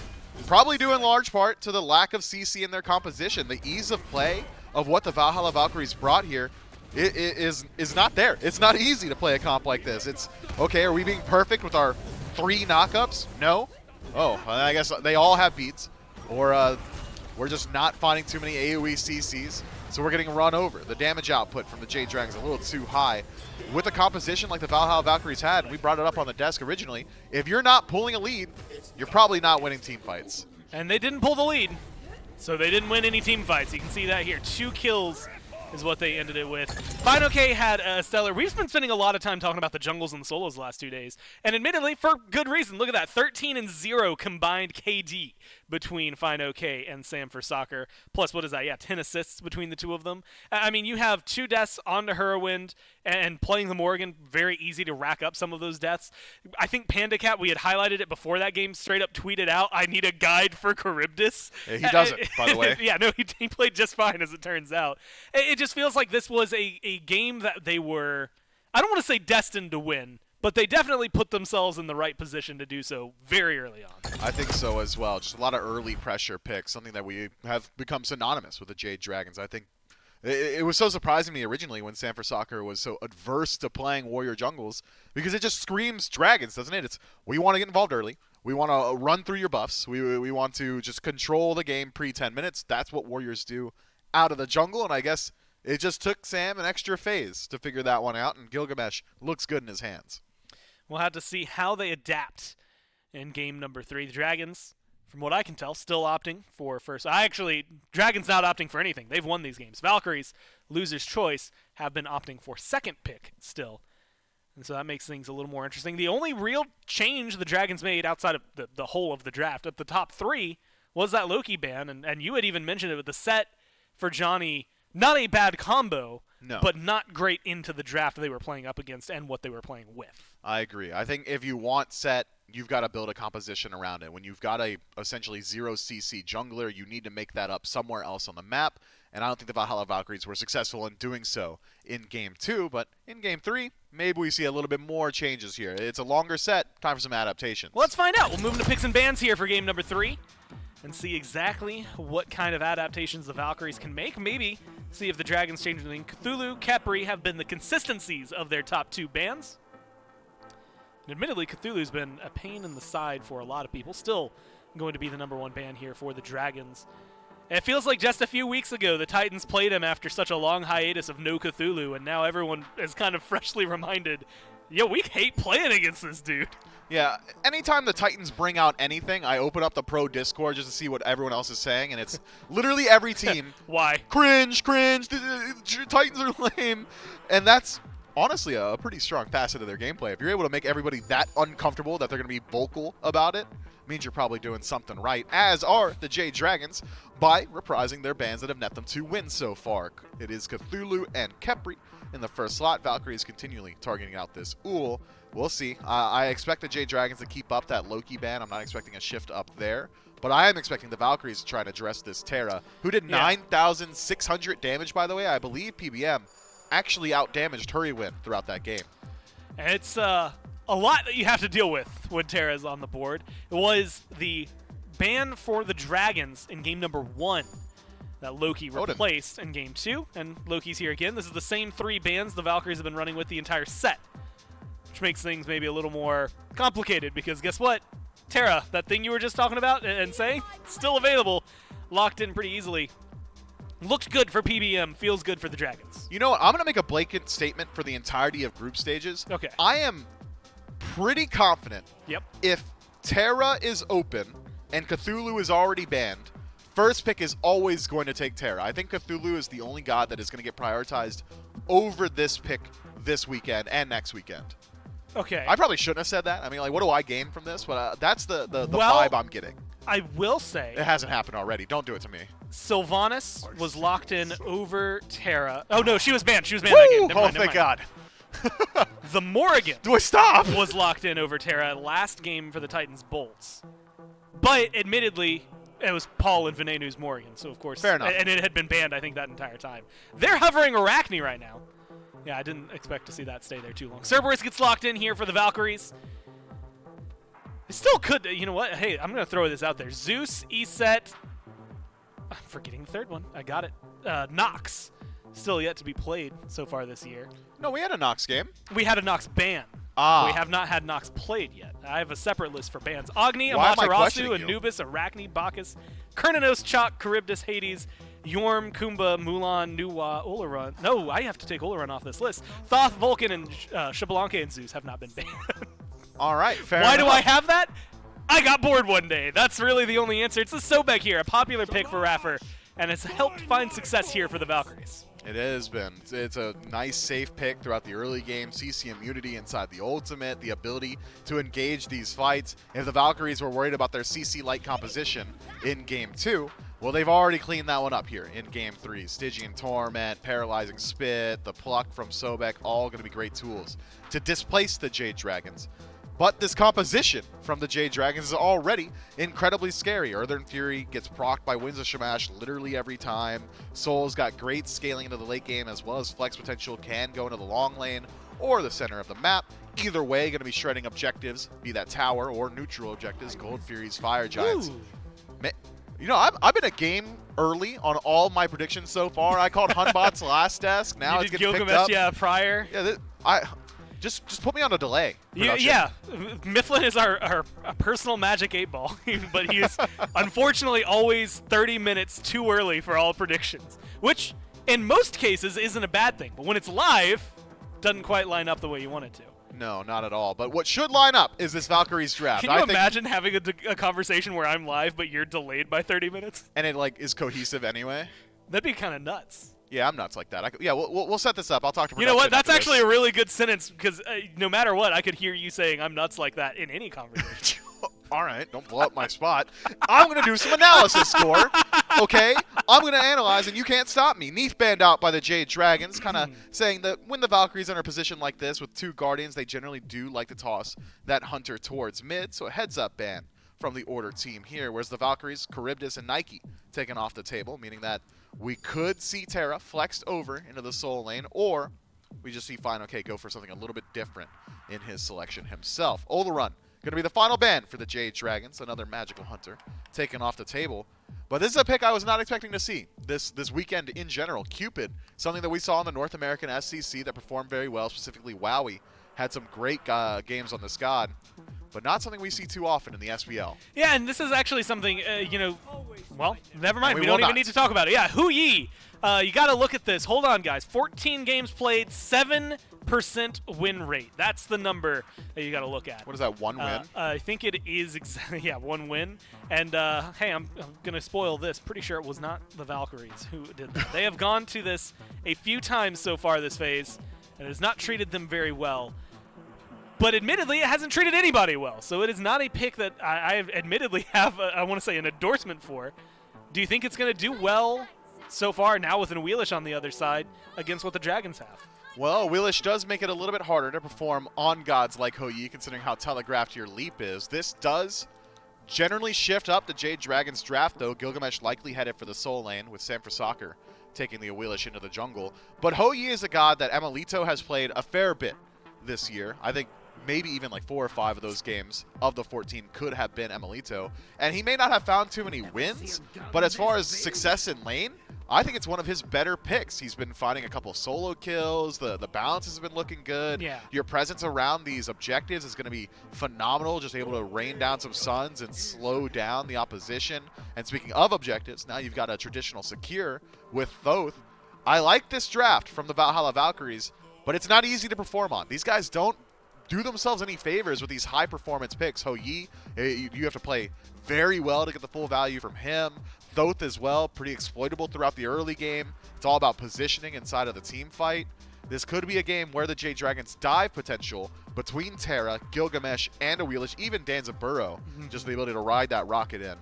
probably due in large part to the lack of CC in their composition. The ease of play of what the Valhalla Valkyries brought here is not there. It's not easy to play a comp like this. It's, okay, are we being perfect with our 3 knockups? No. Oh, I guess they all have beats, or we're just not finding too many AoE CCs, so we're getting run over. The damage output from the Jade Dragons is a little too high. With a composition like the Valhalla Valkyries had, and we brought it up on the desk originally, if you're not pulling a lead, you're probably not winning team fights. And they didn't pull the lead, so they didn't win any team fights. You can see that here. 2 kills is what they ended it with. FineOK had a stellar. We've been spending a lot of time talking about the jungles and the solos the last 2 days, and admittedly, for good reason. Look at that, 13-0 combined KD between FineOK and Sam for Soccer. Plus, what is that? Yeah, 10 assists between the two of them. I mean, you have 2 deaths onto Herowind, and playing the Morgan, very easy to rack up some of those deaths. I think Panda Cat, we had highlighted it before that game, straight up tweeted out, I need a guide for Charybdis. Yeah, he doesn't, by the way. Yeah, no, he played just fine, as it turns out. It just feels like this was a game that they were, I don't want to say destined to win, but they definitely put themselves in the right position to do so very early on. I think so as well. Just a lot of early pressure picks, something that we have become synonymous with the Jade Dragons. I think it was so surprising to me originally when Sam for Soccer was so adverse to playing warrior jungles, because it just screams Dragons, doesn't it? It's, we want to get involved early. We want to run through your buffs. We want to just control the game pre-10 minutes. That's what warriors do out of the jungle, and I guess it just took Sam an extra phase to figure that one out, and Gilgamesh looks good in his hands. We'll have to see how they adapt in game number 3. The Dragons, from what I can tell, still opting for first. Dragons not opting for anything. They've won these games. Valkyries, loser's choice, have been opting for second pick still. And so that makes things a little more interesting. The only real change the Dragons made outside of the whole of the draft, at the top 3, was that Loki ban. And you had even mentioned it with the set for Johnny. Not a bad combo, no, but not great into the draft they were playing up against and what they were playing with. I agree. I think if you want set, you've got to build a composition around it. When you've got a essentially 0 CC jungler, you need to make that up somewhere else on the map. And I don't think the Valhalla Valkyries were successful in doing so in Game 2. But in Game 3, maybe we see a little bit more changes here. It's a longer set. Time for some adaptations. Well, let's find out. We'll move into picks and bans here for game number 3 and see exactly what kind of adaptations the Valkyries can make. Maybe See if the Dragons Changeling Cthulhu, Khepri have been the consistencies of their top 2 bans. And admittedly, Cthulhu's been a pain in the side for a lot of people. Still going to be the #1 ban here for the Dragons. And it feels like just a few weeks ago the Titans played him after such a long hiatus of no Cthulhu, and now everyone is kind of freshly reminded, yo, we hate playing against this dude. Yeah, anytime the Titans bring out anything, I open up the pro Discord just to see what everyone else is saying, and it's literally every team. Why? Cringe, cringe, the Titans are lame. And that's honestly a pretty strong facet of their gameplay. If you're able to make everybody that uncomfortable that they're going to be vocal about it, means you're probably doing something right, as are the Jade Dragons, by reprising their bans that have net them 2 wins so far. It is Cthulhu and Khepri in the first slot. Valkyries continually targeting out this Ool. We'll see. I expect the Jade Dragons to keep up that Loki ban. I'm not expecting a shift up there. But I am expecting the Valkyries to try to address this Terra, who did 9,600 damage, by the way. I believe PBM actually out-damaged Hurrywin throughout that game. It's a lot that you have to deal with when Terra is on the board. It was the ban for the Dragons in game #1 that Loki replaced in game 2, and Loki's here again. This is the same 3 bans the Valkyries have been running with the entire set, which makes things maybe a little more complicated, because guess what? Terra, that thing you were just talking about and saying, still available, locked in pretty easily. Looked good for PBM, feels good for the Dragons. You know what? I'm going to make a blanket statement for the entirety of group stages. Okay. I am pretty confident if Terra is open and Cthulhu is already banned, first pick is always going to take Terra. I think Cthulhu is the only god that is going to get prioritized over this pick this weekend and next weekend. Okay. I probably shouldn't have said that. I mean, like, what do I gain from this? But that's the vibe I'm getting. I will say... It hasn't happened already. Don't do it to me. Sylvanas was locked in over Terra. Oh, no, she was banned. She was banned that game. Never mind, thank God. The Morrigan Do I stop? was locked in over Terra last game for the Titans Bolts. But, admittedly, it was Paul and Venenu's Morrigan, so of course... Fair enough. And it had been banned, I think, that entire time. They're hovering Arachne right now. Yeah, I didn't expect to see that stay there too long. Cerberus gets locked in here for the Valkyries. It still could... You know what? Hey, I'm going to throw this out there. Zeus, Eset... I'm forgetting the third one. I got it. Nox. Still yet to be played so far this year. No, we had a Nox game. We had a Nox ban. Ah. We have not had Nox played yet. I have a separate list for bans. Agni, Why am I Amaterasu, questioning you? Anubis, Arachne, Bacchus, Kernanos, Chak, Charybdis, Hades, Yorm, Kumba, Mulan, Nuwa, Oleron. No, I have to take Oleron off this list. Thoth, Vulcan, and Xbalanque and Zeus have not been banned. All right, fair Why enough. do I have that? I got bored one day. That's really the only answer. It's the Sobek here, a popular pick for Raffer, and it's helped find success here for the Valkyries. It has been. It's a nice, safe pick throughout the early game. CC immunity inside the ultimate, the ability to engage these fights. If the Valkyries were worried about their CC light composition in Game 2, well, they've already cleaned that one up here in Game 3. Stygian Torment, Paralyzing Spit, the Pluck from Sobek, all going to be great tools to displace the Jade Dragons. But this composition from the Jade Dragons is already incredibly scary. Earthern Fury gets procced by Winds of Shamash literally every time. Soul's got great scaling into the late game, as well as flex potential, can go into the long lane or the center of the map. Either way, going to be shredding objectives, be that tower or neutral objectives, Gold Furies, Fire Giants. You know, I've been a game early on all my predictions so far. I called Hunbot's last desk. Now You it's did getting picked up. Gilgamesh, prior. Yeah, Just put me on a delay. Yeah. Mifflin is our personal magic 8-ball, but he is unfortunately always 30 minutes too early for all predictions, which in most cases isn't a bad thing, but when it's live, doesn't quite line up the way you want it to. No, not at all. But what should line up is this Valkyries draft. Can you imagine having a conversation where I'm live, but you're delayed by 30 minutes? And it is cohesive anyway? That'd be kind of nuts. Yeah, I'm nuts like that. We'll set this up. I'll talk to production. You know what? That's after actually this. a really good sentence, because no matter what, I could hear you saying I'm nuts like that in any conversation. All right, don't blow up my spot. I'm going to do some analysis, Score. Okay? I'm going to analyze, and you can't stop me. Neath banned out by the Jade Dragons, kind of saying that when the Valkyries are in a position like this with 2 Guardians, they generally do like to toss that Hunter towards mid, so a heads-up ban from the Order team here, whereas the Valkyries, Charybdis, and Nike taken off the table, meaning that we could see Terra flexed over into the Soul lane, or we just see Fine OK go for something a little bit different in his selection himself. Oleron going to be the final ban for the Jade Dragons, another magical hunter taken off the table. But this is a pick I was not expecting to see this weekend in general. Cupid, something that we saw in the North American SCC that performed very well, specifically Wowie, had some great games on the SCOD, but not something we see too often in the SPL. Yeah, and this is actually something, well, never mind. We We will don't even not. need to talk about it. Yeah, Hu Yi. You got to look at this. Hold on, guys. 14 games played, 7% win rate. That's the number that you got to look at. What is that, one win? I think it is exactly, yeah, 1 win. And, hey, I'm going to spoil this. Pretty sure it was not the Valkyries who did that. They have gone to this a few times so far this phase, and it has not treated them very well. But admittedly, it hasn't treated anybody well. So it is not a pick that I admittedly have, I want to say, an endorsement for. Do you think it's going to do well so far, now with an Wheelish on the other side, against what the Dragons have? Well, Wheelish does make it a little bit harder to perform on gods like Hu Yi, considering how telegraphed your leap is. This does generally shift up the Jade Dragons draft, though. Gilgamesh likely headed for the Soul Lane, with Sam for Soccer taking the Wheelish into the jungle. But Hu Yi is a god that Emilito has played a fair bit this year. I think maybe even like 4 or 5 of those games of the 14 could have been Emilito. And he may not have found too many wins, but as far as success in lane, I think it's one of his better picks. He's been finding a couple solo kills. The balance has been looking good. Yeah. Your presence around these objectives is going to be phenomenal, just able to rain down some suns and slow down the opposition. And speaking of objectives, now you've got a traditional secure with Thoth. I like this draft from the Valhalla Valkyries, but it's not easy to perform on. These guys don't do themselves any favors with these high performance picks. Hu Yi, you have to play very well to get the full value from him. Thoth as well, pretty exploitable throughout the early game. It's all about positioning inside of the team fight. This could be a game where the Jade Dragons dive potential between Terra, Gilgamesh, and a Wheelish, even Danzaburo, just the ability to ride that rocket in,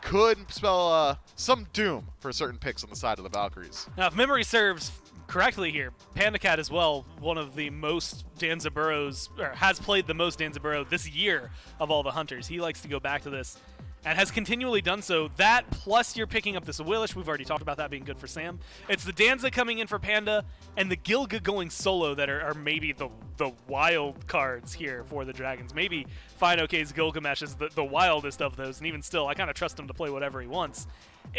could spell some doom for certain picks on the side of the Valkyries. Now, if memory serves correctly here, PandaCat as well, one of the most Danzaburos, or has played the most Danzaburo this year of all the hunters. He likes to go back to this and has continually done so. That plus you're picking up this Wheelish. We've already talked about that being good for Sam. It's the Danza coming in for Panda and the Gilga going solo that are maybe the wild cards here for the Dragons. Maybe Fine OK's Gilgamesh is the wildest of those, and even still, I kind of trust him to play whatever he wants.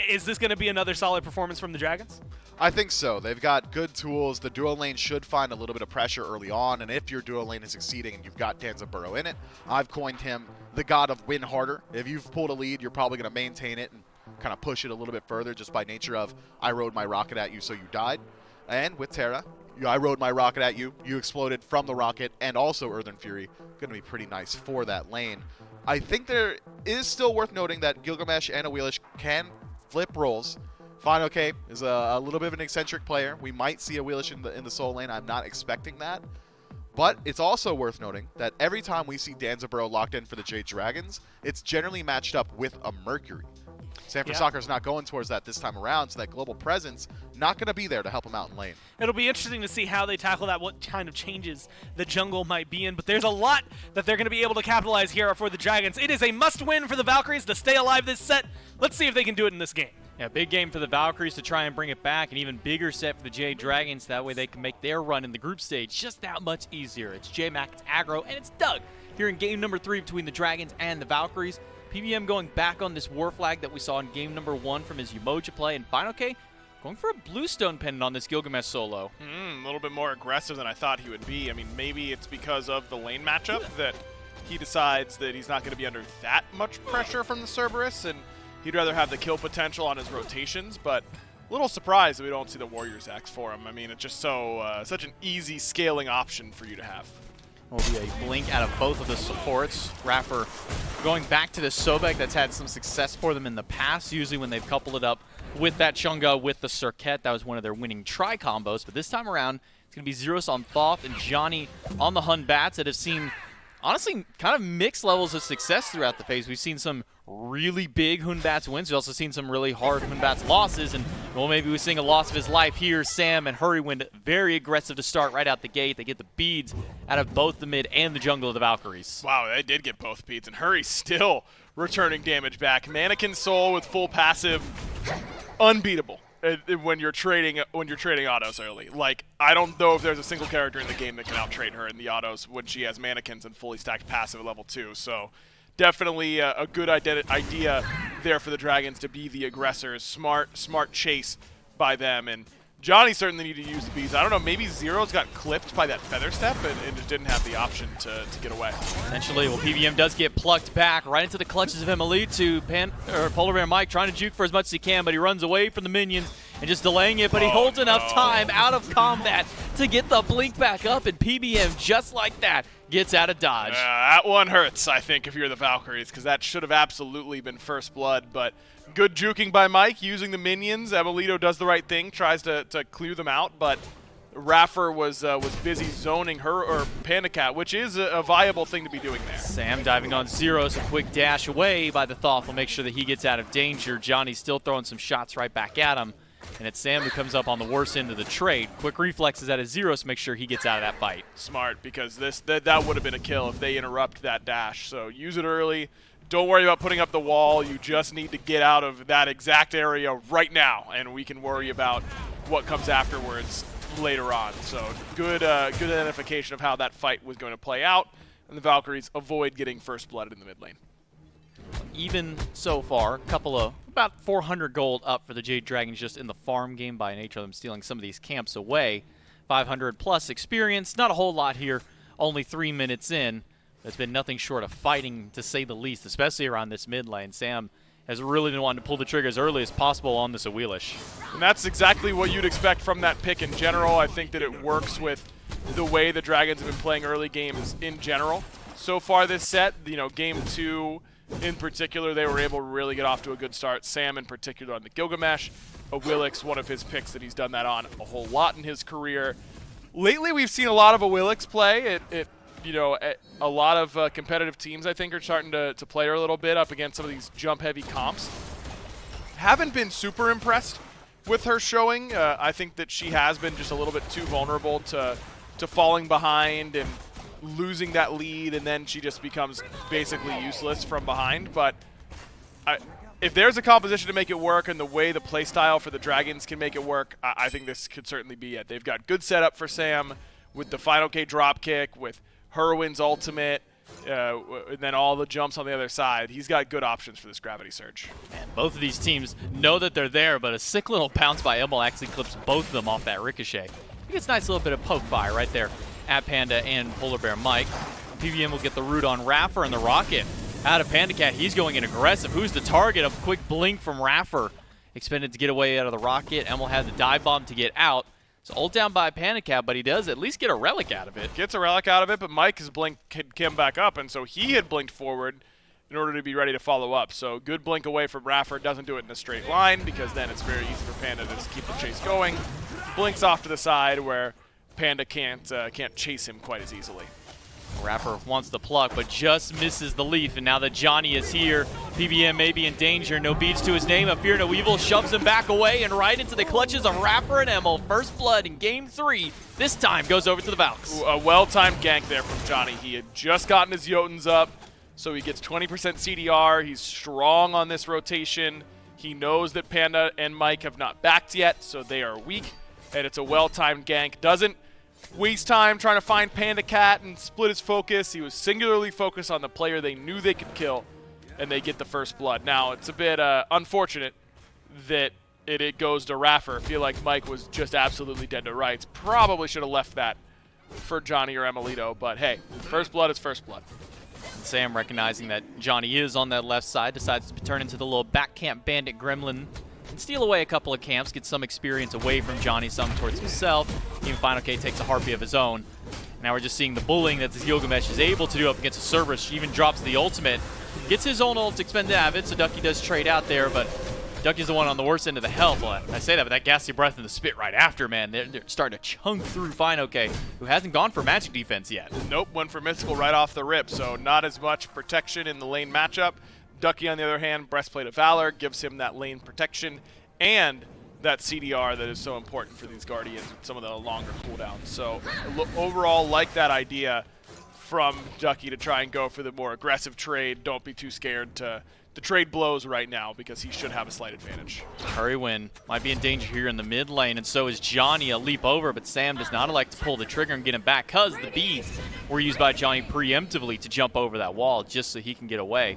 Is this going to be another solid performance from the Dragons? I think so. They've got good tools. The duo lane should find a little bit of pressure early on, and if your duo lane is succeeding and you've got Danzaburo in it, I've coined him the god of win harder. If you've pulled a lead, you're probably going to maintain it and kind of push it a little bit further just by nature of I rode my rocket at you so you died. And with Terra, I rode my rocket at you, you exploded from the rocket, and also Earthen Fury. Going to be pretty nice for that lane. I think there is still worth noting that Gilgamesh and a Wheelish can flip roles. Fine OK is a little bit of an eccentric player. We might see a Wheelish in the Soul Lane. I'm not expecting that. But it's also worth noting that every time we see Danzaburo locked in for the Jade Dragons, it's generally matched up with a Mercury. Sanford Soccer's not going towards that this time around, so that global presence not going to be there to help him out in lane. It'll be interesting to see how they tackle that, what kind of changes the jungle might be in, but there's a lot that they're going to be able to capitalize here for the Dragons. It is a must-win for the Valkyries to stay alive this set. Let's see if they can do it in this game. Yeah, big game for the Valkyries to try and bring it back, an even bigger set for the Jade Dragons. That way they can make their run in the group stage just that much easier. It's J-Mac, it's Aggro, and it's Doug here in game number 3 between the Dragons and the Valkyries. PBM going back on this war flag that we saw in game number 1 from his Umoja play, and Final K going for a Bluestone pendant on this Gilgamesh solo. A little bit more aggressive than I thought he would be. I mean, maybe it's because of the lane matchup that he decides that he's not going to be under that much pressure from the Cerberus, and he'd rather have the kill potential on his rotations, but a little surprised that we don't see the Warriors Axe for him. I mean, it's just so such an easy scaling option for you to have. Will be a blink out of both of the supports. Raffer going back to the Sobek that's had some success for them in the past, usually when they've coupled it up with that Chunga with the Circuit. That was one of their winning try combos, but this time around, it's going to be Zeros on Thoth and Johnny on the Hun Bats that have seen, honestly, kind of mixed levels of success throughout the phase. We've seen some really big Hunbats wins. We've also seen some really hard Hunbats losses, and well, maybe we're seeing a loss of his life here. Sam and Hurrywind very aggressive to start right out the gate. They get the beads out of both the mid and the jungle of the Valkyries. Wow, they did get both beads, and Hurry still returning damage back. Mannequin Soul with full passive, unbeatable when you're trading autos early. Like, I don't know if there's a single character in the game that can out-trade her in the autos when she has mannequins and fully stacked passive at level 2. So definitely a good idea there for the Dragons to be the aggressors. Smart chase by them, and Johnny certainly needed to use the bees. I don't know, maybe Zero's got clipped by that feather step and just didn't have the option to get away. Essentially, well, PBM does get plucked back right into the clutches of Emily to Polar Bear Mike, trying to juke for as much as he can, but he runs away from the minions and just delaying it, but he holds enough time out of combat to get the blink back up, and PBM, just like that, gets out of dodge. That one hurts, I think, if you're the Valkyries, because that should have absolutely been first blood, but good juking by Mike, using the minions. Emilito does the right thing, tries to clear them out, but Raffer was busy zoning her or Panda Cat, which is a viable thing to be doing there. Sam diving on Zero, so quick dash away by the Thoth will make sure that he gets out of danger. Johnny's still throwing some shots right back at him, and it's Sam who comes up on the worst end of the trade. Quick reflexes out of Zero to make sure he gets out of that fight. Smart, because that would have been a kill if they interrupt that dash. So use it early. Don't worry about putting up the wall. You just need to get out of that exact area right now, and we can worry about what comes afterwards later on. So good identification of how that fight was going to play out, and the Valkyries avoid getting first blood in the mid lane. Even so far, a couple of about 400 gold up for the Jade Dragons just in the farm game by nature of them stealing some of these camps away. 500 plus experience, not a whole lot here, only 3 minutes in. There's been nothing short of fighting, to say the least, especially around this mid lane. Sam has really been wanting to pull the trigger as early as possible on this Awilish. And that's exactly what you'd expect from that pick in general. I think that it works with the way the Dragons have been playing early games in general. So far this set, game 2 in particular, they were able to really get off to a good start. Sam in particular on the Gilgamesh. Awilix, one of his picks that he's done that on a whole lot in his career. Lately, we've seen a lot of Awilix play. A lot of competitive teams, I think, are starting to play her a little bit up against some of these jump-heavy comps. Haven't been super impressed with her showing. I think that she has been just a little bit too vulnerable to falling behind and losing that lead, and then she just becomes basically useless from behind. But if there's a composition to make it work and the way the playstyle for the Dragons can make it work, I think this could certainly be it. They've got good setup for Sam with the Final K dropkick, with Herwin's ultimate, and then all the jumps on the other side. He's got good options for this Gravity Surge. And both of these teams know that they're there, but a sick little bounce by Emil actually clips both of them off that ricochet. He gets a nice little bit of poke fire right there at Panda and Polar Bear Mike. PVM will get the root on Raffer, and the rocket out of Panda Cat. He's going in aggressive. Who's the target? A quick blink from Raffer. Expended to get away out of the rocket. Emil had the dive bomb to get out. So ult down by Panda Cat, but he does at least get a relic out of it. Gets a relic out of it, but Mike has blinked Kim back up, and so he had blinked forward in order to be ready to follow up. So good blink away from Raffer. Doesn't do it in a straight line, because then it's very easy for Panda to just keep the chase going. Blinks off to the side where Panda can't chase him quite as easily. Raffer wants the pluck, but just misses the leaf, and now that Johnny is here, PBM may be in danger. No beads to his name. A Fear No Evil shoves him back away and right into the clutches of Raffer and Emil. First blood in game 3. This time goes over to the Valks. A well-timed gank there from Johnny. He had just gotten his Jotuns up, so he gets 20% CDR. He's strong on this rotation. He knows that Panda and Mike have not backed yet, so they are weak, and it's a well-timed gank. Doesn't waste time trying to find Panda Cat and split his focus. He was singularly focused on the player they knew they could kill, and they get the first blood. Now, it's a bit unfortunate that it goes to Raffer. I feel like Mike was just absolutely dead to rights. Probably should have left that for Johnny or Emilito, but hey, first blood is first blood. Sam, recognizing that Johnny is on that left side, decides to turn into the little back camp bandit gremlin and steal away a couple of camps, get some experience away from Johnny, some towards himself. Even Final K takes a Harpy of his own. Now we're just seeing the bullying that this Gilgamesh is able to do up against a Cerberus. She even drops the ultimate. Gets his own ult to expend Avid, so Ducky does trade out there, but Ducky's the one on the worst end of the health. Well, I say that, but that gassy breath and the spit right after, man, they're starting to chunk through Final K, who hasn't gone for magic defense yet. Nope, went for mystical right off the rip, so not as much protection in the lane matchup. Ducky, on the other hand, Breastplate of Valor gives him that lane protection and that CDR that is so important for these Guardians with some of the longer cooldowns. So overall, like that idea from Ducky to try and go for the more aggressive trade. Don't be too scared to the trade blows right now because he should have a slight advantage. Hurrywin might be in danger here in the mid lane, and so is Johnny. A leap over, but Sam does not elect to pull the trigger and get him back because the beads were used by Johnny preemptively to jump over that wall just so he can get away.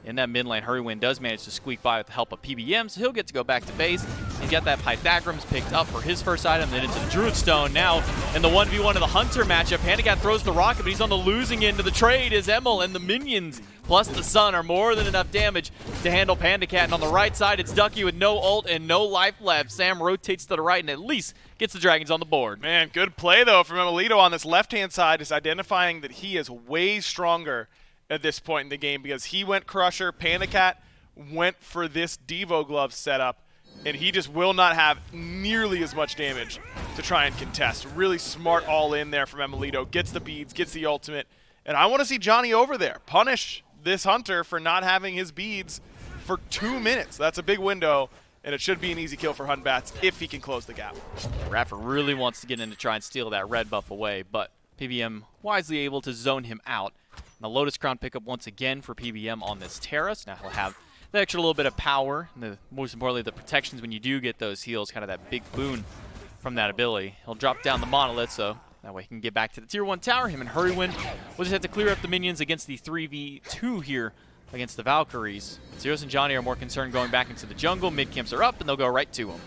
In that mid lane, Hurrywin does manage to squeak by with the help of PBM, so he'll get to go back to base and get that Pythagrams picked up for his first item, then into the Druid Stone. Now, in the 1v1 of the Hunter matchup, Pandacat throws the rocket, but he's on the losing end of the trade as Emil and the minions plus the Sun are more than enough damage to handle Pandacat. And on the right side, it's Ducky with no ult and no life left. Sam rotates to the right and at least gets the Dragons on the board. Man, good play, though, from Emilito on this left-hand side, is identifying that he is way stronger at this point in the game because he went Crusher, Pandacat went for this Devo glove setup, and he just will not have nearly as much damage to try and contest. Really smart all in there from Emilito, gets the beads, gets the ultimate, and I want to see Johnny over there punish this Hunter for not having his beads for 2 minutes. That's a big window, and it should be an easy kill for Hunbats if he can close the gap. Raffer really wants to get in to try and steal that red buff away, but PBM wisely able to zone him out. And the Lotus Crown pickup once again for PBM on this Terrace. Now he'll have the extra little bit of power, and most importantly the protections when you do get those heals, kind of that big boon from that ability. He'll drop down the Monolith, so that way he can get back to the Tier 1 tower. Him and Hurrywin will just have to clear up the minions against the 3v2 here against the Valkyries. Zeros and Johnny are more concerned going back into the jungle. Mid camps are up, and they'll go right to him.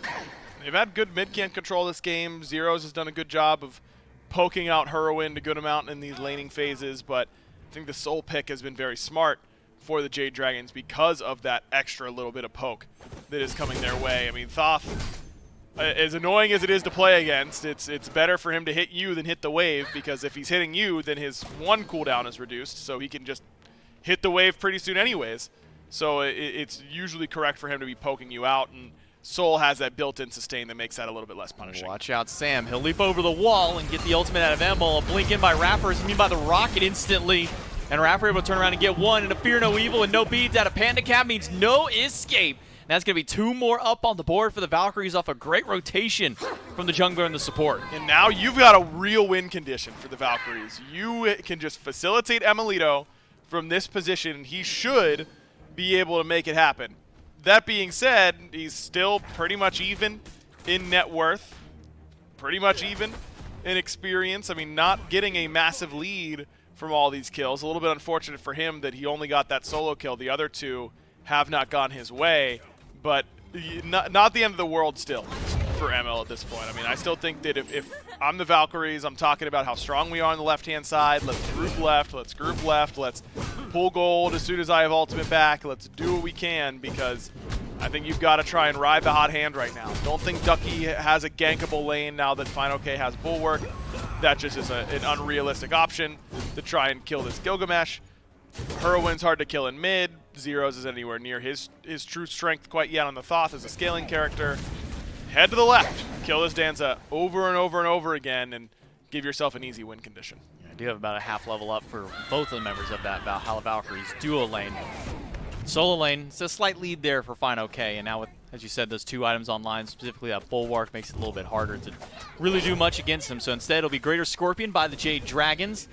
They've had good mid-camp control this game. Zeros has done a good job of poking out Hurrywin a good amount in these laning phases, but I think the Soul pick has been very smart for the Jade Dragons because of that extra little bit of poke that is coming their way. I mean, Thoth, as annoying as it is to play against, it's better for him to hit you than hit the wave, because if he's hitting you, then his 1 cooldown is reduced, so he can just hit the wave pretty soon anyways. So it's usually correct for him to be poking you out, and Soul has that built-in sustain that makes that a little bit less punishing. Watch out, Sam. He'll leap over the wall and get the ultimate out of Emil. A blink in by Raffer is immune by the rocket instantly. And Raffer able to turn around and get one, and a Fear No Evil and no beads out of Pandacat means no escape. And that's going to be 2 more up on the board for the Valkyries off a great rotation from the jungler and the support. And now you've got a real win condition for the Valkyries. You can just facilitate Emilito from this position, and he should be able to make it happen. That being said, he's still pretty much even in net worth, pretty much even in experience. I mean, not getting a massive lead from all these kills. A little bit unfortunate for him that he only got that solo kill. The other 2 have not gone his way, but not the end of the world still for ML at this point. I mean, I still think that if I'm the Valkyries, I'm talking about how strong we are on the left-hand side. Let's group left, let's group left, let's pull gold as soon as I have ultimate back. Let's do what we can, because I think you've got to try and ride the hot hand right now. Don't think Ducky has a gankable lane now that FineOK has Bulwark. That just is an unrealistic option to try and kill this Gilgamesh. Hurrywin's hard to kill in mid. Zeros is anywhere near his true strength quite yet on the Thoth as a scaling character. Head to the left, kill this Danza over and over and over again, and give yourself an easy win condition. I do have about a half level up for both of the members of that Valhalla Valkyries duo lane. Solo lane, it's a slight lead there for FineOK, and now with, as you said, those 2 items online, specifically that Bulwark, makes it a little bit harder to really do much against them. So instead, it'll be Greater Scorpion by the Jade Dragons,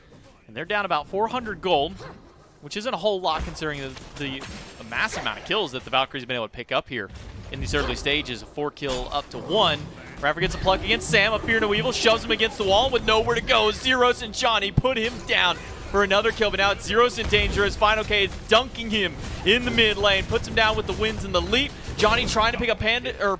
and they're down about 400 gold, which isn't a whole lot considering the massive amount of kills that the Valkyries have been able to pick up here in these early stages. A 4 kill up to 1. Raffer gets a plug against Sam. A Fear No Evil shoves him against the wall with nowhere to go. Zeros and Johnny put him down for another kill, but now it's Zeros in danger as FineOK is dunking him in the mid lane. Puts him down with the wins and the leap. Johnny trying to pick up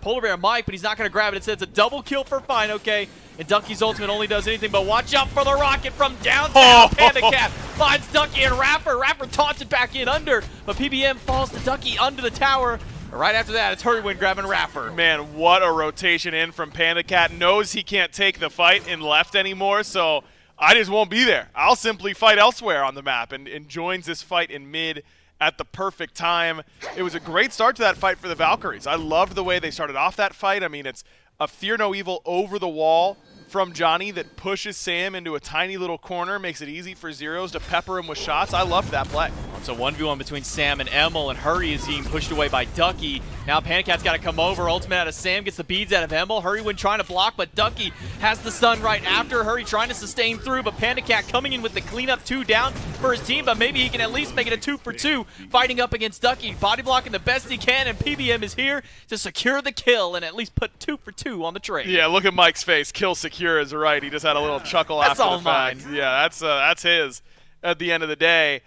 Polar Bear Mike, but he's not going to grab it. Instead, it's a double kill for FineOK. And Ducky's ultimate only does anything but watch out for the rocket from downtown. Pandacat finds Ducky and Raffer. Raffer taunts it back in under, but PBM falls to Ducky under the tower. Right after that, it's Hurrywin grabbing Raffer. Man, what a rotation in from Pandacat. Knows he can't take the fight in left anymore, so I just won't be there. I'll simply fight elsewhere on the map, and joins this fight in mid at the perfect time. It was a great start to that fight for the Valkyries. I loved the way they started off that fight. I mean, it's a Fear No Evil over the wall from Johnny that pushes Sam into a tiny little corner, makes it easy for Zeros to pepper him with shots. I loved that play. It's a 1v1 between Sam and Emil, and Hurry is being pushed away by Ducky. Now Panicat's got to come over. Ultimate out of Sam, gets the beads out of Emil. Hurry trying to block, but Ducky has the stun right after. Hurry trying to sustain through, but Panicat coming in with the cleanup 2 down for his team, but maybe he can at least make it a 2 for 2, fighting up against Ducky. Body blocking the best he can, and PBM is here to secure the kill and at least put 2 for 2 on the trade. Yeah, look at Mike's face. Kill secure is right. He just had a little chuckle That's after all the fact. mine. Yeah, that's his at the end of the day.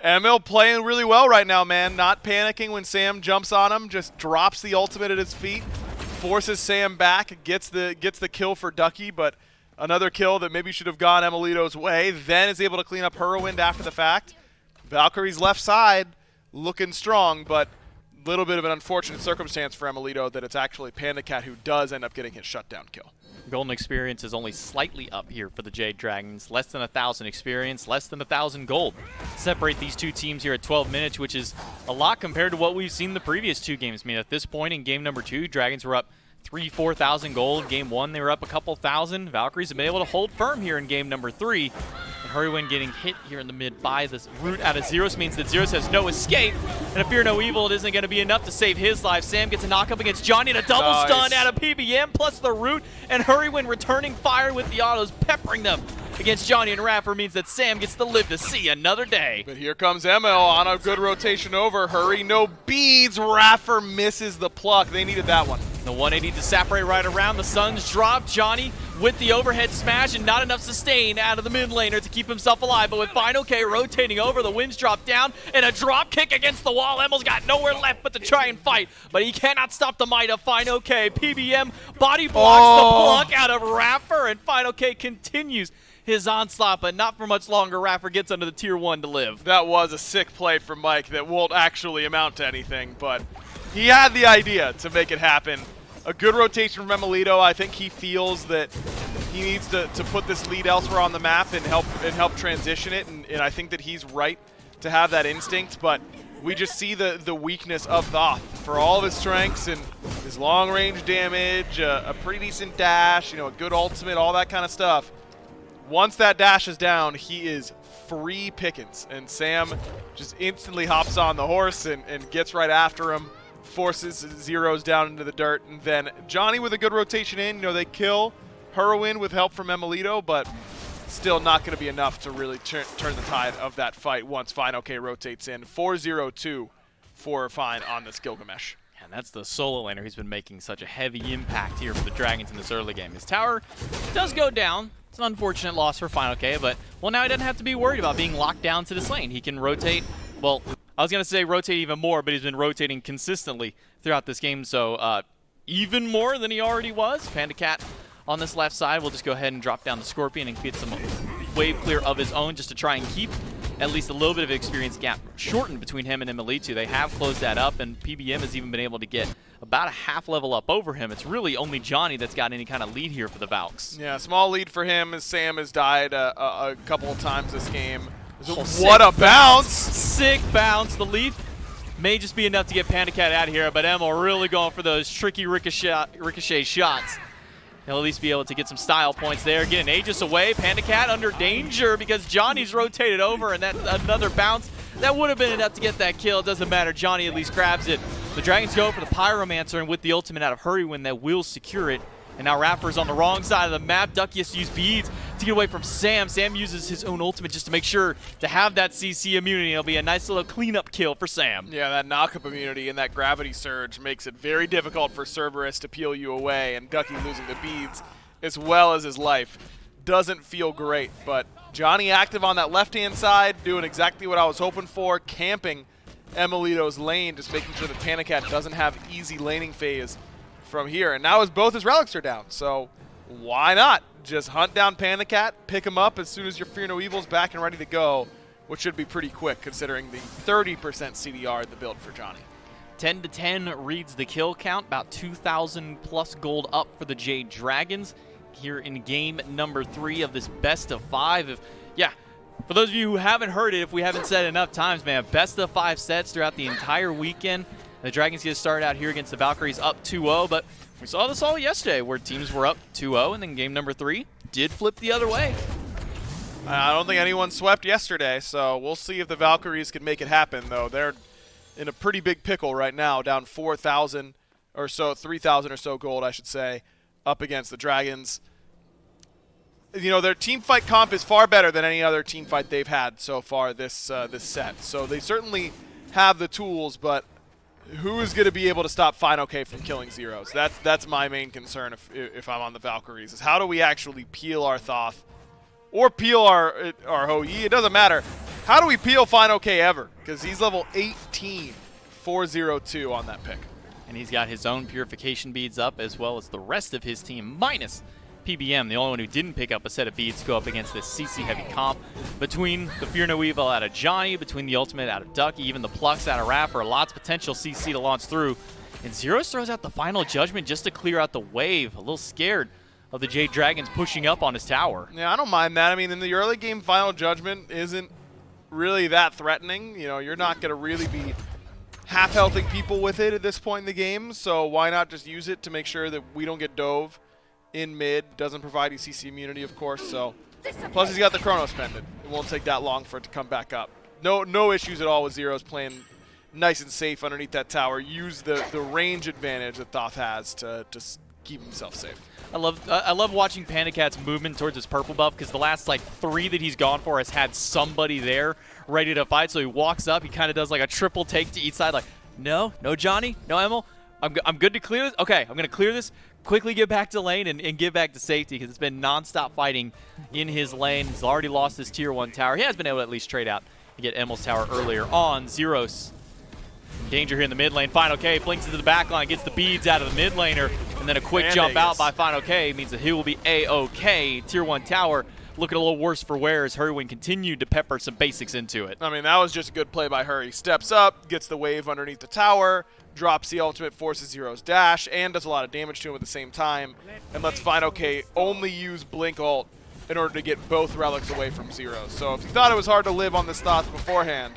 Emil playing really well right now, man. Not panicking when Sam jumps on him, just drops the ultimate at his feet, forces Sam back, gets the kill for Ducky, but another kill that maybe should have gone Emilito's way, then is able to clean up Whirlwind after the fact. Valkyrie's left side looking strong, but a little bit of an unfortunate circumstance for Emilito that it's actually Pandacat who does end up getting his shutdown kill. Golden experience is only slightly up here for the Jade Dragons. Less than 1,000 experience, less than 1,000 gold. Separate these two teams here at 12 minutes, which is a lot compared to what we've seen the previous 2 games. I mean, at this point in game number 2, Dragons were up 4,000 gold. Game 1, they were up a couple thousand. Valkyries have been able to hold firm here in game number 3. And Hurrywin getting hit here in the mid by this root out of Zeros means that Zeros has no escape. And if Fear No Evil, it isn't going to be enough to save his life. Sam gets a knock up against Johnny and a double stun out of PBM plus the root. And Hurrywin returning fire with the autos, peppering them against Johnny and Raffer means that Sam gets to live to see another day. But here comes ML on a good rotation over. Hurry, no beads. Raffer misses the pluck. They needed that one. The 180 to separate right around. The Suns drop. Johnny with the overhead smash and not enough sustain out of the mid laner to keep himself alive. But with Final K rotating over, the winds drop down and a drop kick against the wall. Emil's got nowhere left but to try and fight. But he cannot stop the might of Final K. PBM body blocks the pluck out of Raffer, and Final K continues his onslaught, but not for much longer. Raffer gets under the tier 1 to live. That was a sick play from Mike that won't actually amount to anything, but he had the idea to make it happen. A good rotation from Emilito. I think he feels that he needs to put this lead elsewhere on the map and help transition it, and I think that he's right to have that instinct, but we just see the weakness of Thoth. For all of his strengths and his long-range damage, a pretty decent dash, you know, a good ultimate, all that kind of stuff. Once that dash is down, he is free pickings, and Sam just instantly hops on the horse and gets right after him, forces Zeros down into the dirt, and then Johnny with a good rotation in. You know, they kill Hurrywin with help from Emilito, but still not going to be enough to really turn the tide of that fight once Fine OK rotates in. 4-0-2 for Fine on this Gilgamesh. And that's the solo laner who's been making such a heavy impact here for the Dragons in this early game. His tower does go down. It's an unfortunate loss for Final K, but, well, now he doesn't have to be worried about being locked down to this lane. He can rotate, well, I was going to say rotate even more, but he's been rotating consistently throughout this game, so even more than he already was. Pandacat on this left side will just go ahead and drop down the Scorpion and get some wave clear of his own just to try and keep at least a little bit of experience gap shortened between him and Emilito. They have closed that up, and PBM has even been able to get about a half level up over him. It's really only Johnny that's got any kind of lead here for the Valks. Yeah, small lead for him as Sam has died a couple of times this game. Oh, what a bounce! Sick bounce. The leaf may just be enough to get Pandacat out of here, but Emil really going for those tricky ricochet shots. He'll at least be able to get some style points there. Getting Aegis away. Pandacat under danger because Johnny's rotated over, and that's another bounce. That would have been enough to get that kill. It doesn't matter. Johnny at least grabs it. The Dragons go for the Pyromancer, and with the ultimate out of Hurrywin, that will secure it. And now Raffer's on the wrong side of the map. Ducky has to use beads to get away from Sam. Sam uses his own ultimate just to make sure to have that CC immunity. It'll be a nice little cleanup kill for Sam. Yeah, that knock-up immunity and that gravity surge makes it very difficult for Cerberus to peel you away, and Ducky losing the beads as well as his life doesn't feel great. But Johnny active on that left-hand side, doing exactly what I was hoping for, camping Emilito's lane, just making sure that Pandacat doesn't have easy laning phase from here. And now both his relics are down, so why not just hunt down Pandacat, pick him up as soon as your Fear No Evil's back and ready to go, which should be pretty quick considering the 30% CDR in the build for Johnny. 10-10 reads the kill count, about 2,000 plus gold up for the Jade Dragons here in game number 3 of this best of 5. For those of you who haven't heard it, if we haven't said it enough times, man, best of 5 sets throughout the entire weekend. The Dragons get started out here against the Valkyries up 2-0, but We saw this all yesterday where teams were up 2-0 and then game number 3 did flip the other way. I don't think anyone swept yesterday, so we'll see if the Valkyries can make it happen, though. They're in a pretty big pickle right now, down 4,000 or so, 3,000 or so gold, I should say, up against the Dragons. You know, their team fight comp is far better than any other team fight they've had so far this set. So they certainly have the tools, but who is going to be able to stop FineOK from killing zeros? That's my main concern if I'm on the Valkyries, is how do we actually peel our Thoth or peel our Hou Yi? It doesn't matter. How do we peel FineOK ever? Because he's level 18, 402 on that pick. And he's got his own purification beads up as well as the rest of his team, minus PBM, the only one who didn't pick up a set of beads to go up against this CC heavy comp. Between the Fear No Evil out of Johnny, between the ultimate out of Ducky, even the Plucks out of Rapper, lots of potential CC to launch through. And Zeros throws out the final judgment just to clear out the wave. A little scared of the Jade Dragons pushing up on his tower. Yeah, I don't mind that. I mean, in the early game, final judgment isn't really that threatening. You know, you're not going to really be half-healthing people with it at this point in the game, so why not just use it to make sure that we don't get dove in mid. Doesn't provide you CC immunity, of course, so. Plus, he's got the Chronos Pendant. It won't take that long for it to come back up. No issues at all with Zeros playing nice and safe underneath that tower. Use the range advantage that Thoth has to keep himself safe. I love watching Panda Cat's movement towards his purple buff, because the last like 3 that he's gone for has had somebody there ready to fight. So he walks up, he kind of does like a triple take to each side, like, no Johnny, no Emil, I'm good to clear this. Okay, I'm gonna clear this, quickly get back to lane and get back to safety, because it's been non-stop fighting in his lane. He's already lost his tier 1 tower. He has been able to at least trade out and get Emil's tower earlier on. Zeros danger here in the mid lane. FineOK blinks into the back line, gets the beads out of the mid laner, and then a quick jump out by FineOK means that he will be A-OK. Tier 1 tower looking a little worse for wear as Hurrywin continued to pepper some basics into it. I mean, that was just a good play by Hurry. Steps up, gets the wave underneath the tower, drops the ultimate, forces Zero's dash, and does a lot of damage to him at the same time, and lets FineOK only use Blink ult in order to get both relics away from Zero. So if you thought it was hard to live on this Thoth beforehand,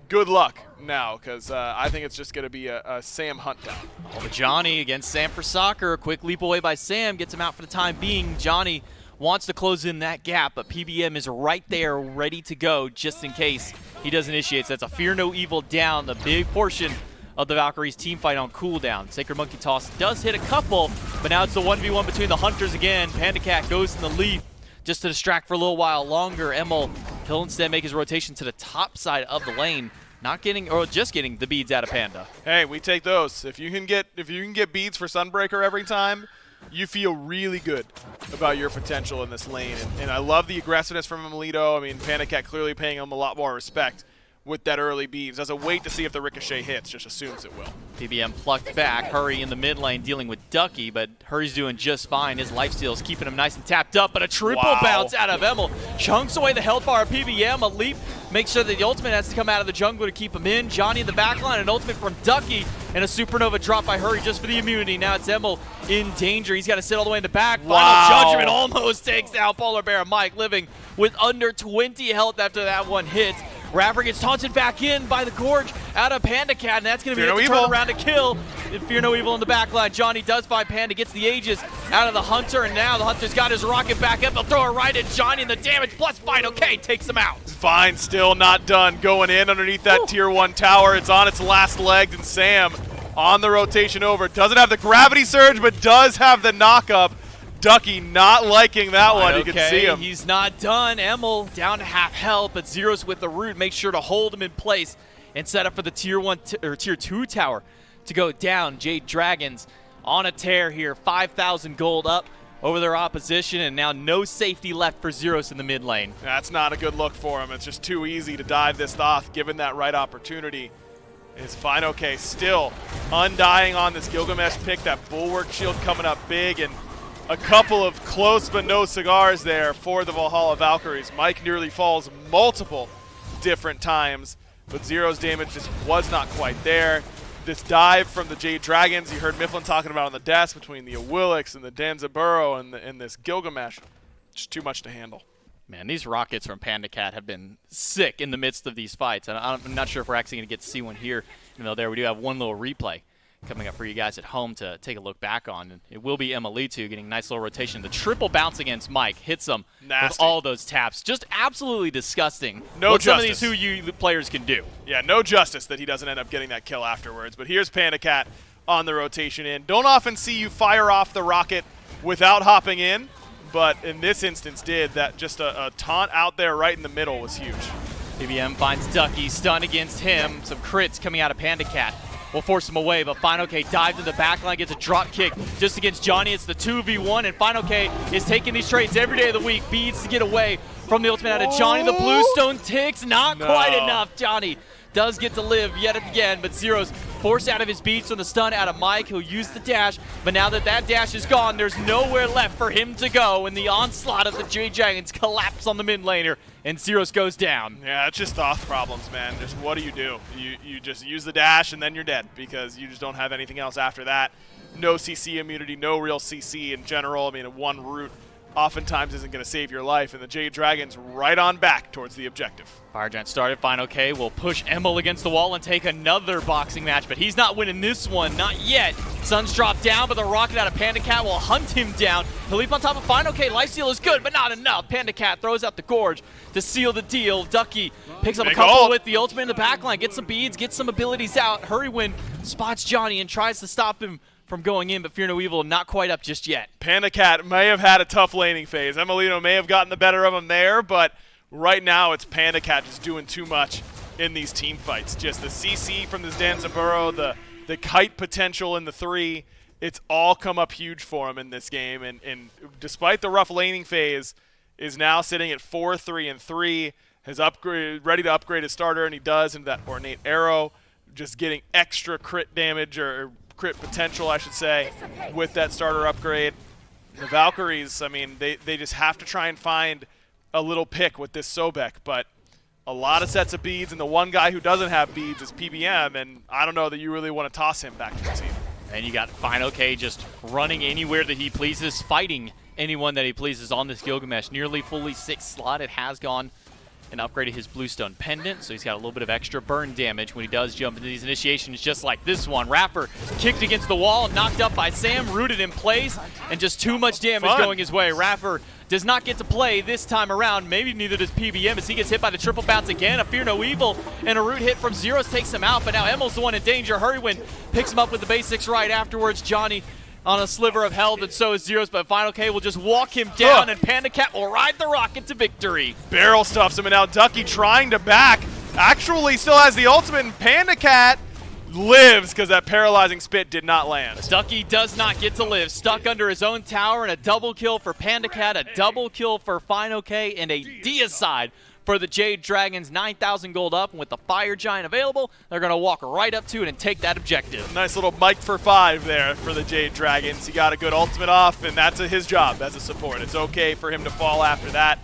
good luck now, because I think it's just going to be a Sam hunt down. Oh, but Johnny against Sam for Soccer. Quick leap away by Sam, gets him out for the time being. Johnny wants to close in that gap, but PBM is right there ready to go just in case he does initiate. So that's a Fear No Evil down, the big portion of the Valkyries team fight on cooldown. Sacred Monkey Toss does hit a couple, but now it's the 1v1 between the Hunters again. Panda Cat goes in the lead just to distract for a little while longer. Emil, he'll instead make his rotation to the top side of the lane, not getting, or just getting the beads out of Panda. Hey, we take those. If you can get beads for Sunbreaker every time, you feel really good about your potential in this lane. And I love the aggressiveness from Emilito. I mean, Panda Cat clearly paying him a lot more respect with that early beads. Doesn't wait to see if the ricochet hits, just assumes it will. PBM plucked back. Hurry in the mid lane dealing with Ducky, but Hurry's doing just fine. His lifesteal's keeping him nice and tapped up, but a triple bounce out of Emil. Chunks away the health bar of PBM. A leap makes sure that the ultimate has to come out of the jungle to keep him in. Johnny in the backline, an ultimate from Ducky, and a supernova drop by Hurry just for the immunity. Now it's Emil in danger. He's got to sit all the way in the back. Final judgment almost takes out Polar Bear. Mike living with under 20 health after that one hit. Rapper gets taunted back in by the Gorge out of Panda Cat, and that's going to be the turn around to kill. Fear No Evil in the back line. Johnny does find Panda, gets the Aegis out of the Hunter, and now the Hunter's got his rocket back up. He'll throw it right at Johnny, and the damage plus FineOK takes him out. Fine, still not done. Going in underneath that Tier 1 tower. It's on its last legs, and Sam on the rotation over. Doesn't have the gravity surge, but does have the knock-up. Ducky not liking that one. You can see him. He's not done. Emil down to half health, but Zeros with the root makes sure to hold him in place and set up for the Tier 1 or Tier 2 tower to go down. Jade Dragons on a tear here. 5,000 gold up over their opposition, and now no safety left for Zeros in the mid lane. That's not a good look for him. It's just too easy to dive this Thoth given that right opportunity. Is FineOK still undying on this Gilgamesh pick. That Bulwark shield coming up big, and a couple of close but no cigars there for the Valhalla Valkyries. Mike nearly falls multiple different times, but Zero's damage just was not quite there. This dive from the Jade Dragons, you heard Mifflin talking about on the desk between the Awilix and the Danzaburo and this Gilgamesh. Just too much to handle. Man, these rockets from Panda Cat have been sick in the midst of these fights. And I'm not sure if we're actually going to get to see one here. There, we do have one little replay coming up for you guys at home to take a look back on. And it will be Emilitu getting a nice little rotation. The triple bounce against Mike hits him with all those taps. Just absolutely disgusting what some of these 2U players can do. Yeah, no justice that he doesn't end up getting that kill afterwards. But here's Panda Cat on the rotation in. Don't often see you fire off the rocket without hopping in, but in this instance did. That just a taunt out there right in the middle was huge. PBM finds Ducky, stun against him. Some crits coming out of Panda Cat will force him away, but Final K dives in the backline, gets a drop kick just against Johnny. It's the 2v1, and Final K is taking these trades every day of the week. Beads to get away from the ultimate out of Johnny. The Bluestone ticks, not quite enough. Johnny does get to live yet again, but Zero's forced out of his beats on the stun out of Mike. He'll use the dash, but now that that dash is gone, there's nowhere left for him to go, and the onslaught of the Jade Dragons collapse on the mid laner, and Zeros goes down. Yeah, it's just Thoth problems, man. Just what do? You just use the dash, and then you're dead, because you just don't have anything else after that. No CC immunity, no real CC in general. I mean, one route oftentimes isn't going to save your life, and the Jade Dragons right on back towards the objective. Fire Giant started. Final K will push Emil against the wall and take another boxing match, but he's not winning this one, not yet. Sun's dropped down, but the rocket out of Panda Cat will hunt him down. He'll leap on top of Final K. Lifesteal is good, but not enough. Panda Cat throws out the Gorge to seal the deal. Ducky picks up a couple with the ultimate in the backline, gets some beads, gets some abilities out. Hurrywin spots Johnny and tries to stop him from going in, but Fear No Evil not quite up just yet. Panda Cat may have had a tough laning phase. Emilino may have gotten the better of him there, but right now it's Panda Cat just doing too much in these team fights. Just the CC from this Danzaburo, the kite potential in the 3, it's all come up huge for him in this game, and despite the rough laning phase, is now sitting at 4-3-3, has ready to upgrade his starter, and he does into that Ornate Arrow, just getting extra crit damage, or crit potential, I should say, with that starter upgrade. The Valkyries, I mean, they just have to try and find a little pick with this Sobek, but a lot of sets of beads, and the one guy who doesn't have beads is PBM, and I don't know that you really want to toss him back to the team. And you got Final K just running anywhere that he pleases, fighting anyone that he pleases on this Gilgamesh. Nearly fully 6 slotted, has gone and upgraded his Bluestone Pendant, so he's got a little bit of extra burn damage when he does jump into these initiations just like this one. Rapper kicked against the wall, knocked up by Sam, rooted in place, and just too much damage going his way. Rapper does not get to play this time around. Maybe neither does PBM as he gets hit by the triple bounce again. A Fear No Evil and a root hit from Zeros takes him out, but now Emil's the one in danger. Hurrywin picks him up with the basics right afterwards. Johnny on a sliver of health, and so is Zeros, but Final K will just walk him down, and Panda Cat will ride the rocket to victory. Barrel stuffs him, and now Ducky trying to back. Actually still has the ultimate, and Panda Cat lives because that paralyzing spit did not land. Ducky does not get to live. Stuck under his own tower, and a double kill for Panda Cat, a double kill for Final K, and a deicide for the Jade Dragons. 9,000 gold up, and with the Fire Giant available, they're going to walk right up to it and take that objective. Nice little Mike for 5 there for the Jade Dragons. He got a good ultimate off, and that's his job as a support. It's okay for him to fall after that,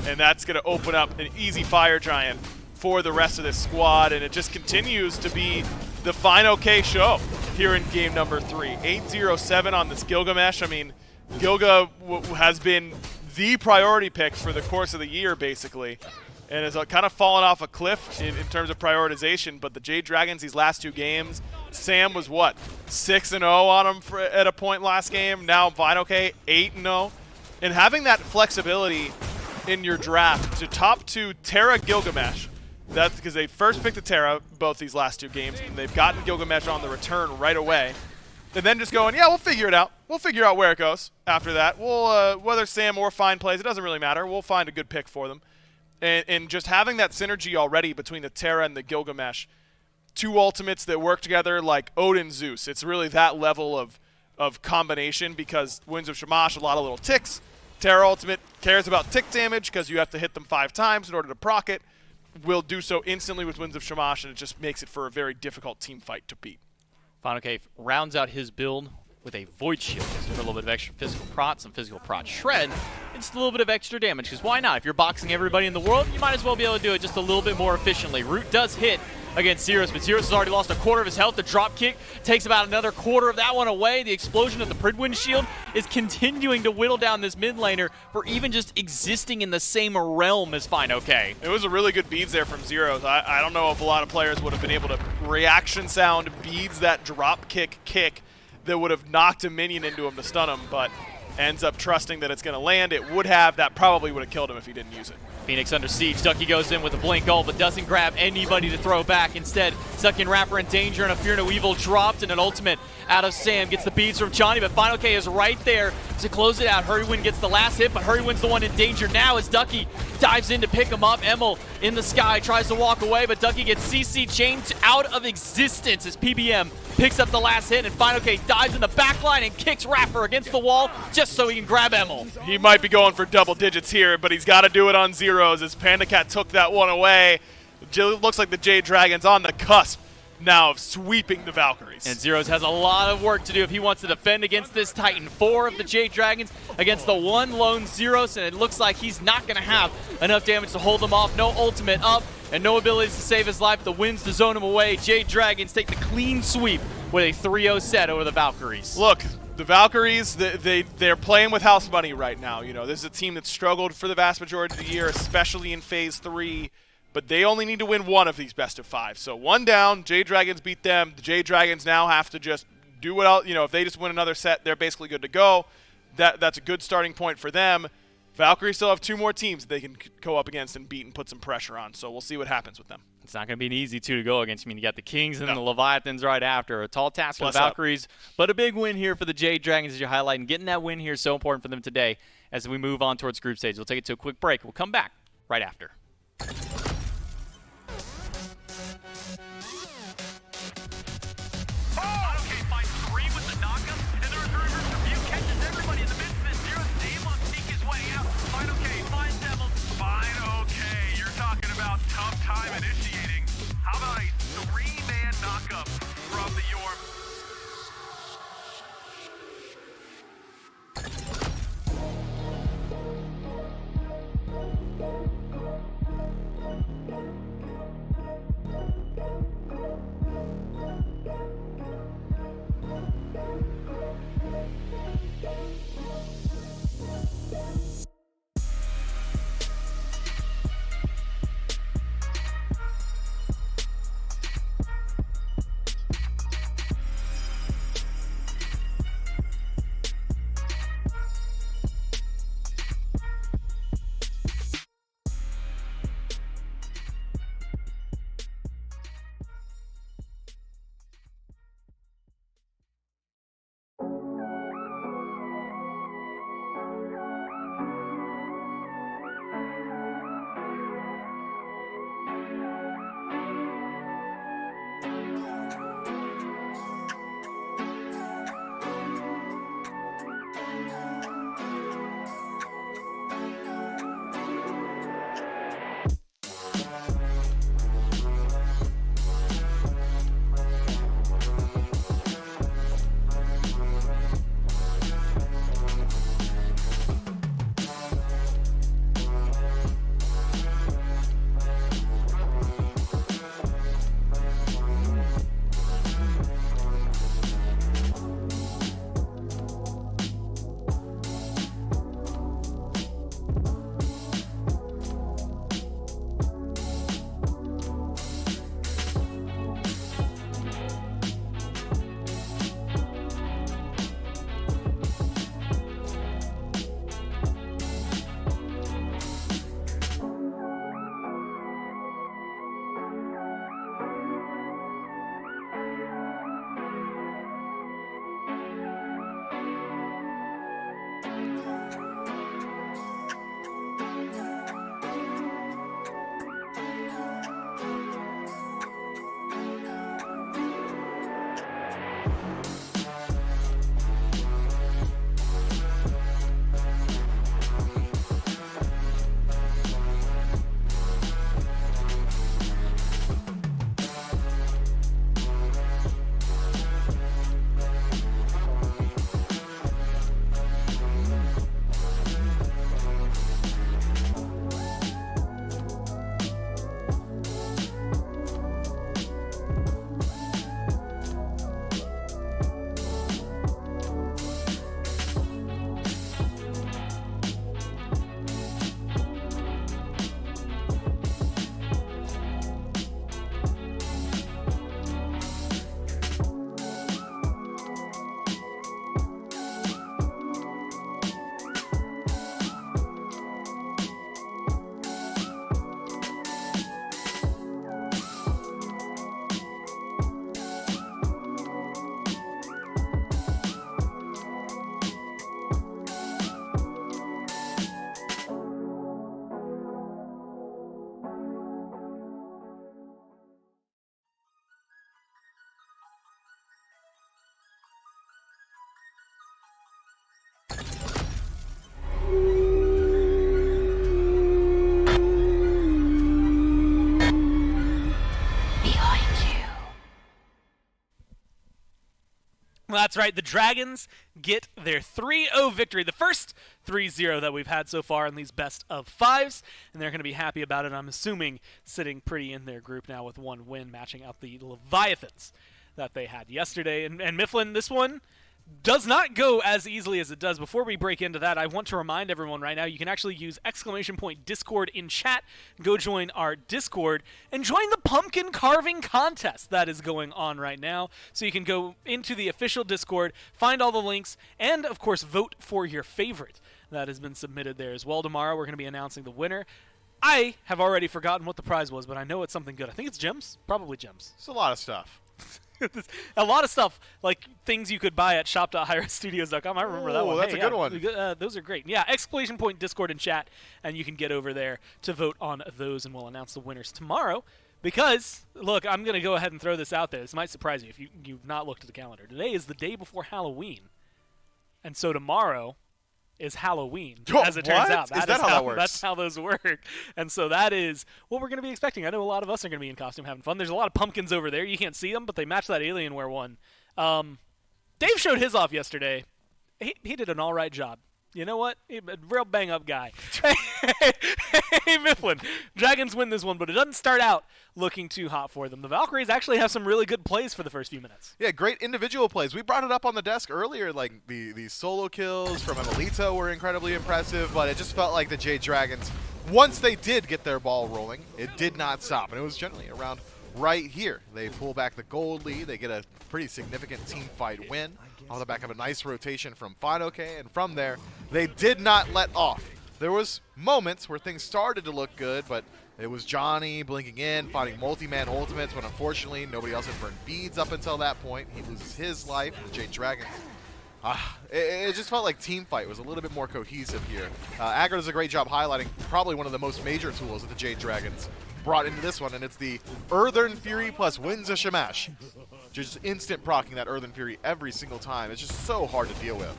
and that's going to open up an easy Fire Giant for the rest of this squad, and it just continues to be the Final K show here in game number 3. 8-0-7 on this Gilgamesh. I mean, Gilga has been the priority pick for the course of the year, basically, and has kind of fallen off a cliff in terms of prioritization. But the Jade Dragons, these last 2 games, Sam was what, 6-0 on them at a point last game. Now Final K 8-0, and having that flexibility in your draft to top 2 Terra Gilgamesh. That's because they first picked the Terra both these last 2 games, and they've gotten Gilgamesh on the return right away. And then just going, yeah, we'll figure it out. We'll figure out where it goes after that. We'll whether Sam or Fine plays, it doesn't really matter. We'll find a good pick for them. And just having that synergy already between the Terra and the Gilgamesh, 2 ultimates that work together like Odin Zeus. It's really that level of combination, because Winds of Shamash, a lot of little ticks. Terra ultimate cares about tick damage because you have to hit them 5 times in order to proc it. Will do so instantly with Winds of Shamash, and it just makes it for a very difficult team fight to beat. Final K rounds out his build with a Void Shield for a little bit of extra physical prot, some physical prot shred, and just a little bit of extra damage, because why not? If you're boxing everybody in the world, you might as well be able to do it just a little bit more efficiently. Root does hit against Zeros, but Zeros has already lost a quarter of his health. The drop kick takes about another quarter of that one away. The explosion of the Pridwin shield is continuing to whittle down this mid laner for even just existing in the same realm as Fine OK. It was a really good beads there from Zeros. I don't know if a lot of players would have been able to reaction sound beads that drop kick that would have knocked a minion into him to stun him, but ends up trusting that it's going to land. It would have. That probably would have killed him if he didn't use it. Phoenix under siege. Ducky goes in with a blink ult, but doesn't grab anybody to throw back. Instead, Sucking Rapper in danger, and a Fear No Evil dropped, and an ultimate out of Sam. Gets the beads from Johnny, but Final K is right there to close it out. Hurrywin gets the last hit, but Hurrywin's the one in danger now as Ducky dives in to pick him up. Emil in the sky tries to walk away, but Ducky gets CC chained out of existence as PBM picks up the last hit, and Final K dives in the backline and kicks Rapper against the wall just so he can grab Emil. He might be going for double digits here, but he's got to do it on zeros as Panda Cat took that one away. It looks like the Jade Dragon's on the cusp now of sweeping the Valkyries. And Zeros has a lot of work to do if he wants to defend against this Titan. 4 of the Jade Dragons against the one lone Zeros, and it looks like he's not going to have enough damage to hold them off. No ultimate up and no abilities to save his life. The winds to zone him away. Jade Dragons take the clean sweep with a 3-0 set over the Valkyries. Look, the Valkyries, they're playing with house money right now. You know, this is a team that struggled for the vast majority of the year, especially in Phase 3. But they only need to win one of these best of 5. So 1 down, Jade Dragons beat them. The Jade Dragons now have to just do what else. You know, if they just win another set, they're basically good to go. That's a good starting point for them. Valkyries still have 2 more teams that they can go up against and beat and put some pressure on. So we'll see what happens with them. It's not going to be an easy 2 to go against. I mean, you got the Kings and the Leviathans right after. A tall task for the Valkyries, but a big win here for the Jade Dragons as you're highlighting. Getting that win here is so important for them today as we move on towards group stage. We'll take it to a quick break. We'll come back right after. Time initiating. How about a 3-man knockup from the Yorm? Well, that's right. The Dragons get their 3-0 victory, the first 3-0 that we've had so far in these best of fives, and they're going to be happy about it, I'm assuming, sitting pretty in their group now with one win, matching out the Leviathans that they had yesterday. And Mifflin, this one does not go as easily as it does. Before we break into that, I want to remind everyone right now, you can actually use !Discord in chat. Go join our Discord and join the pumpkin carving contest that is going on right now. So you can go into the official Discord, find all the links, and of course vote for your favorite that has been submitted there as well. Tomorrow we're going to be announcing the winner. I have already forgotten what the prize was, but I know it's something good. I think it's gems. Probably gems. It's a lot of stuff. A lot of stuff, like things you could buy at shop.hi-rezstudios.com. I remember that one. That's a good one. Those are great. Yeah, !Discord in chat, and you can get over there to vote on those, and we'll announce the winners tomorrow. Because, look, I'm going to go ahead and throw this out there. This might surprise you if you've not looked at the calendar. Today is the day before Halloween, and so tomorrow is Halloween, as it turns out. Is that how that works? That's how those work. And so that is what we're going to be expecting. I know a lot of us are going to be in costume having fun. There's a lot of pumpkins over there. You can't see them, but they match that Alienware one. Dave showed his off yesterday. He did an all right job. You know what? A real bang-up guy. Hey, Mifflin. Dragons win this one, but it doesn't start out looking too hot for them. The Valkyries actually have some really good plays for the first few minutes. Yeah, great individual plays. We brought it up on the desk earlier. Like, the solo kills from Emelito were incredibly impressive, but it just felt like the Jade Dragons, once they did get their ball rolling, it did not stop. And it was generally around right here. They pull back the gold lead. They get a pretty significant team fight win on the back of a nice rotation from FineOK, and from there, they did not let off. There was moments where things started to look good, but it was Johnny blinking in, fighting multi-man ultimates, but unfortunately, nobody else had burned beads up until that point. He loses his life, the Jade Dragons. It just felt like team fight was a little bit more cohesive here. Aggro does a great job highlighting probably one of the most major tools that the Jade Dragons brought into this one, and it's the Earthen Fury plus Winds of Shamash. Just instant procking that Earthen Fury every single time. It's just so hard to deal with.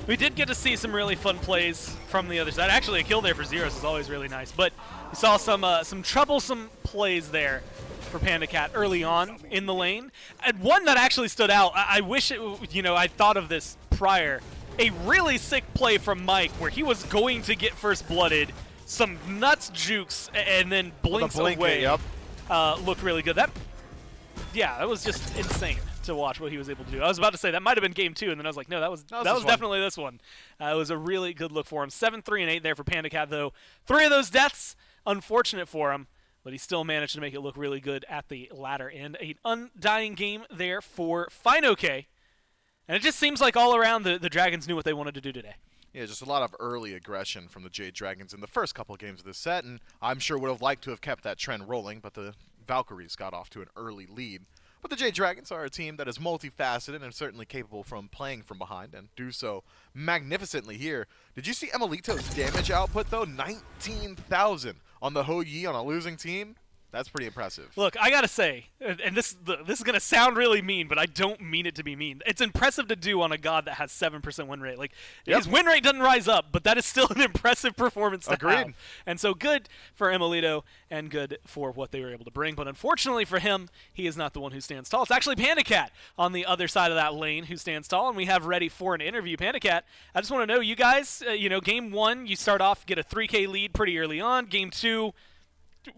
We did get to see some really fun plays from the other side. Actually, a kill there for Zeros is always really nice, but we saw some troublesome plays there for Panda Cat early on in the lane. And one that actually stood out, I wish it, I thought of this prior. A really sick play from Mike where he was going to get first blooded, some nuts jukes, and then blinks away. Yep. Looked really good. That was just insane to watch what he was able to do. I was about to say that might have been game 2, and then I was like, no, that was definitely this one. It was a really good look for him. 7-3-8 there for Panda Cat, though. 3 of those deaths, unfortunate for him, but he still managed to make it look really good at the latter end. An undying game there for FineOK, and it just seems like all around the Dragons knew what they wanted to do today. Yeah, just a lot of early aggression from the Jade Dragons in the first couple of games of this set, and I'm sure would have liked to have kept that trend rolling, but the Valkyries got off to an early lead. But the Jade Dragons are a team that is multifaceted and certainly capable from playing from behind, and do so magnificently here. Did you see Emelito's damage output, though? 19,000 on the Ho Yi on a losing team? That's pretty impressive. Look, I gotta say, and this is gonna sound really mean, but I don't mean it to be mean. It's impressive to do on a god that has 7% win rate. Like, his win rate doesn't rise up, but that is still an impressive performance to have. And so good for Emelito and good for what they were able to bring. But unfortunately for him, he is not the one who stands tall. It's actually Panda Cat on the other side of that lane who stands tall, and we have ready for an interview. Panda Cat, I just want to know, you guys, game 1, you start off, get a 3K lead pretty early on. Game 2,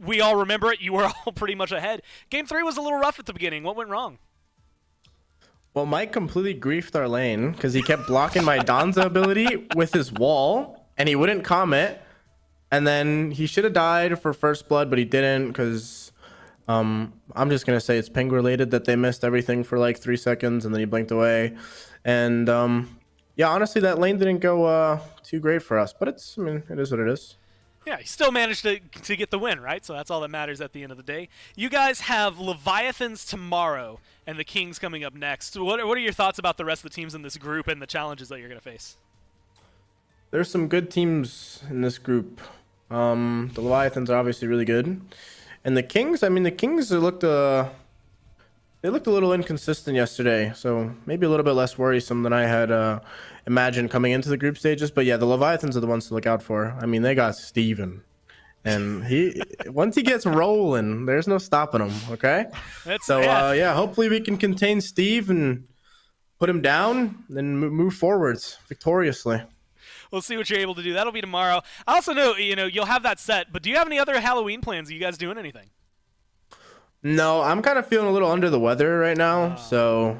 we all remember it. You were all pretty much ahead. Game 3 was a little rough at the beginning. What went wrong? Well, Mike completely griefed our lane because he kept blocking my Donza ability with his wall, and he wouldn't comment. And then he should have died for first blood, but he didn't because I'm just going to say it's ping related that they missed everything for like 3 seconds, and then he blinked away. And yeah, honestly, that lane didn't go too great for us, but it is what it is. Yeah, he still managed to get the win, right? So that's all that matters at the end of the day. You guys have Leviathans tomorrow and the Kings coming up next. What are your thoughts about the rest of the teams in this group and the challenges that you're going to face? There's some good teams in this group. The Leviathans are obviously really good. And the Kings, the Kings looked a little inconsistent yesterday, so maybe a little bit less worrisome than I had imagined coming into the group stages. But yeah, the Leviathans are the ones to look out for. They got Steven. And once he gets rolling, there's no stopping him, okay? Yeah, hopefully we can contain Steve and put him down, then move forwards victoriously. We'll see what you're able to do. That'll be tomorrow. I also know, you'll have that set, but do you have any other Halloween plans? Are you guys doing anything? No, I'm kind of feeling a little under the weather right now, so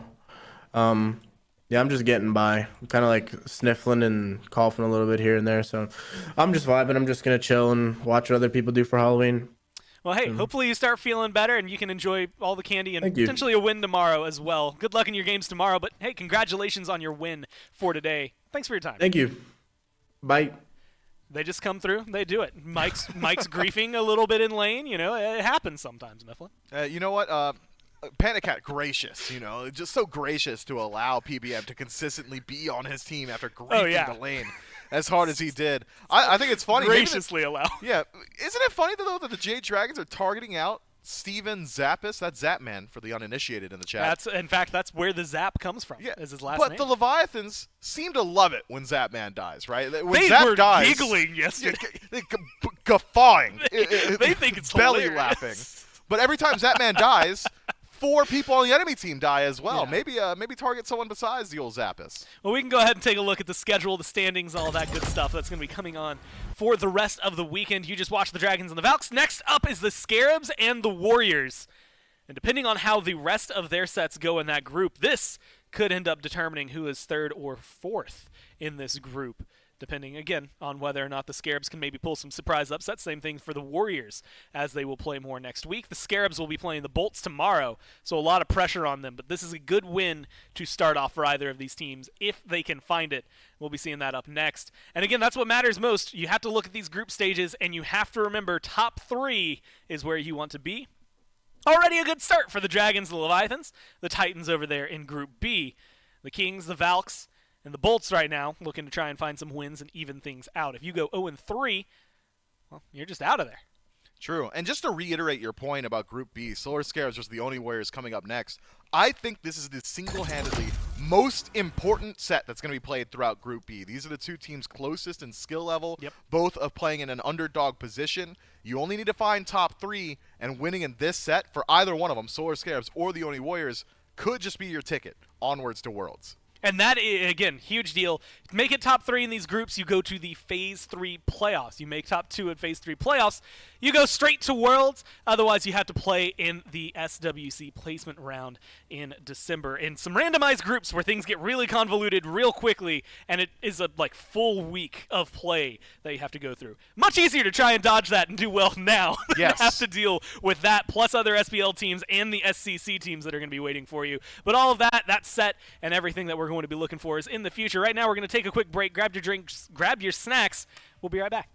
yeah, I'm just getting by. I'm kind of like sniffling and coughing a little bit here and there, so I'm just vibing. I'm just gonna chill and watch what other people do for Halloween. Well, hey, hopefully you start feeling better and you can enjoy all the candy and Thank you. potentially a win tomorrow as well. Good luck in your games tomorrow, but hey, congratulations on your win for today. Thanks for your time. Thank you. Bye. They just come through. They do it. Mike's griefing a little bit in lane. It happens sometimes, Mifflin. You know what? Panic Cat, gracious, just so gracious to allow PBM to consistently be on his team after griefing the lane as hard as he did. I think it's funny. Graciously allow. Yeah. Isn't it funny, though, that the Jade Dragons are targeting out Steven Zappis? That's Zapman for the uninitiated in the chat. In fact, that's where the Zap comes from. Yeah, is his last but name. the Leviathans seem to love it when Zapman dies, right? When They Zap were dies, giggling yesterday. guffawing. They think it's belly hilarious. laughing. But every time Zapman dies, 4 people on the enemy team die as well. Yeah. Maybe target someone besides the old Zappis. Well, we can go ahead and take a look at the schedule, the standings, all that good stuff that's going to be coming on for the rest of the weekend. You just watched the Dragons and the Valks. Next up is the Scarabs and the Warriors. And depending on how the rest of their sets go in that group, this could end up determining who is 3rd or 4th in this group, depending, again, on whether or not the Scarabs can maybe pull some surprise upsets. Same thing for the Warriors, as they will play more next week. The Scarabs will be playing the Bolts tomorrow, so a lot of pressure on them. But this is a good win to start off for either of these teams, if they can find it. We'll be seeing that up next. And again, that's what matters most. You have to look at these group stages, and you have to remember top 3 is where you want to be. Already a good start for the Dragons, the Leviathans, the Titans over there in Group B. The Kings, the Valks, and the Bolts right now looking to try and find some wins and even things out. If you go 0-3, well, you're just out of there. True. And just to reiterate your point about Group B, Solar Scarabs was the only Warriors coming up next. I think this is the single-handedly most important set that's going to be played throughout Group B. These are the 2 teams closest in skill level, both of playing in an underdog position. You only need to find top 3, and winning in this set for either one of them, Solar Scarabs or the Oni Warriors, could just be your ticket onwards to Worlds. And that, again, huge deal. Make it top 3 in these groups, you go to the Phase 3 playoffs. You make top 2 at Phase 3 playoffs, you go straight to Worlds. Otherwise, you have to play in the SWC placement round in December in some randomized groups where things get really convoluted real quickly, and it is a full week of play that you have to go through. Much easier to try and dodge that and do well now than to have to deal with that, plus other SPL teams and the SCC teams that are going to be waiting for you. But all of that set, and everything that we're going to be looking for is in the future. Right now, we're going to take a quick break, grab your drinks, grab your snacks. We'll be right back.